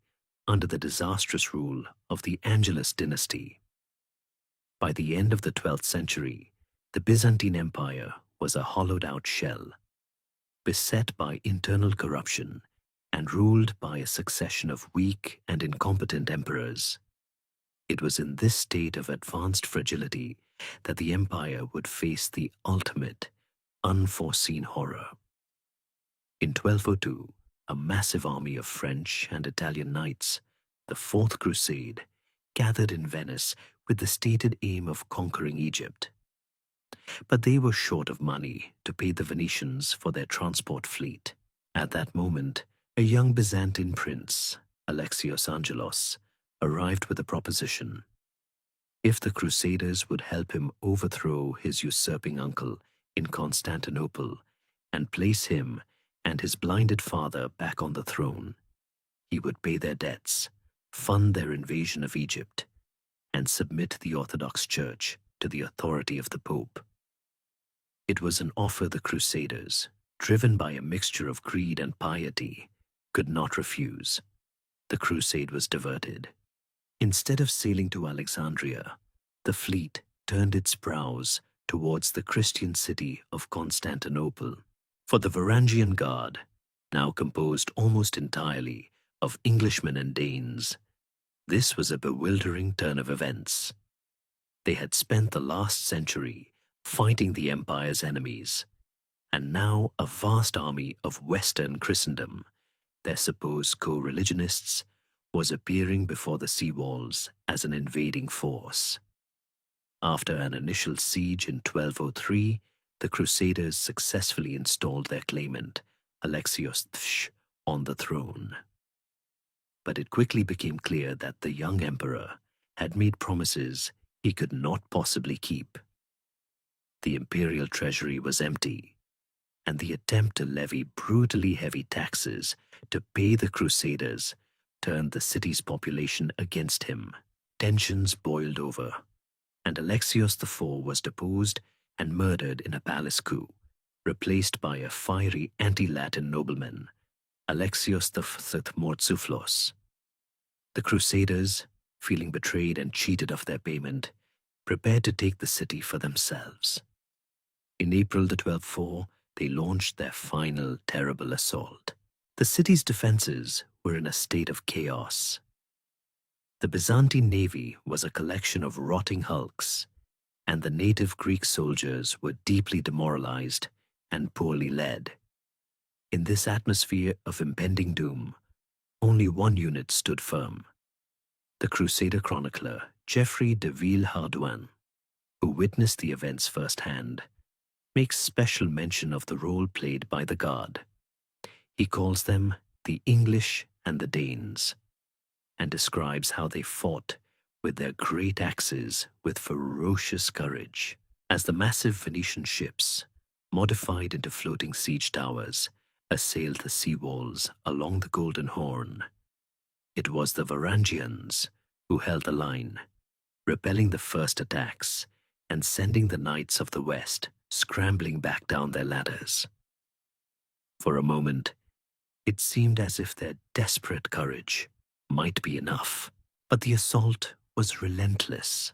Speaker 1: under the disastrous rule of the Angelus dynasty. By the end of the 12th century, the Byzantine Empire was a hollowed-out shell, beset by internal corruption and ruled by a succession of weak and incompetent emperors. It was in this state of advanced fragility that the empire would face the ultimate, unforeseen horror. In 1202, a massive army of French and Italian knights, the Fourth Crusade, gathered in Venice with the stated aim of conquering Egypt. But they were short of money to pay the Venetians for their transport fleet. At that moment, a young Byzantine prince, Alexios Angelos, arrived with a proposition. If the Crusaders would help him overthrow his usurping uncle in Constantinople and place him and his blinded father back on the throne, he would pay their debts, fund their invasion of Egypt, and submit the Orthodox Church to the authority of the Pope. It was an offer the Crusaders, driven by a mixture of greed and piety, could not refuse. The crusade was diverted. Instead of sailing to Alexandria, the fleet turned its brows towards the Christian city of Constantinople. For the Varangian Guard, now composed almost entirely of Englishmen and Danes, this was a bewildering turn of events. They had spent the last century fighting the empire's enemies, and now a vast army of Western Christendom, their supposed co-religionists, was appearing before the sea walls as an invading force. After an initial siege in 1203, the Crusaders successfully installed their claimant, Alexios Tsh, on the throne. But it quickly became clear that the young emperor had made promises he could not possibly keep. The imperial treasury was empty, and the attempt to levy brutally heavy taxes to pay the Crusaders turned the city's population against him. Tensions boiled over, and Alexios IV was deposed and murdered in a palace coup, replaced by a fiery anti-Latin nobleman, Alexios IV Mortsouflos. The Crusaders, feeling betrayed and cheated of their payment, prepared to take the city for themselves. In April the 1204, they launched their final terrible assault. The city's defenses were in a state of chaos. The Byzantine navy was a collection of rotting hulks, and the native Greek soldiers were deeply demoralized and poorly led. In this atmosphere of impending doom, only one unit stood firm: the Crusader chronicler Geoffrey de Villehardouin, who witnessed the events firsthand, makes special mention of the role played by the Guard. He calls them the English and the Danes, and describes how they fought with their great axes with ferocious courage. As the massive Venetian ships, modified into floating siege towers, assailed the sea walls along the Golden Horn, it was the Varangians who held the line, repelling the first attacks and sending the Knights of the West scrambling back down their ladders. For a moment, it seemed as if their desperate courage might be enough, but the assault was relentless.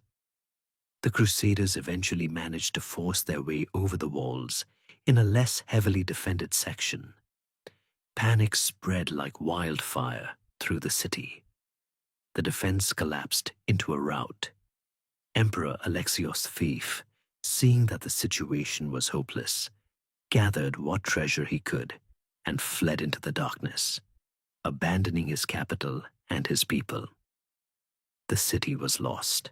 Speaker 1: The Crusaders eventually managed to force their way over the walls in a less heavily defended section. Panic spread like wildfire through the city. The defense collapsed into a rout. Emperor Alexios V, seeing that the situation was hopeless, gathered what treasure he could and fled into the darkness, abandoning his capital and his people. The city was lost.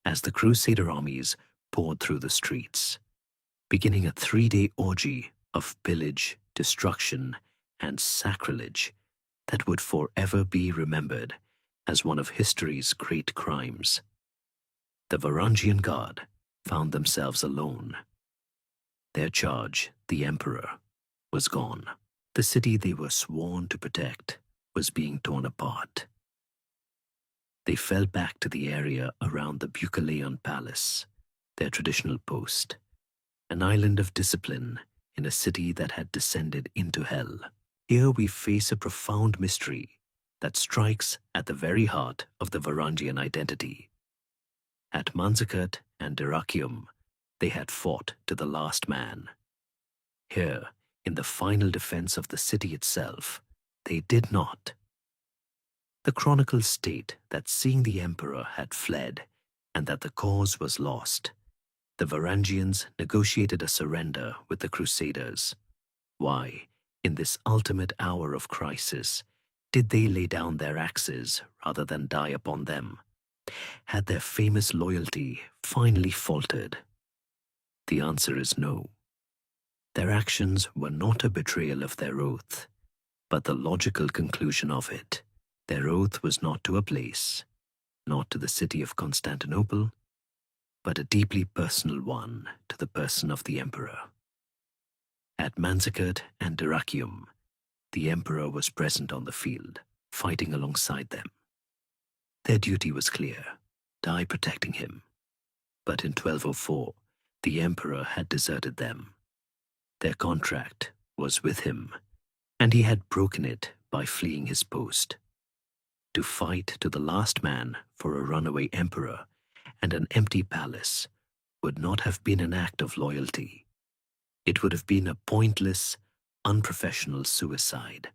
Speaker 1: As the Crusader armies poured through the streets, beginning a 3-day orgy of pillage, destruction, and sacrilege that would forever be remembered as one of history's great crimes. The Varangian Guard found themselves alone. Their charge, the Emperor, was gone. The city they were sworn to protect was being torn apart. They fell back to the area around the Bucaleon Palace, their traditional post, an island of discipline in a city that had descended into hell. Here we face a profound mystery that strikes at the very heart of the Varangian identity. At Manzikert and Dyrrhachium, they had fought to the last man. Here, in the final defense of the city itself, they did not. The chronicles state that seeing the emperor had fled and that the cause was lost, the Varangians negotiated a surrender with the Crusaders. Why, in this ultimate hour of crisis, did they lay down their axes rather than die upon them? Had their famous loyalty finally faltered? The answer is no. Their actions were not a betrayal of their oath, but the logical conclusion of it. Their oath was not to a place, not to the city of Constantinople, but a deeply personal one to the person of the emperor. At Manzikert and Dyrrhachium, the emperor was present on the field, fighting alongside them. Their duty was clear: die protecting him. But in 1204, the emperor had deserted them. Their contract was with him, and he had broken it by fleeing his post. To fight to the last man for a runaway emperor and an empty palace would not have been an act of loyalty. It would have been a pointless, unprofessional suicide.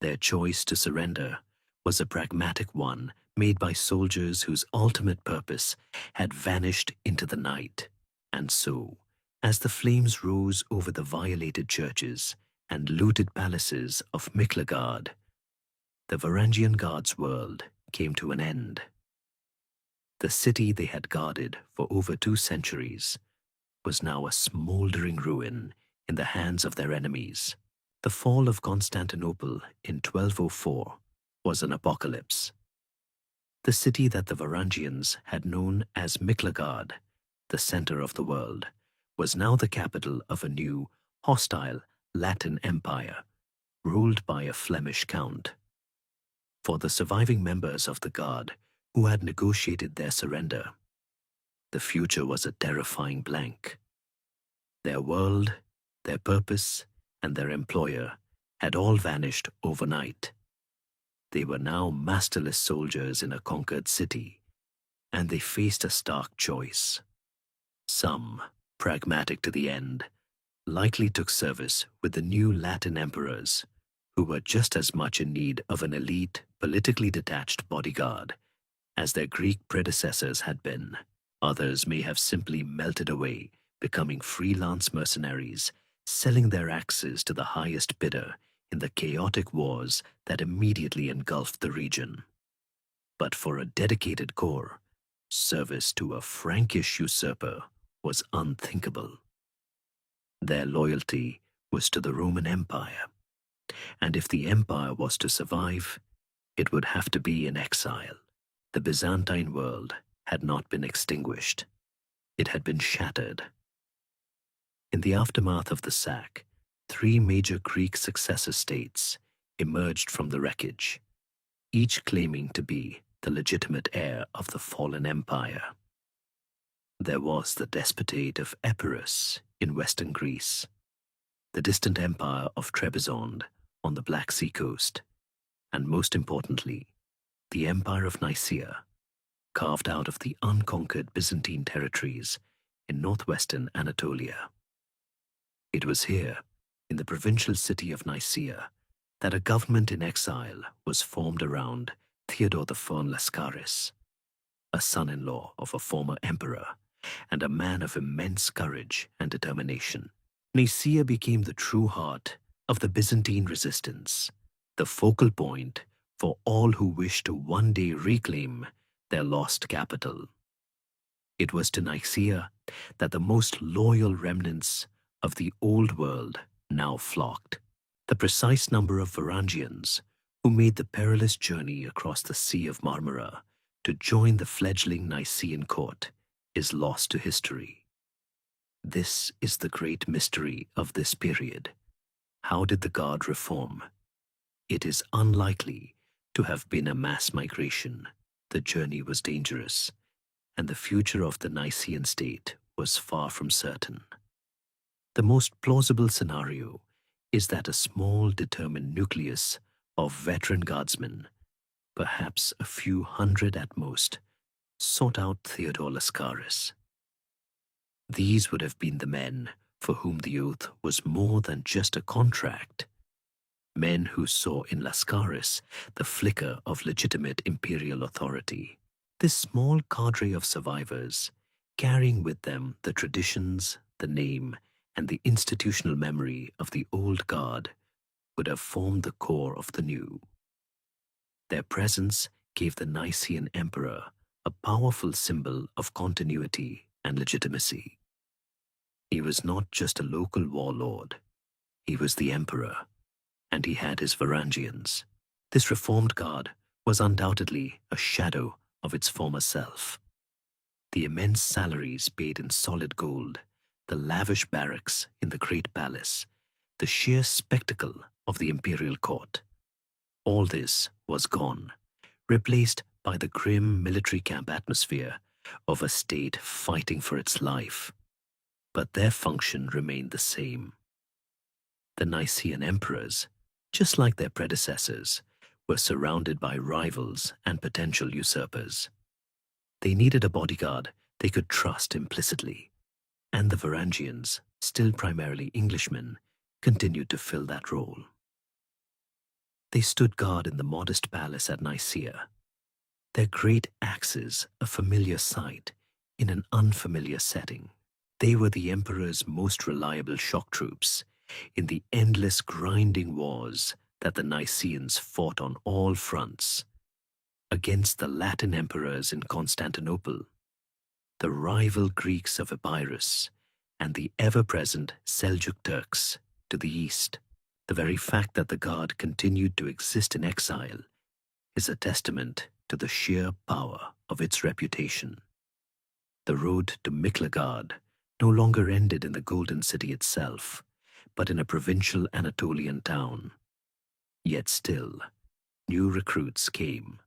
Speaker 1: Their choice to surrender was a pragmatic one made by soldiers whose ultimate purpose had vanished into the night. And so, as the flames rose over the violated churches and looted palaces of Miklagard, the Varangian Guard's world came to an end. The city they had guarded for over 2 centuries was now a smoldering ruin in the hands of their enemies. The fall of Constantinople in 1204 was an apocalypse. The city that the Varangians had known as Miklagard, the center of the world, was now the capital of a new, hostile Latin empire, ruled by a Flemish count. For the surviving members of the Guard who had negotiated their surrender, the future was a terrifying blank. Their world, their purpose, and their employer had all vanished overnight. They were now masterless soldiers in a conquered city, and they faced a stark choice. Some, pragmatic to the end, likely took service with the new Latin emperors, who were just as much in need of an elite, politically detached bodyguard as their Greek predecessors had been. Others may have simply melted away, becoming freelance mercenaries, selling their axes to the highest bidder in the chaotic wars that immediately engulfed the region. But for a dedicated core, service to a Frankish usurper was unthinkable. Their loyalty was to the Roman Empire, and if the empire was to survive, it would have to be in exile. The Byzantine world had not been extinguished. It had been shattered. In the aftermath of the sack, 3 major Greek successor states emerged from the wreckage, each claiming to be the legitimate heir of the fallen empire. There was the despotate of Epirus in western Greece, the distant empire of Trebizond on the Black Sea coast, and most importantly, the Empire of Nicaea, carved out of the unconquered Byzantine territories in northwestern Anatolia. It was here, in the provincial city of Nicaea, that a government in exile was formed around Theodore the Faun Lascaris, a son-in-law of a former emperor and a man of immense courage and determination. Nicaea became the true heart of the Byzantine resistance, the focal point for all who wished to one day reclaim their lost capital. It was to Nicaea that the most loyal remnants of the old world now flocked. The precise number of Varangians who made the perilous journey across the Sea of Marmara to join the fledgling Nicaean court is lost to history. This is the great mystery of this period. How did the god reform? It is unlikely to have been a mass migration. The journey was dangerous, and the future of the Nicaean state was far from certain. The most plausible scenario is that a small, determined nucleus of veteran guardsmen, perhaps a few hundred at most, sought out Theodore Lascaris. These would have been the men for whom the oath was more than just a contract, men who saw in Lascaris the flicker of legitimate imperial authority. This small cadre of survivors, carrying with them the traditions, the name, and the institutional memory of the old guard, would have formed the core of the new. Their presence gave the Nicaean emperor a powerful symbol of continuity and legitimacy. He was not just a local warlord, he was the emperor, and he had his Varangians. This reformed guard was undoubtedly a shadow of its former self. The immense salaries paid in solid gold, the lavish barracks in the great palace, the sheer spectacle of the imperial court, all this was gone, replaced by the grim military camp atmosphere of a state fighting for its life. But their function remained the same. The Nicaean emperors, just like their predecessors, were surrounded by rivals and potential usurpers. They needed a bodyguard they could trust implicitly, and the Varangians, still primarily Englishmen, continued to fill that role. They stood guard in the modest palace at Nicaea, their great axes a familiar sight in an unfamiliar setting. They were the emperor's most reliable shock troops in the endless grinding wars that the Nicaeans fought on all fronts, against the Latin emperors in Constantinople, the rival Greeks of Epirus, and the ever-present Seljuk Turks to the east. The very fact that the guard continued to exist in exile is a testament to the sheer power of its reputation. The road to Miklagard no longer ended in the Golden City itself, but in a provincial Anatolian town. Yet still, new recruits came.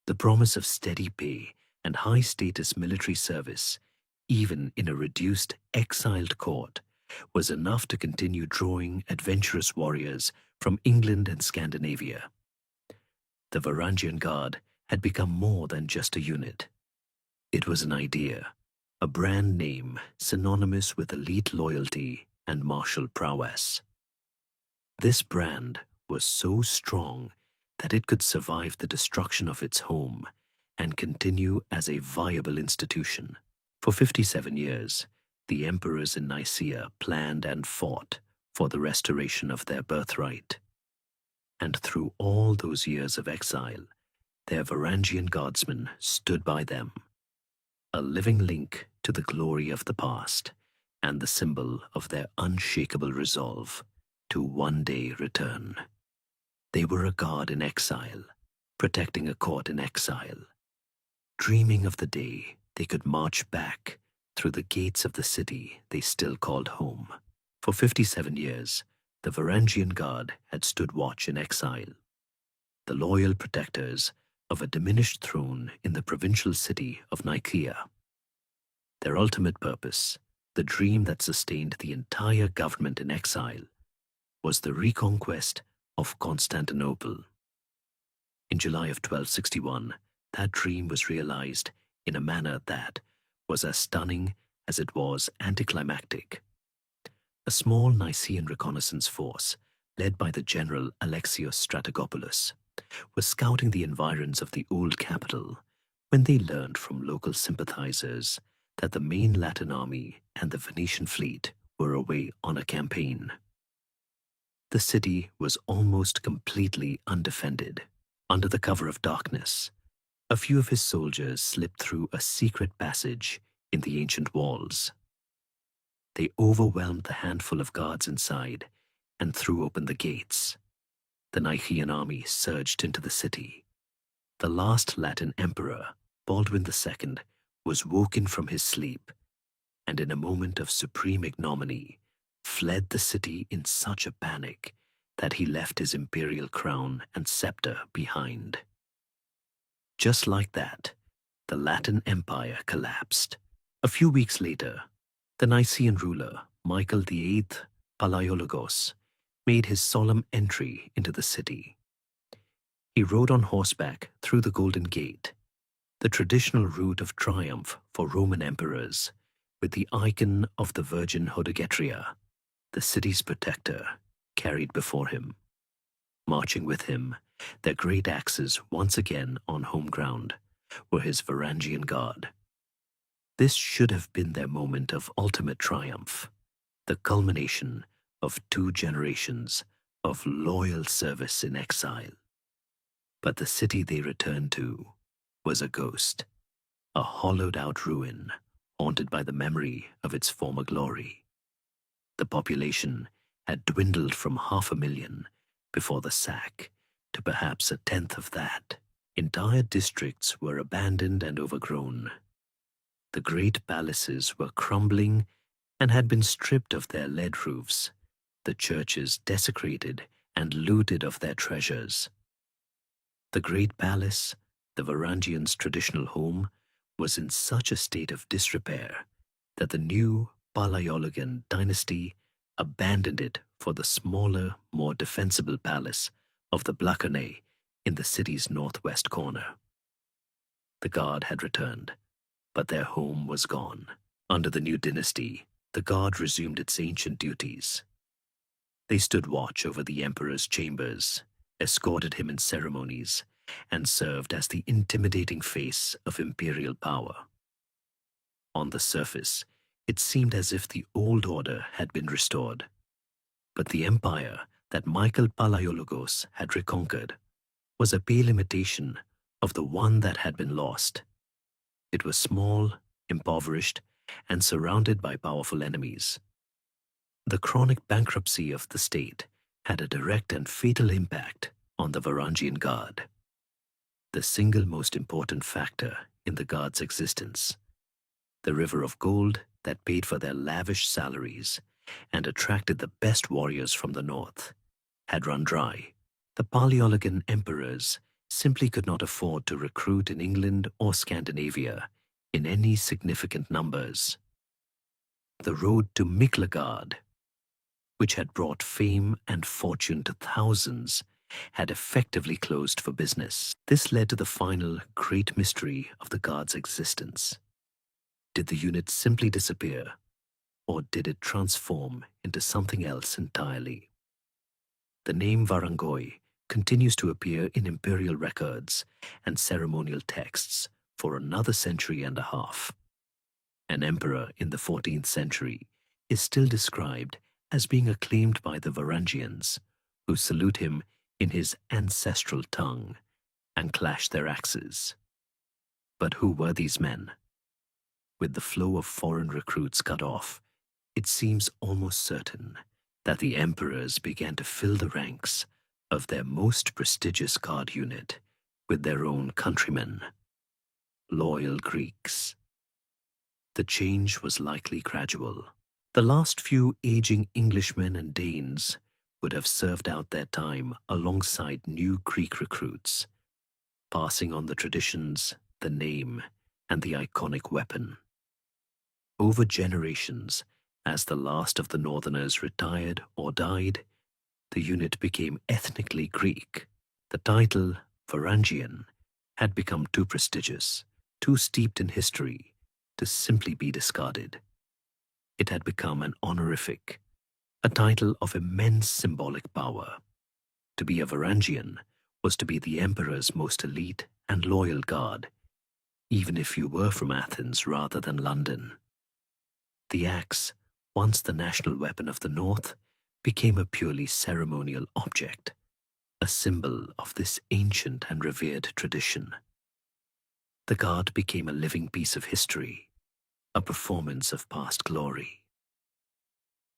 Speaker 1: The promise of steady pay and high-status military service, even in a reduced, exiled court, was enough to continue drawing adventurous warriors from England and Scandinavia. The Varangian Guard had become more than just a unit. It was an idea, a brand name synonymous with elite loyalty and martial prowess. This brand was so strong that it could survive the destruction of its home and continue as a viable institution. For 57 years, the emperors in Nicaea planned and fought for the restoration of their birthright. And through all those years of exile, their Varangian guardsmen stood by them, a living link to the glory of the past and the symbol of their unshakable resolve to one day return. They were a guard in exile, protecting a court in exile, dreaming of the day they could march back through the gates of the city they still called home. For 57 years, the Varangian Guard had stood watch in exile, the loyal protectors of a diminished throne in the provincial city of Nicaea. Their ultimate purpose, the dream that sustained the entire government in exile, was the reconquest of Constantinople. In July of 1261, that dream was realized in a manner that was as stunning as it was anticlimactic. A small Nicaean reconnaissance force, led by the general Alexios Strategopoulos, was scouting the environs of the old capital when they learned from local sympathizers that the main Latin army and the Venetian fleet were away on a campaign. The city was almost completely undefended. Under the cover of darkness, a few of his soldiers slipped through a secret passage in the ancient walls. They overwhelmed the handful of guards inside and threw open the gates. The Nicaean army surged into the city. The last Latin emperor, Baldwin II, was woken from his sleep, and in a moment of supreme ignominy, fled the city in such a panic that he left his imperial crown and scepter behind. Just like that, the Latin Empire collapsed. A few weeks later, the Nicaean ruler, Michael VIII Palaiologos, made his solemn entry into the city. He rode on horseback through the Golden Gate, the traditional route of triumph for Roman emperors, with the icon of the Virgin Hodegetria, the city's protector, carried before him. Marching with him, their great axes once again on home ground, were his Varangian guard. This should have been their moment of ultimate triumph, the culmination of 2 generations of loyal service in exile. But the city they returned to was a ghost, a hollowed-out ruin haunted by the memory of its former glory. The population had dwindled from 500,000 before the sack to perhaps 1/10 of that. Entire districts were abandoned and overgrown. The great palaces were crumbling and had been stripped of their lead roofs, the churches desecrated and looted of their treasures. The great palace, the Varangians' traditional home, was in such a state of disrepair that the new Palaiologan dynasty abandoned it for the smaller, more defensible palace of the Blachernay in the city's northwest corner. The guard had returned, but their home was gone. Under the new dynasty, the guard resumed its ancient duties. They stood watch over the emperor's chambers, escorted him in ceremonies, and served as the intimidating face of imperial power. On the surface, it seemed as if the old order had been restored. But the empire that Michael Palaiologos had reconquered was a pale imitation of the one that had been lost. It was small, impoverished, and surrounded by powerful enemies. The chronic bankruptcy of the state had a direct and fatal impact on the Varangian Guard, the single most important factor in the Guard's existence. The river of gold that paid for their lavish salaries and attracted the best warriors from the north had run dry. The Palaiologan emperors simply could not afford to recruit in England or Scandinavia in any significant numbers. The road to Miklagard, which had brought fame and fortune to thousands, had effectively closed for business. This led to the final great mystery of the Guard's existence. Did the unit simply disappear, or did it transform into something else entirely? The name Varangoi continues to appear in imperial records and ceremonial texts for another century and a half. An emperor in the 14th century is still described as being acclaimed by the Varangians, who salute him in his ancestral tongue and clash their axes. But who were these men? With the flow of foreign recruits cut off, it seems almost certain that the emperors began to fill the ranks of their most prestigious guard unit with their own countrymen, loyal Greeks. The change was likely gradual. The last few aging Englishmen and Danes would have served out their time alongside new Greek recruits, passing on the traditions, the name, and the iconic weapon. over generations, as the last of the Northerners retired or died, the unit became ethnically Greek. The title, Varangian, had become too prestigious, too steeped in history, to simply be discarded. It had become an honorific, a title of immense symbolic power. To be a Varangian was to be the emperor's most elite and loyal guard, even if you were from Athens rather than London. The axe, once the national weapon of the North, became a purely ceremonial object, a symbol of this ancient and revered tradition. The guard became a living piece of history, a performance of past glory.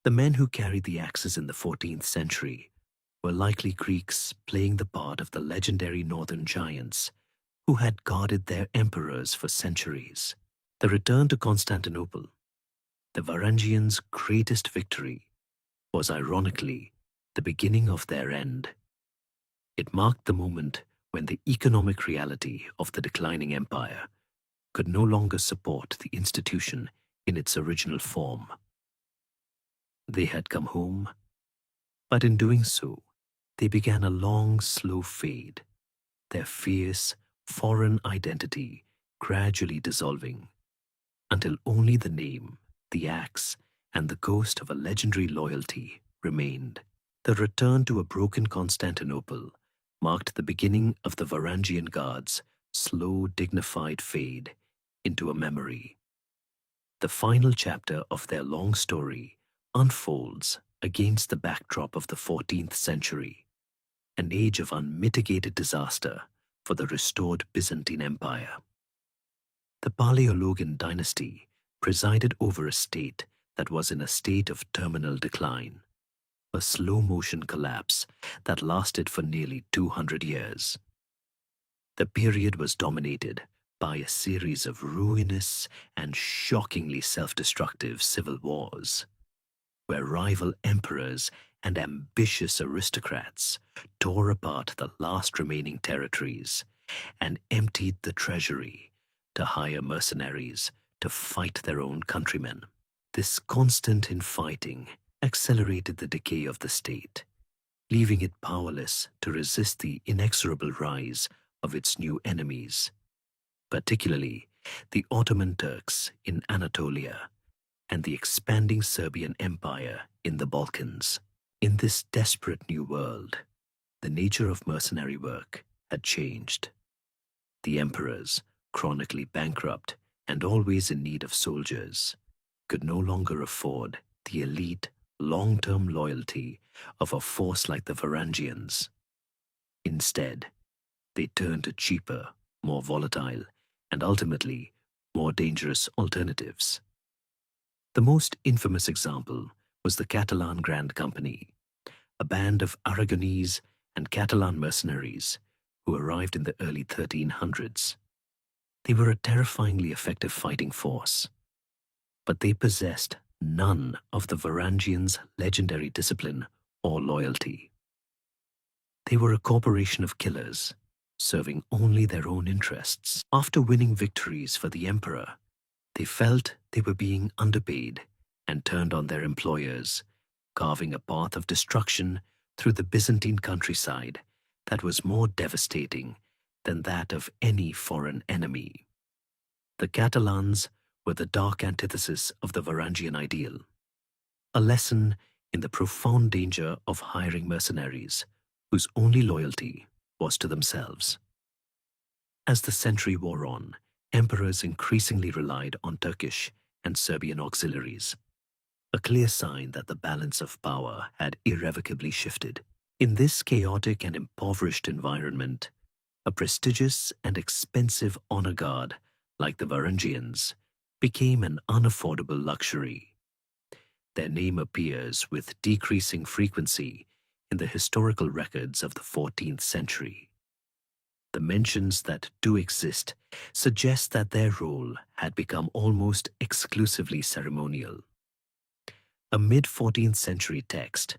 Speaker 1: The men who carried the axes in the 14th century were likely Greeks playing the part of the legendary northern giants who had guarded their emperors for centuries. The return to Constantinople, the Varangians' greatest victory, was ironically the beginning of their end. It marked the moment when the economic reality of the declining empire could no longer support the institution in its original form. They had come home, but in doing so, they began a long, slow fade, their fierce, foreign identity gradually dissolving, until only the name, the axe, and the ghost of a legendary loyalty remained. The return to a broken Constantinople marked the beginning of the Varangian Guard's slow, dignified fade into a memory. The final chapter of their long story unfolds against the backdrop of the 14th century, an age of unmitigated disaster for the restored Byzantine Empire. The Paleologan dynasty presided over a state that was in a state of terminal decline, a slow-motion collapse that lasted for nearly 200 years. The period was dominated by a series of ruinous and shockingly self-destructive civil wars, where rival emperors and ambitious aristocrats tore apart the last remaining territories and emptied the treasury to hire mercenaries to fight their own countrymen. This constant infighting accelerated the decay of the state, leaving it powerless to resist the inexorable rise of its new enemies, particularly the Ottoman Turks in Anatolia and the expanding Serbian Empire in the Balkans. In this desperate new world, the nature of mercenary work had changed. The emperors, chronically bankrupt and always in need of soldiers, could no longer afford the elite, long-term loyalty of a force like the Varangians. Instead, they turned to cheaper, more volatile, and ultimately more dangerous alternatives. The most infamous example was the Catalan Grand Company, a band of Aragonese and Catalan mercenaries who arrived in the early 1300s. They were a terrifyingly effective fighting force, but they possessed none of the Varangians' legendary discipline or loyalty. They were a corporation of killers, serving only their own interests. After winning victories for the emperor, they felt they were being underpaid and turned on their employers, carving a path of destruction through the Byzantine countryside that was more devastating than that of any foreign enemy. The Catalans were the dark antithesis of the Varangian ideal, a lesson in the profound danger of hiring mercenaries whose only loyalty was to themselves. As the century wore on, emperors increasingly relied on Turkish and Serbian auxiliaries, a clear sign that the balance of power had irrevocably shifted. In this chaotic and impoverished environment, a prestigious and expensive honor guard like the Varangians became an unaffordable luxury. Their name appears with decreasing frequency in the historical records of the 14th century. The mentions that do exist suggest that their role had become almost exclusively ceremonial. A mid-14th century text,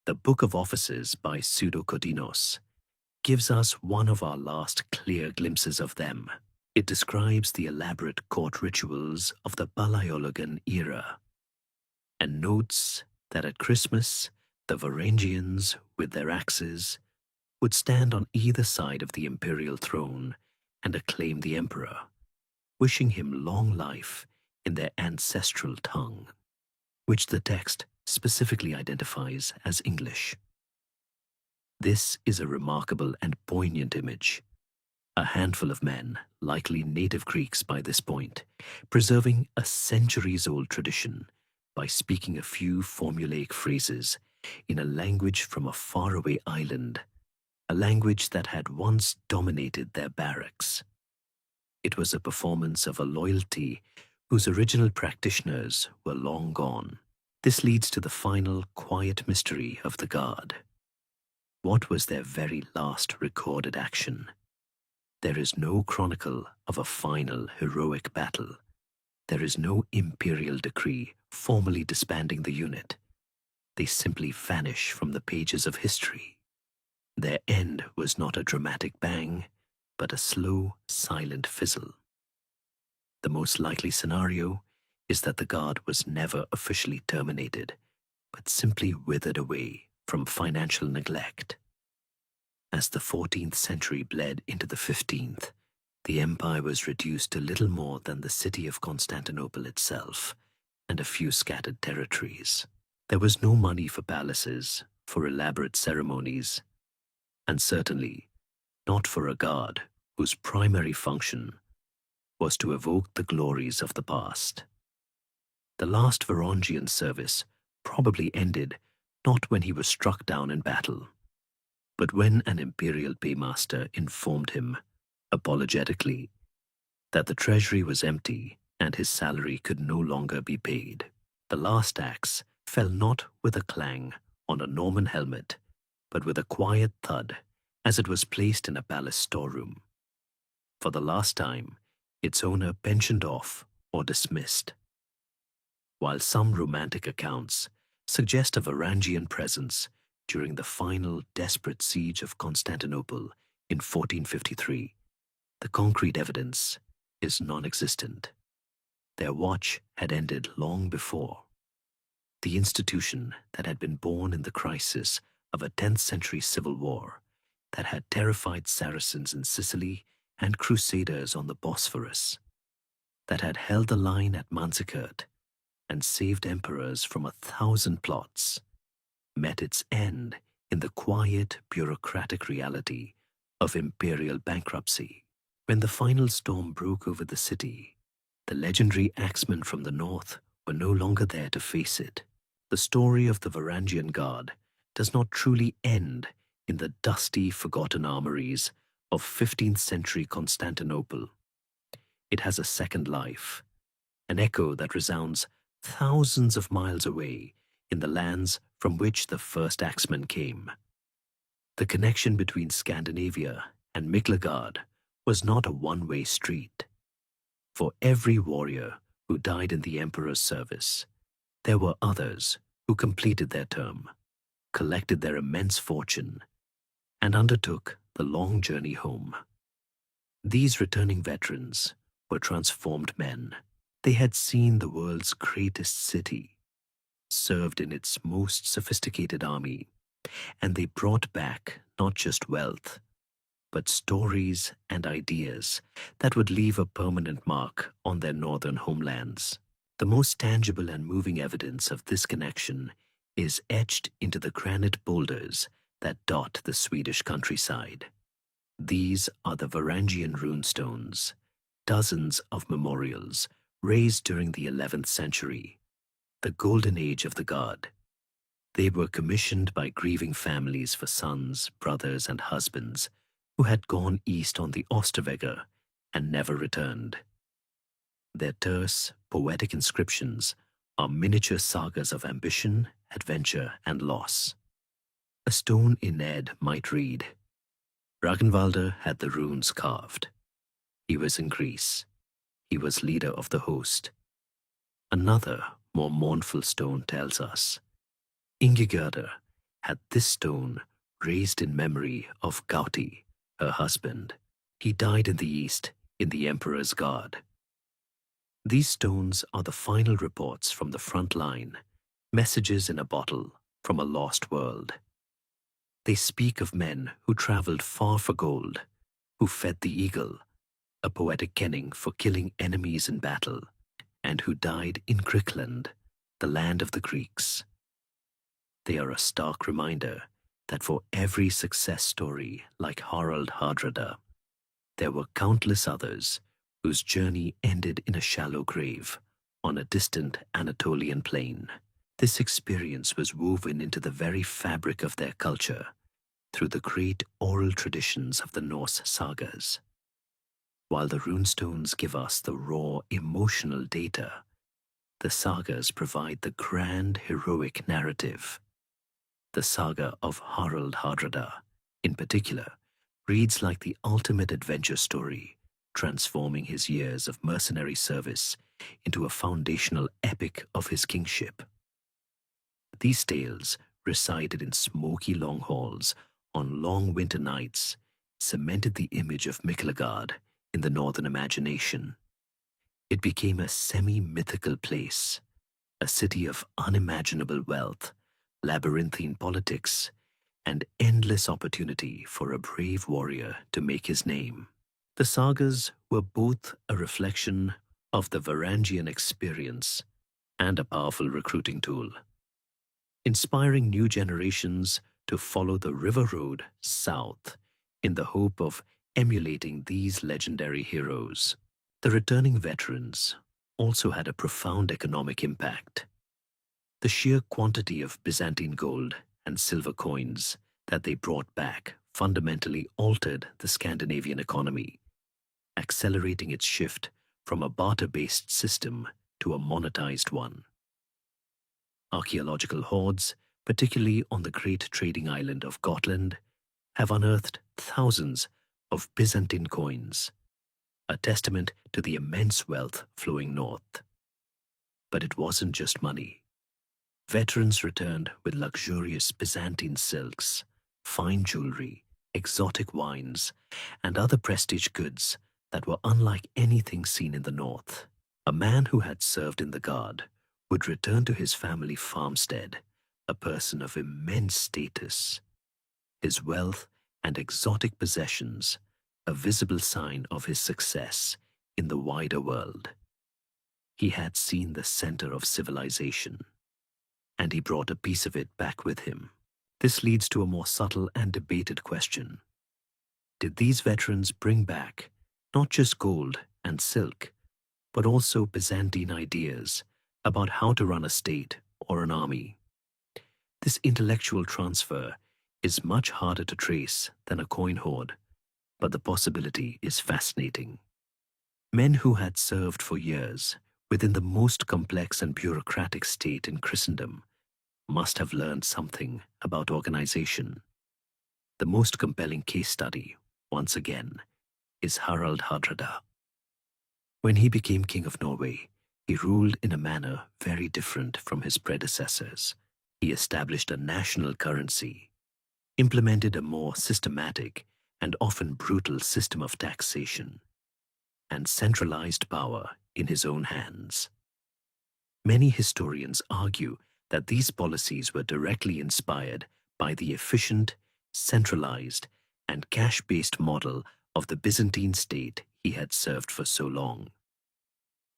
Speaker 1: the Book of Offices by Pseudo-Codinos, gives us one of our last clear glimpses of them. It describes the elaborate court rituals of the Paleologan era and notes that at Christmas, the Varangians, with their axes, would stand on either side of the imperial throne and acclaim the emperor, wishing him long life in their ancestral tongue, which the text specifically identifies as English. This is a remarkable and poignant image. A handful of men, likely native Greeks by this point, preserving a centuries-old tradition by speaking a few formulaic phrases in a language from a faraway island, a language that had once dominated their barracks. It was a performance of a loyalty whose original practitioners were long gone. This leads to the final quiet mystery of the god. What was their very last recorded action? There is no chronicle of a final heroic battle. There is no imperial decree formally disbanding the unit. They simply vanish from the pages of history. Their end was not a dramatic bang, but a slow, silent fizzle. The most likely scenario is that the god was never officially terminated, but simply withered away from financial neglect. As the 14th century bled into the 15th, the empire was reduced to little more than the city of Constantinople itself and a few scattered territories. There was no money for palaces, for elaborate ceremonies, and certainly not for a god whose primary function was to evoke the glories of the past. The last Varangian service probably ended not when he was struck down in battle, but when an imperial paymaster informed him, apologetically, that the treasury was empty and his salary could no longer be paid. The last axe fell not with a clang on a Norman helmet, but with a quiet thud as it was placed in a palace storeroom. For the last time, its owner pensioned off or dismissed. While some romantic accounts suggest a Varangian presence during the final desperate siege of Constantinople in 1453, the concrete evidence is non-existent. Their watch had ended long before. The institution that had been born in the crisis of a 10th century civil war that had terrified Saracens in Sicily and Crusaders on the Bosphorus, that had held the line at Manzikert and saved emperors from 1,000 plots, met its end in the quiet, bureaucratic reality of imperial bankruptcy. When the final storm broke over the city, the legendary axemen from the north were no longer there to face it. The story of the Varangian god does not truly end in the dusty, forgotten armories of 15th century Constantinople. It has a second life, an echo that resounds thousands of miles away in the lands from which the first axemen came. The connection between Scandinavia and Miklagard was not a one-way street. For every warrior who died in the emperor's service, there were others who completed their term, collected their immense fortune, and undertook the long journey home. These returning veterans were transformed men. They had seen the world's greatest city, served in its most sophisticated army, and they brought back not just wealth, but stories and ideas that would leave a permanent mark on their northern homelands. The most tangible and moving evidence of this connection is etched into the granite boulders that dot the Swedish countryside. These are the Varangian runestones, dozens of memorials raised during the 11th century, the golden age of the god. They were commissioned by grieving families for sons, brothers, and husbands who had gone east on the Osterwege and never returned. Their terse, poetic inscriptions are miniature sagas of ambition, adventure, and loss. A stone inlaid might read, Ragnvaldr had the runes carved. He was in Greece. He was leader of the host. Another, more mournful stone tells us, Ingigerdr had this stone raised in memory of Gauti, her husband. He died in the east in the Emperor's Guard. These stones are the final reports from the front line, messages in a bottle from a lost world. They speak of men who traveled far for gold, who fed the eagle, a poetic kenning for killing enemies in battle, and who died in Griqualand, the land of the Greeks. They are a stark reminder that for every success story like Harald Hardrada, there were countless others whose journey ended in a shallow grave on a distant Anatolian plain. This experience was woven into the very fabric of their culture through the great oral traditions of the Norse sagas. While the runestones give us the raw emotional data, the sagas provide the grand heroic narrative. The saga of Harald Hardrada, in particular, reads like the ultimate adventure story, transforming his years of mercenary service into a foundational epic of his kingship. These tales, recited in smoky long halls on long winter nights, cemented the image of Miklagard in the northern imagination. It became a semi-mythical place, a city of unimaginable wealth, labyrinthine politics, and endless opportunity for a brave warrior to make his name. The sagas were both a reflection of the Varangian experience and a powerful recruiting tool, inspiring new generations to follow the river road south in the hope of emulating these legendary heroes. The returning veterans also had a profound economic impact. The sheer quantity of Byzantine gold and silver coins that they brought back fundamentally altered the Scandinavian economy, accelerating its shift from a barter-based system to a monetized one. Archaeological hoards, particularly on the great trading island of Gotland, have unearthed thousands of Byzantine coins, a testament to the immense wealth flowing north. But it wasn't just money. Veterans returned with luxurious Byzantine silks, fine jewelry, exotic wines, and other prestige goods that were unlike anything seen in the north. A man who had served in the Guard would return to his family farmstead, a person of immense status. His wealth and exotic possessions, a visible sign of his success in the wider world. He had seen the center of civilization, and he brought a piece of it back with him. This leads to a more subtle and debated question. Did these veterans bring back not just gold and silk, but also Byzantine ideas about how to run a state or an army? This intellectual transfer is much harder to trace than a coin hoard, but the possibility is fascinating. Men who had served for years within the most complex and bureaucratic state in Christendom must have learned something about organization. The most compelling case study, once again, is Harald Hardrada. When he became King of Norway, he ruled in a manner very different from his predecessors. He established a national currency, implemented a more systematic and often brutal system of taxation, and centralized power in his own hands. Many historians argue that these policies were directly inspired by the efficient, centralized, and cash-based model of the Byzantine state he had served for so long.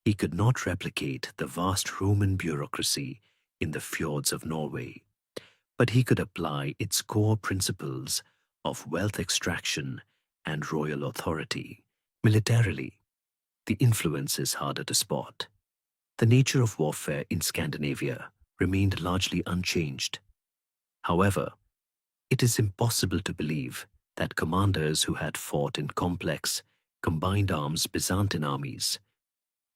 Speaker 1: He could not replicate the vast Roman bureaucracy in the fjords of Norway, but he could apply its core principles of wealth extraction and royal authority. Militarily, the influence is harder to spot. The nature of warfare in Scandinavia remained largely unchanged. However, it is impossible to believe that commanders who had fought in complex, combined arms Byzantine armies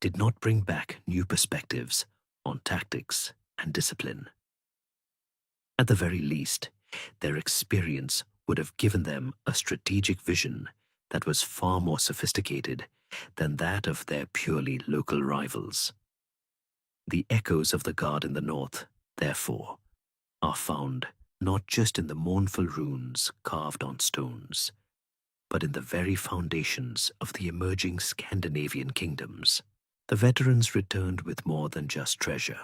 Speaker 1: did not bring back new perspectives on tactics and discipline. At the very least, their experience would have given them a strategic vision that was far more sophisticated than that of their purely local rivals. The echoes of the Guard in the north, therefore, are found not just in the mournful runes carved on stones, but in the very foundations of the emerging Scandinavian kingdoms. The veterans returned with more than just treasure.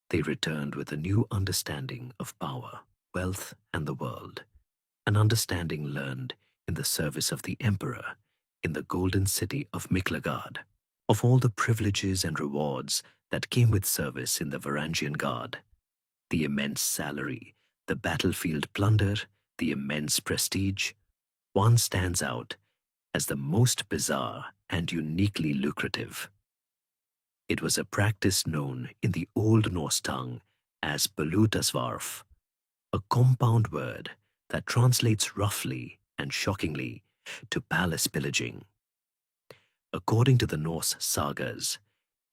Speaker 1: They returned with a new understanding of power, wealth, and the world, an understanding learned in the service of the emperor in the golden city of Miklagard, of all the privileges and rewards that came with service in the Varangian Guard, the immense salary, the battlefield plunder, the immense prestige. One stands out as the most bizarre and uniquely lucrative. It was a practice known in the Old Norse tongue as Belutasvarf, a compound word that translates roughly and shockingly to palace pillaging. According to the Norse sagas,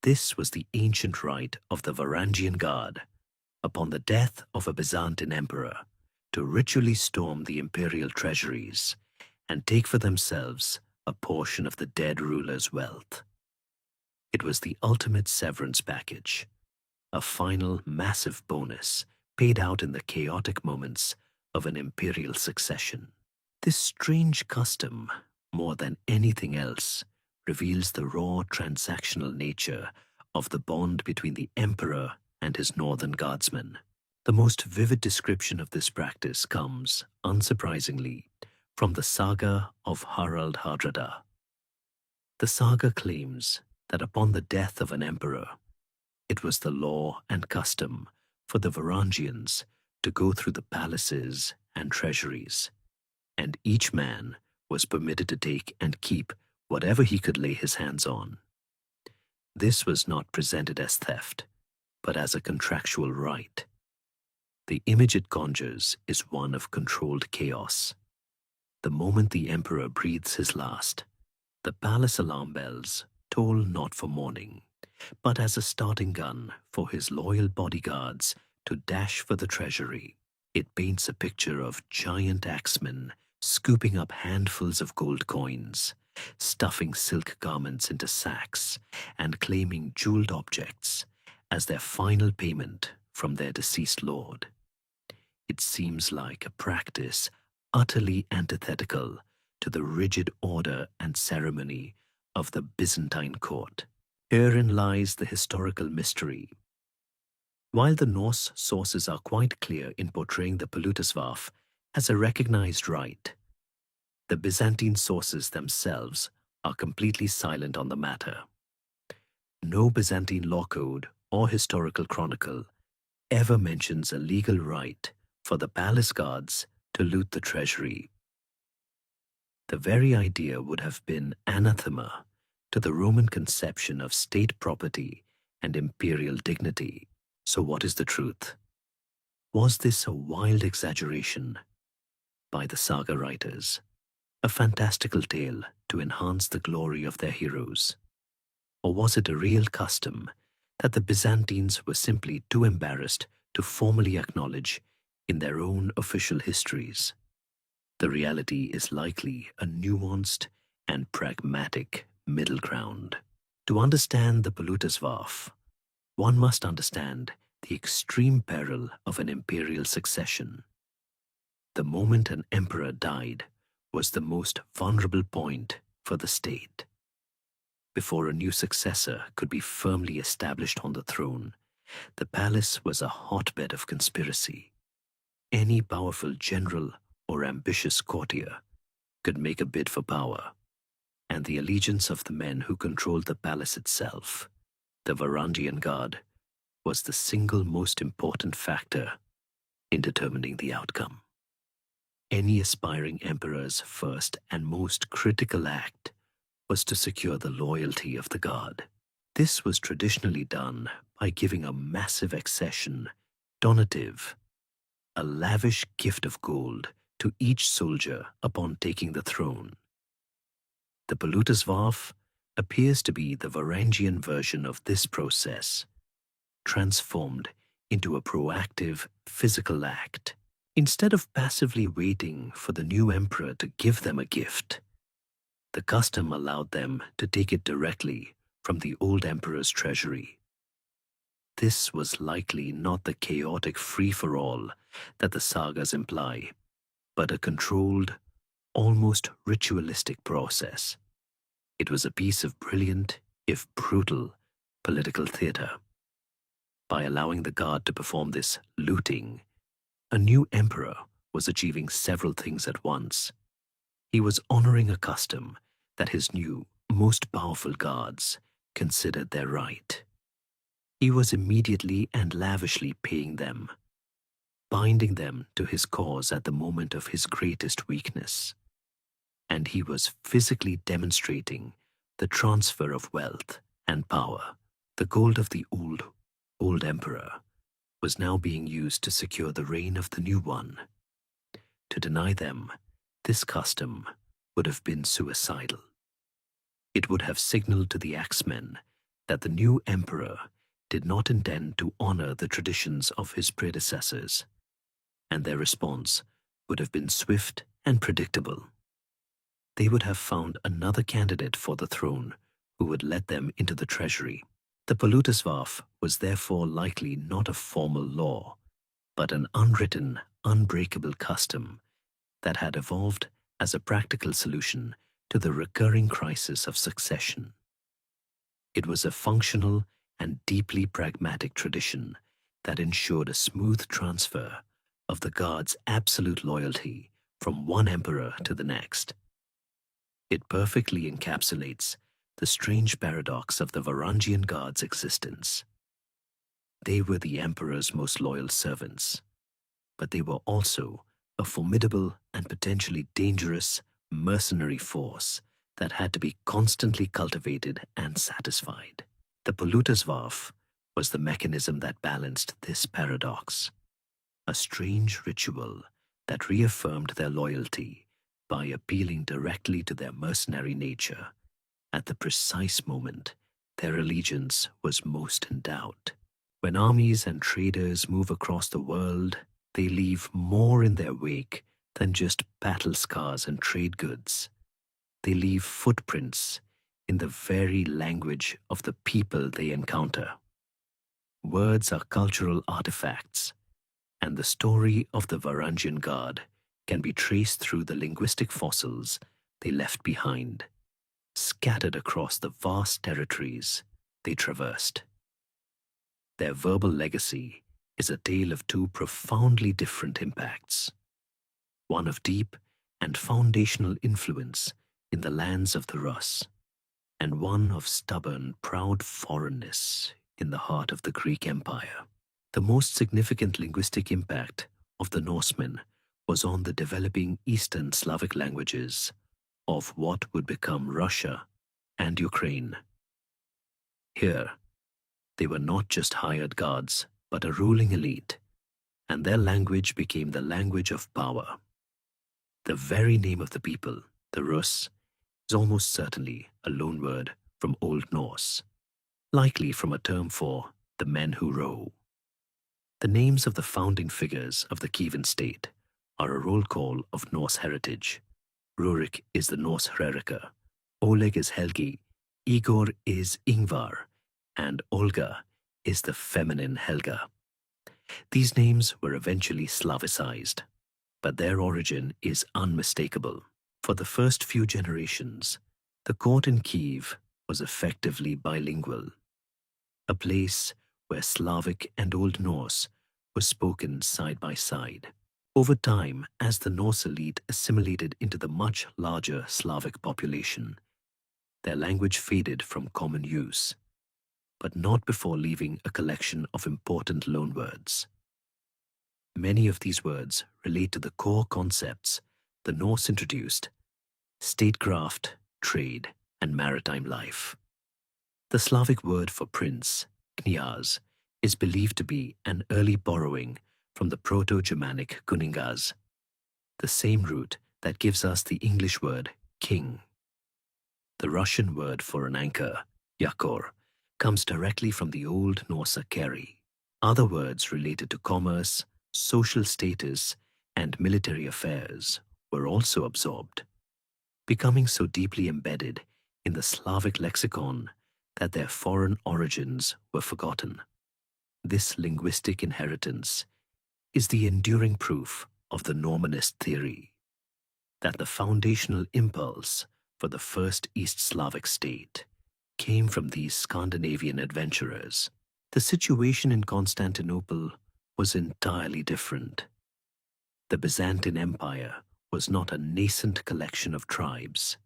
Speaker 1: this was the ancient rite of the Varangian Guard, upon the death of a Byzantine emperor, to ritually storm the imperial treasuries and take for themselves a portion of the dead ruler's wealth. It was the ultimate severance package, a final massive bonus paid out in the chaotic moments of an imperial succession. This strange custom, more than anything else, reveals the raw transactional nature of the bond between the emperor and his northern guardsmen. The most vivid description of this practice comes, unsurprisingly, from the saga of Harald Hardrada. The saga claims that upon the death of an emperor, it was the law and custom for the Varangians to go through the palaces and treasuries, and each man was permitted to take and keep whatever he could lay his hands on. This was not presented as theft, but as a contractual right. The image it conjures is one of controlled chaos. The moment the emperor breathes his last, the palace alarm bells toll not for mourning, but as a starting gun for his loyal bodyguards to dash for the treasury. It paints a picture of giant axemen scooping up handfuls of gold coins, stuffing silk garments into sacks, and claiming jeweled objects as their final payment from their deceased lord. It seems like a practice utterly antithetical to the rigid order and ceremony of the Byzantine court. Herein lies the historical mystery. While the Norse sources are quite clear in portraying the Belutasvarf as a recognized rite, the Byzantine sources themselves are completely silent on the matter. No Byzantine law code or historical chronicle ever mentions a legal right for the palace guards to loot the treasury. The very idea would have been anathema to the Roman conception of state property and imperial dignity. So what is the truth? Was this a wild exaggeration by the saga writers, a fantastical tale to enhance the glory of their heroes? Or was it a real custom that the Byzantines were simply too embarrassed to formally acknowledge in their own official histories? The reality is likely a nuanced and pragmatic middle ground. To understand the Belutasvarf, one must understand the extreme peril of an imperial succession. The moment an emperor died was the most vulnerable point for the state. Before a new successor could be firmly established on the throne, the palace was a hotbed of conspiracy. Any powerful general or ambitious courtier could make a bid for power, and the allegiance of the men who controlled the palace itself, the Varangian Guard, was the single most important factor in determining the outcome. Any aspiring emperor's first and most critical act was to secure the loyalty of the Guard. This was traditionally done by giving a massive accession, donative, a lavish gift of gold to each soldier upon taking the throne. The Belutasvarf appears to be the Varangian version of this process, transformed into a proactive physical act. Instead of passively waiting for the new emperor to give them a gift, the custom allowed them to take it directly from the old emperor's treasury. This was likely not the chaotic free-for-all that the sagas imply, but a controlled, almost ritualistic process. It was a piece of brilliant, if brutal, political theater. By allowing the god to perform this looting, a new emperor was achieving several things at once. He was honoring a custom that his new, most powerful gods considered their right. He was immediately and lavishly paying them, binding them to his cause at the moment of his greatest weakness. And he was physically demonstrating the transfer of wealth and power. The gold of the old emperor was now being used to secure the reign of the new one. To deny them this custom would have been suicidal. It would have signaled to the axemen that the new emperor did not intend to honor the traditions of his predecessors, and their response would have been swift and predictable. They would have found another candidate for the throne who would let them into the treasury. The Poluteswaf was therefore likely not a formal law, but an unwritten, unbreakable custom that had evolved as a practical solution to the recurring crisis of succession. It was a functional and deeply pragmatic tradition that ensured a smooth transfer of the god's absolute loyalty from one emperor to the next. It perfectly encapsulates the strange paradox of the Varangian gods' existence. They were the emperor's most loyal servants, but they were also a formidable and potentially dangerous mercenary force that had to be constantly cultivated and satisfied. The Poluteswaf was the mechanism that balanced this paradox, a strange ritual that reaffirmed their loyalty by appealing directly to their mercenary nature at the precise moment their allegiance was most in doubt. When armies and traders move across the world, they leave more in their wake than just battle scars and trade goods. They leave footprints in the very language of the people they encounter. Words are cultural artifacts, and the story of the Varangian god can be traced through the linguistic fossils they left behind, scattered across the vast territories they traversed. Their verbal legacy is a tale of two profoundly different impacts, one of deep and foundational influence in the lands of the Rus, and one of stubborn, proud foreignness in the heart of the Greek Empire. The most significant linguistic impact of the Norsemen was on the developing Eastern Slavic languages of what would become Russia and Ukraine. Here, they were not just hired gods, but a ruling elite, and their language became the language of power. The very name of the people, the Rus, is almost certainly a loanword from Old Norse, likely from a term for the men who row. The names of the founding figures of the Kievan state are a roll call of Norse heritage. Rurik is the Norse Rerika, Oleg is Helgi, Igor is Ingvar, and Olga is the feminine Helga. These names were eventually Slavicized, but their origin is unmistakable. For the first few generations, the court in Kiev was effectively bilingual, a place where Slavic and Old Norse were spoken side by side. Over time, as the Norse elite assimilated into the much larger Slavic population, their language faded from common use, but not before leaving a collection of important loanwords. Many of these words relate to the core concepts the Norse introduced: statecraft, trade, and maritime life. The Slavic word for prince, knyaz, is believed to be an early borrowing from the Proto-Germanic kuningas, the same root that gives us the English word king. The Russian word for an anchor, yakor, comes directly from the Old Norse keri. Other words related to commerce, social status, and military affairs were also absorbed, becoming so deeply embedded in the Slavic lexicon that their foreign origins were forgotten. This linguistic inheritance is the enduring proof of the Normanist theory. that the foundational impulse for the first East Slavic state came from these Scandinavian adventurers. The situation in Constantinople was entirely different. The Byzantine Empire was not a nascent collection of tribes.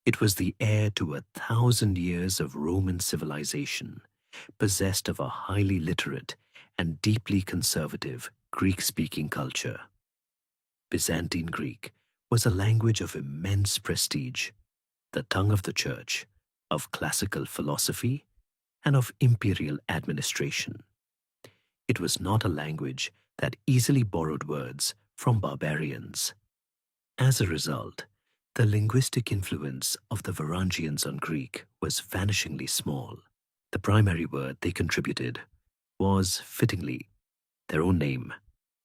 Speaker 1: It was the heir to 1,000 years of Roman civilization, possessed of a highly literate and deeply conservative Greek-speaking culture. Byzantine Greek was a language of immense prestige, the tongue of the church, of classical philosophy, and of imperial administration. It was not a language that easily borrowed words from barbarians. As a result, the linguistic influence of the Varangians on Greek was vanishingly small. The primary word they contributed was, fittingly, their own name,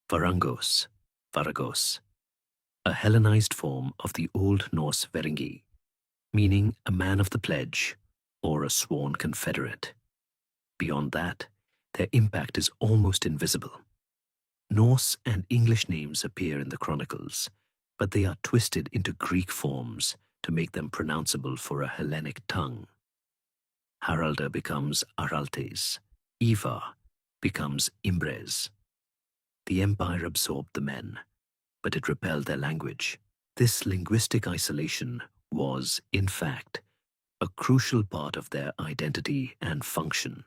Speaker 1: Varangos, Varagos, a Hellenized form of the Old Norse Veringi, meaning a man of the pledge or a sworn confederate. Beyond that, their impact is almost invisible. Norse and English names appear in the chronicles, but they are twisted into Greek forms to make them pronounceable for a Hellenic tongue. Haralda becomes Araltes, Ivar becomes Imbres. The empire absorbed the men, but it repelled their language. This linguistic isolation was, in fact, a crucial part of their identity and function.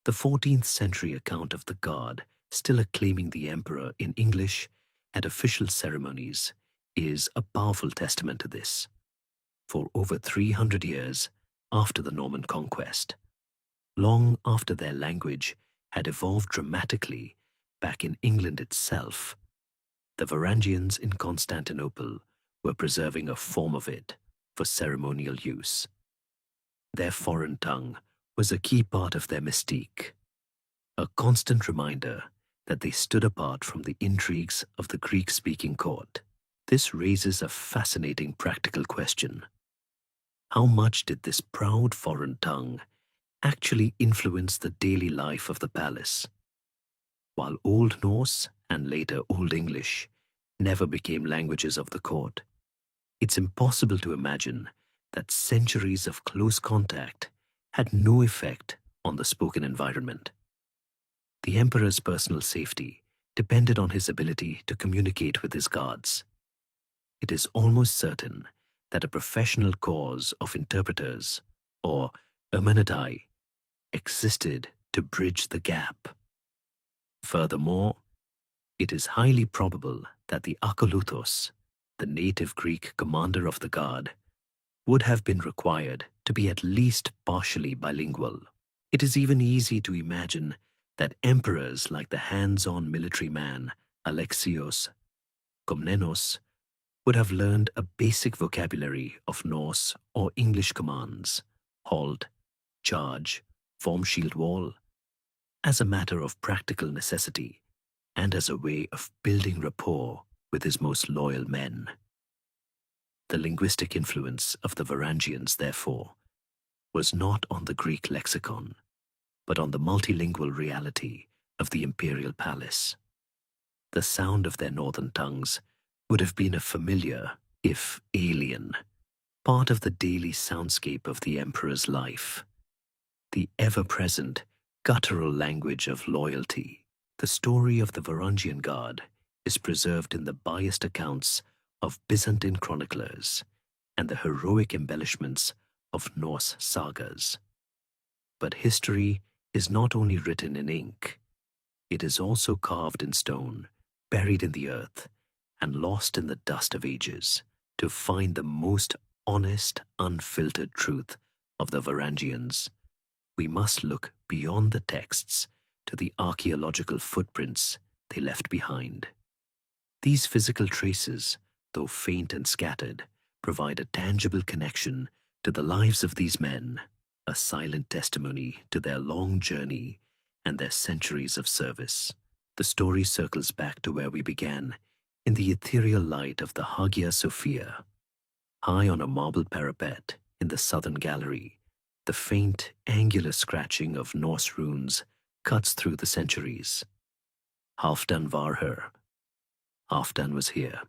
Speaker 1: The 14th century account of the god still acclaiming the emperor in English at official ceremonies is a powerful testament to this. For over 300 years after the Norman conquest, long after their language had evolved dramatically back in England itself, the Varangians in Constantinople were preserving a form of it for ceremonial use. Their foreign tongue was a key part of their mystique, a constant reminder that they stood apart from the intrigues of the Greek-speaking court. This raises a fascinating practical question. How much did this proud foreign tongue actually influence the daily life of the palace? While Old Norse and later Old English never became languages of the court, it's impossible to imagine that centuries of close contact had no effect on the spoken environment. The emperor's personal safety depended on his ability to communicate with his guards. It is almost certain that a professional corps of interpreters, or Ermenadai, existed to bridge the gap. Furthermore, it is highly probable that the Akoluthos, the native Greek commander of the guard, would have been required to be at least partially bilingual. It is even easy to imagine that emperors like the hands-on military man Alexios Komnenos would have learned a basic vocabulary of Norse or English commands, halt, charge, form shield wall, as a matter of practical necessity and as a way of building rapport with his most loyal men. The linguistic influence of the Varangians, therefore, was not on the Greek lexicon, but on the multilingual reality of the imperial palace. The sound of their northern tongues would have been a familiar, if alien, part of the daily soundscape of the emperor's life. The ever-present, guttural language of loyalty. The story of the Varangian Guard is preserved in the biased accounts of Byzantine chroniclers and the heroic embellishments of Norse sagas. But history is not only written in ink, it is also carved in stone, buried in the earth, and lost in the dust of ages to find the most honest, unfiltered truth of the Varangians. We must look beyond the texts to the archaeological footprints they left behind. These physical traces, though faint and scattered, provide a tangible connection to the lives of these men, a silent testimony to their long journey and their centuries of service. The story circles back to where we began, in the ethereal light of the Hagia Sophia. High on a marble parapet in the southern gallery, the faint, angular scratching of Norse runes cuts through the centuries. Halfdan var her. Halfdan was here.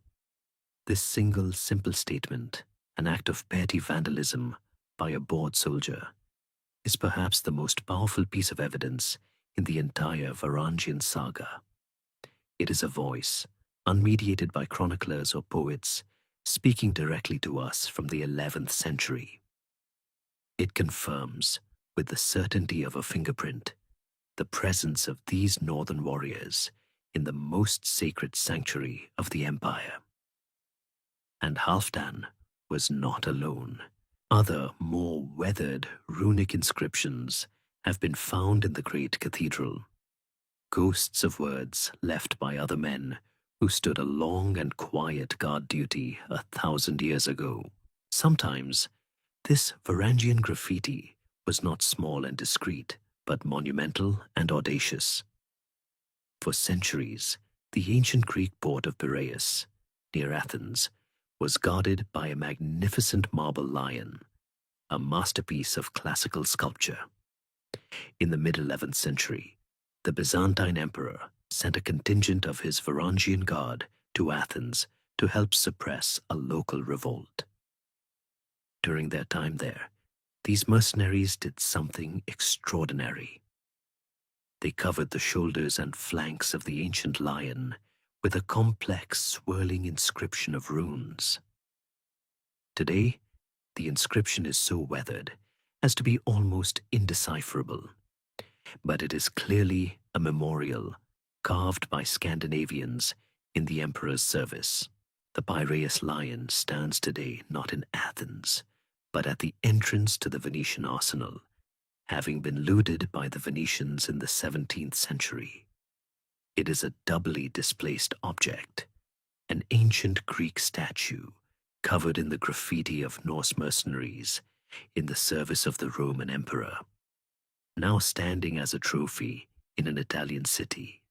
Speaker 1: This single simple statement, an act of petty vandalism by a bored soldier, is perhaps the most powerful piece of evidence in the entire Varangian saga. It is a voice, unmediated by chroniclers or poets, speaking directly to us from the 11th century. It confirms, with the certainty of a fingerprint, the presence of these northern warriors in the most sacred sanctuary of the empire. And Halfdan was not alone. Other, more weathered runic inscriptions have been found in the great cathedral, ghosts of words left by other men who stood a long and quiet guard duty 1,000 years ago. Sometimes, this Varangian graffiti was not small and discreet, but monumental and audacious. For centuries, the ancient Greek port of Piraeus, near Athens, was guarded by a magnificent marble lion, a masterpiece of classical sculpture. In the mid-11th century, the Byzantine emperor sent a contingent of his Varangian guard to Athens to help suppress a local revolt. During their time there, these mercenaries did something extraordinary. They covered the shoulders and flanks of the ancient lion with a complex, swirling inscription of runes. Today, the inscription is so weathered as to be almost indecipherable, but it is clearly a memorial carved by Scandinavians in the emperor's service. The Piraeus lion stands today not in Athens, but at the entrance to the Venetian arsenal, having been looted by the Venetians in the 17th century. It is a doubly displaced object, an ancient Greek statue covered in the graffiti of Norse mercenaries in the service of the Roman emperor, now standing as a trophy in an Italian city.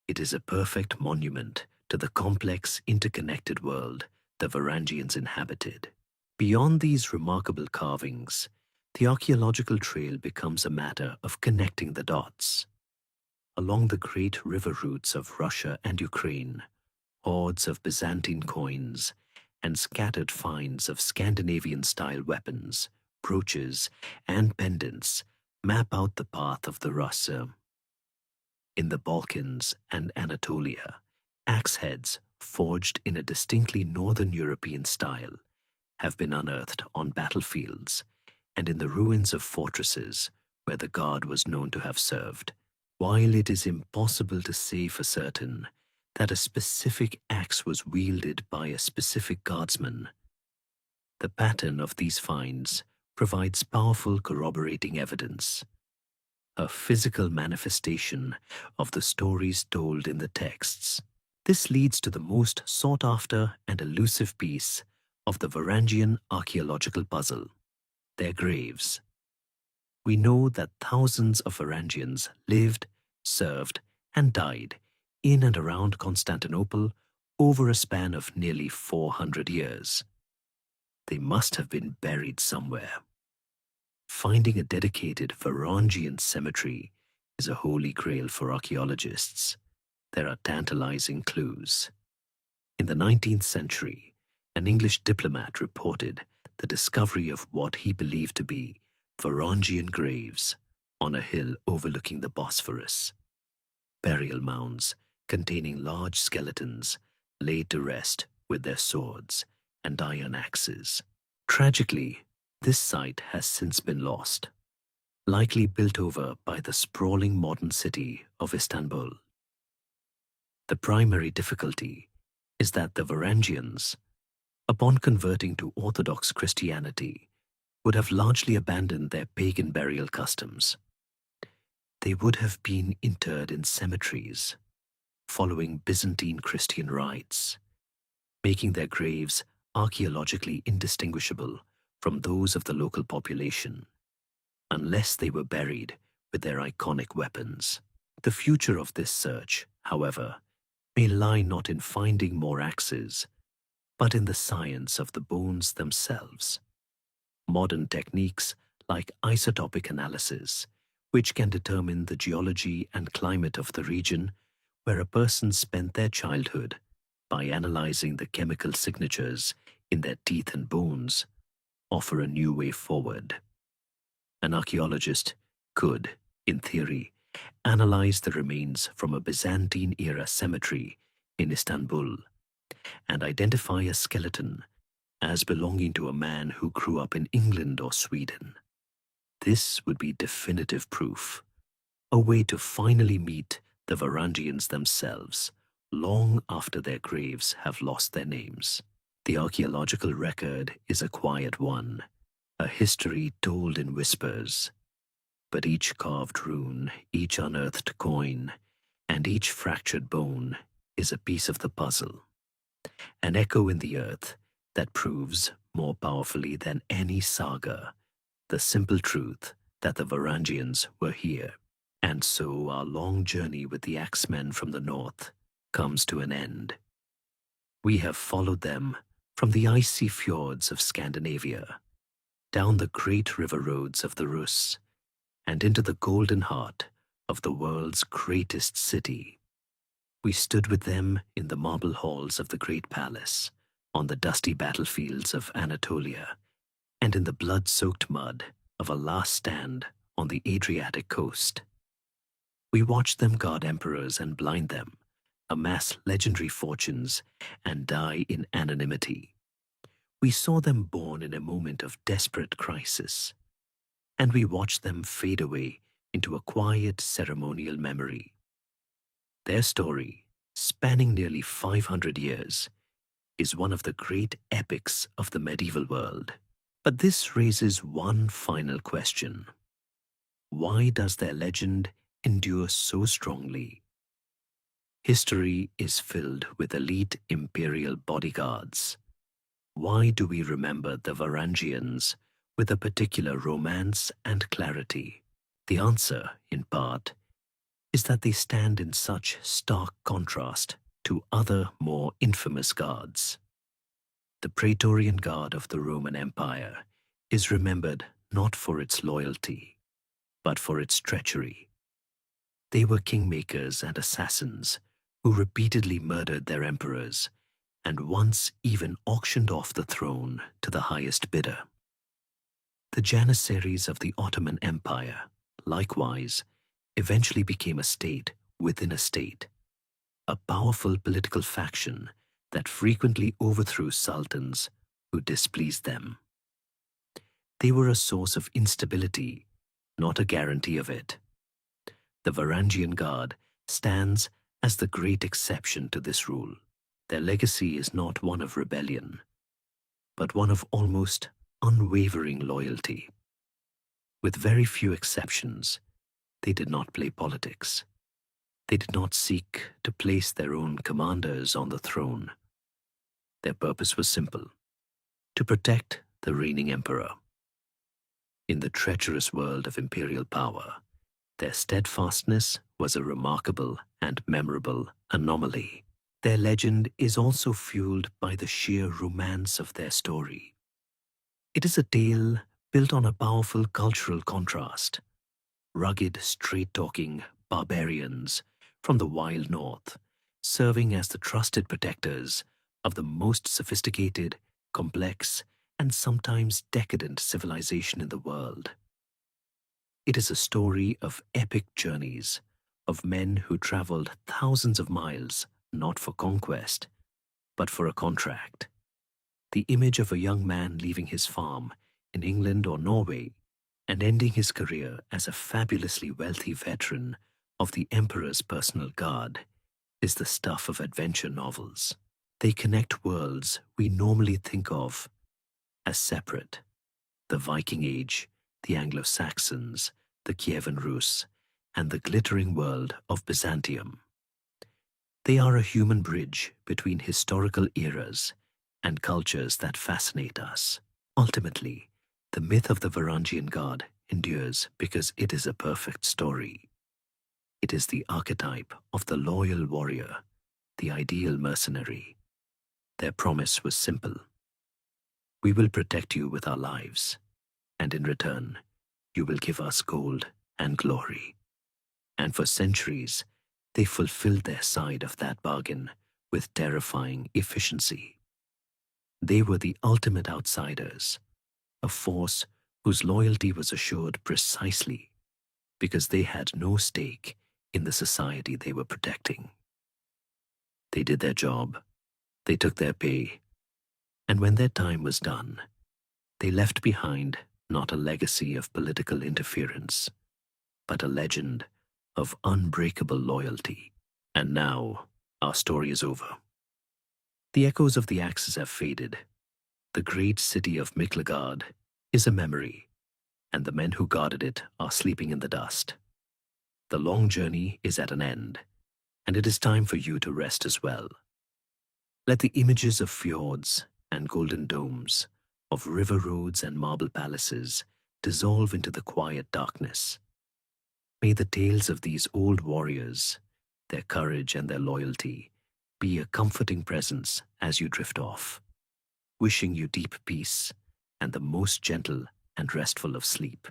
Speaker 1: It is a perfect monument to the complex, interconnected world the Varangians inhabited. Beyond these remarkable carvings, the archaeological trail becomes a matter of connecting the dots. Along the great river routes of Russia and Ukraine, hordes of Byzantine coins and scattered finds of Scandinavian-style weapons, brooches, and pendants map out the path of the Rus. In the Balkans and Anatolia, axe heads forged in a distinctly northern European style have been unearthed on battlefields and in the ruins of fortresses where the god was known to have served. While it is impossible to say for certain that a specific axe was wielded by a specific guardsman, the pattern of these finds provides powerful corroborating evidence, a physical manifestation of the stories told in the texts. This leads to the most sought-after and elusive piece of the Varangian archaeological puzzle: their graves. We know that thousands of Varangians lived, served, and died in and around Constantinople over a span of nearly 400 years. They must have been buried somewhere. Finding a dedicated Varangian cemetery is a holy grail for archaeologists. There are tantalizing clues. In the 19th century, an English diplomat reported the discovery of what he believed to be Varangian graves on a hill overlooking the Bosphorus. Burial mounds containing large skeletons laid to rest with their swords and iron axes. Tragically, this site has since been lost, likely built over by the sprawling modern city of Istanbul. The primary difficulty is that the Varangians, upon converting to Orthodox Christianity, would have largely abandoned their pagan burial customs. They would have been interred in cemeteries, following Byzantine Christian rites, making their graves archaeologically indistinguishable from those of the local population, unless they were buried with their iconic weapons. The future of this search, however, may lie not in finding more axes, but in the science of the bones themselves. Modern techniques like isotopic analysis, which can determine the geology and climate of the region where a person spent their childhood, by analyzing the chemical signatures in their teeth and bones, offer a new way forward. An archaeologist could, in theory, analyze the remains from a Byzantine-era cemetery in Istanbul and identify a skeleton as belonging to a man who grew up in England or Sweden. This would be definitive proof, a way to finally meet the Varangians themselves, long after their graves have lost their names. The archaeological record is a quiet one, a history told in whispers. But each carved rune, each unearthed coin, and each fractured bone is a piece of the puzzle, an echo in the earth that proves, more powerfully than any saga, the simple truth that the Varangians were here. And so our long journey with the axemen from the north comes to an end. We have followed them from the icy fjords of Scandinavia, down the great river roads of the Rus, and into the golden heart of the world's greatest city. We stood with them in the marble halls of the great palace, on the dusty battlefields of Anatolia, and in the blood-soaked mud of a last stand on the Adriatic coast. We watched them guard emperors and blind them, amass legendary fortunes, and die in anonymity. We saw them born in a moment of desperate crisis, and we watched them fade away into a quiet ceremonial memory. Their story, spanning nearly 500 years, is one of the great epics of the medieval world. But this raises one final question. Why does their legend endure so strongly? History is filled with elite imperial bodyguards. Why do we remember the Varangians with a particular romance and clarity? The answer, in part, is that they stand in such stark contrast to other more infamous guards. The Praetorian Guard of the Roman Empire is remembered not for its loyalty, but for its treachery. They were kingmakers and assassins who repeatedly murdered their emperors and once even auctioned off the throne to the highest bidder. The Janissaries of the Ottoman Empire, likewise, eventually became a state within a state, a powerful political faction that frequently overthrew sultans who displeased them. They were a source of instability, not a guarantee of it. The Varangian Guard stands as the great exception to this rule. Their legacy is not one of rebellion, but one of almost unwavering loyalty. With very few exceptions, they did not play politics. They did not seek to place their own commanders on the throne. Their purpose was simple: to protect the reigning emperor. In the treacherous world of imperial power, their steadfastness was a remarkable and memorable anomaly. Their legend is also fueled by the sheer romance of their story. It is a tale built on a powerful cultural contrast. Rugged, straight-talking barbarians from the wild north, serving as the trusted protectors of the most sophisticated, complex, and sometimes decadent civilization in the world. It is a story of epic journeys, of men who traveled thousands of miles not for conquest, but for a contract. The image of a young man leaving his farm in England or Norway and ending his career as a fabulously wealthy veteran of the Emperor's personal guard is the stuff of adventure novels. They connect worlds we normally think of as separate: the Viking Age, the Anglo-Saxons, the Kievan Rus, and the glittering world of Byzantium. They are a human bridge between historical eras and cultures that fascinate us. Ultimately, the myth of the Varangian Guard endures because it is a perfect story. It is the archetype of the loyal warrior, the ideal mercenary. Their promise was simple: we will protect you with our lives, and in return, you will give us gold and glory. And for centuries, they fulfilled their side of that bargain with terrifying efficiency. They were the ultimate outsiders, a force whose loyalty was assured precisely because they had no stake in the society they were protecting. They did their job, they took their pay, and when their time was done, they left behind not a legacy of political interference, but a legend of unbreakable loyalty. And now, our story is over. The echoes of the axes have faded. The great city of Miklagard is a memory, and the men who guarded it are sleeping in the dust. The long journey is at an end, and it is time for you to rest as well. Let the images of fjords and golden domes, of river roads and marble palaces dissolve into the quiet darkness. May the tales of these old warriors, their courage and their loyalty, be a comforting presence as you drift off, wishing you deep peace and the most gentle and restful of sleep.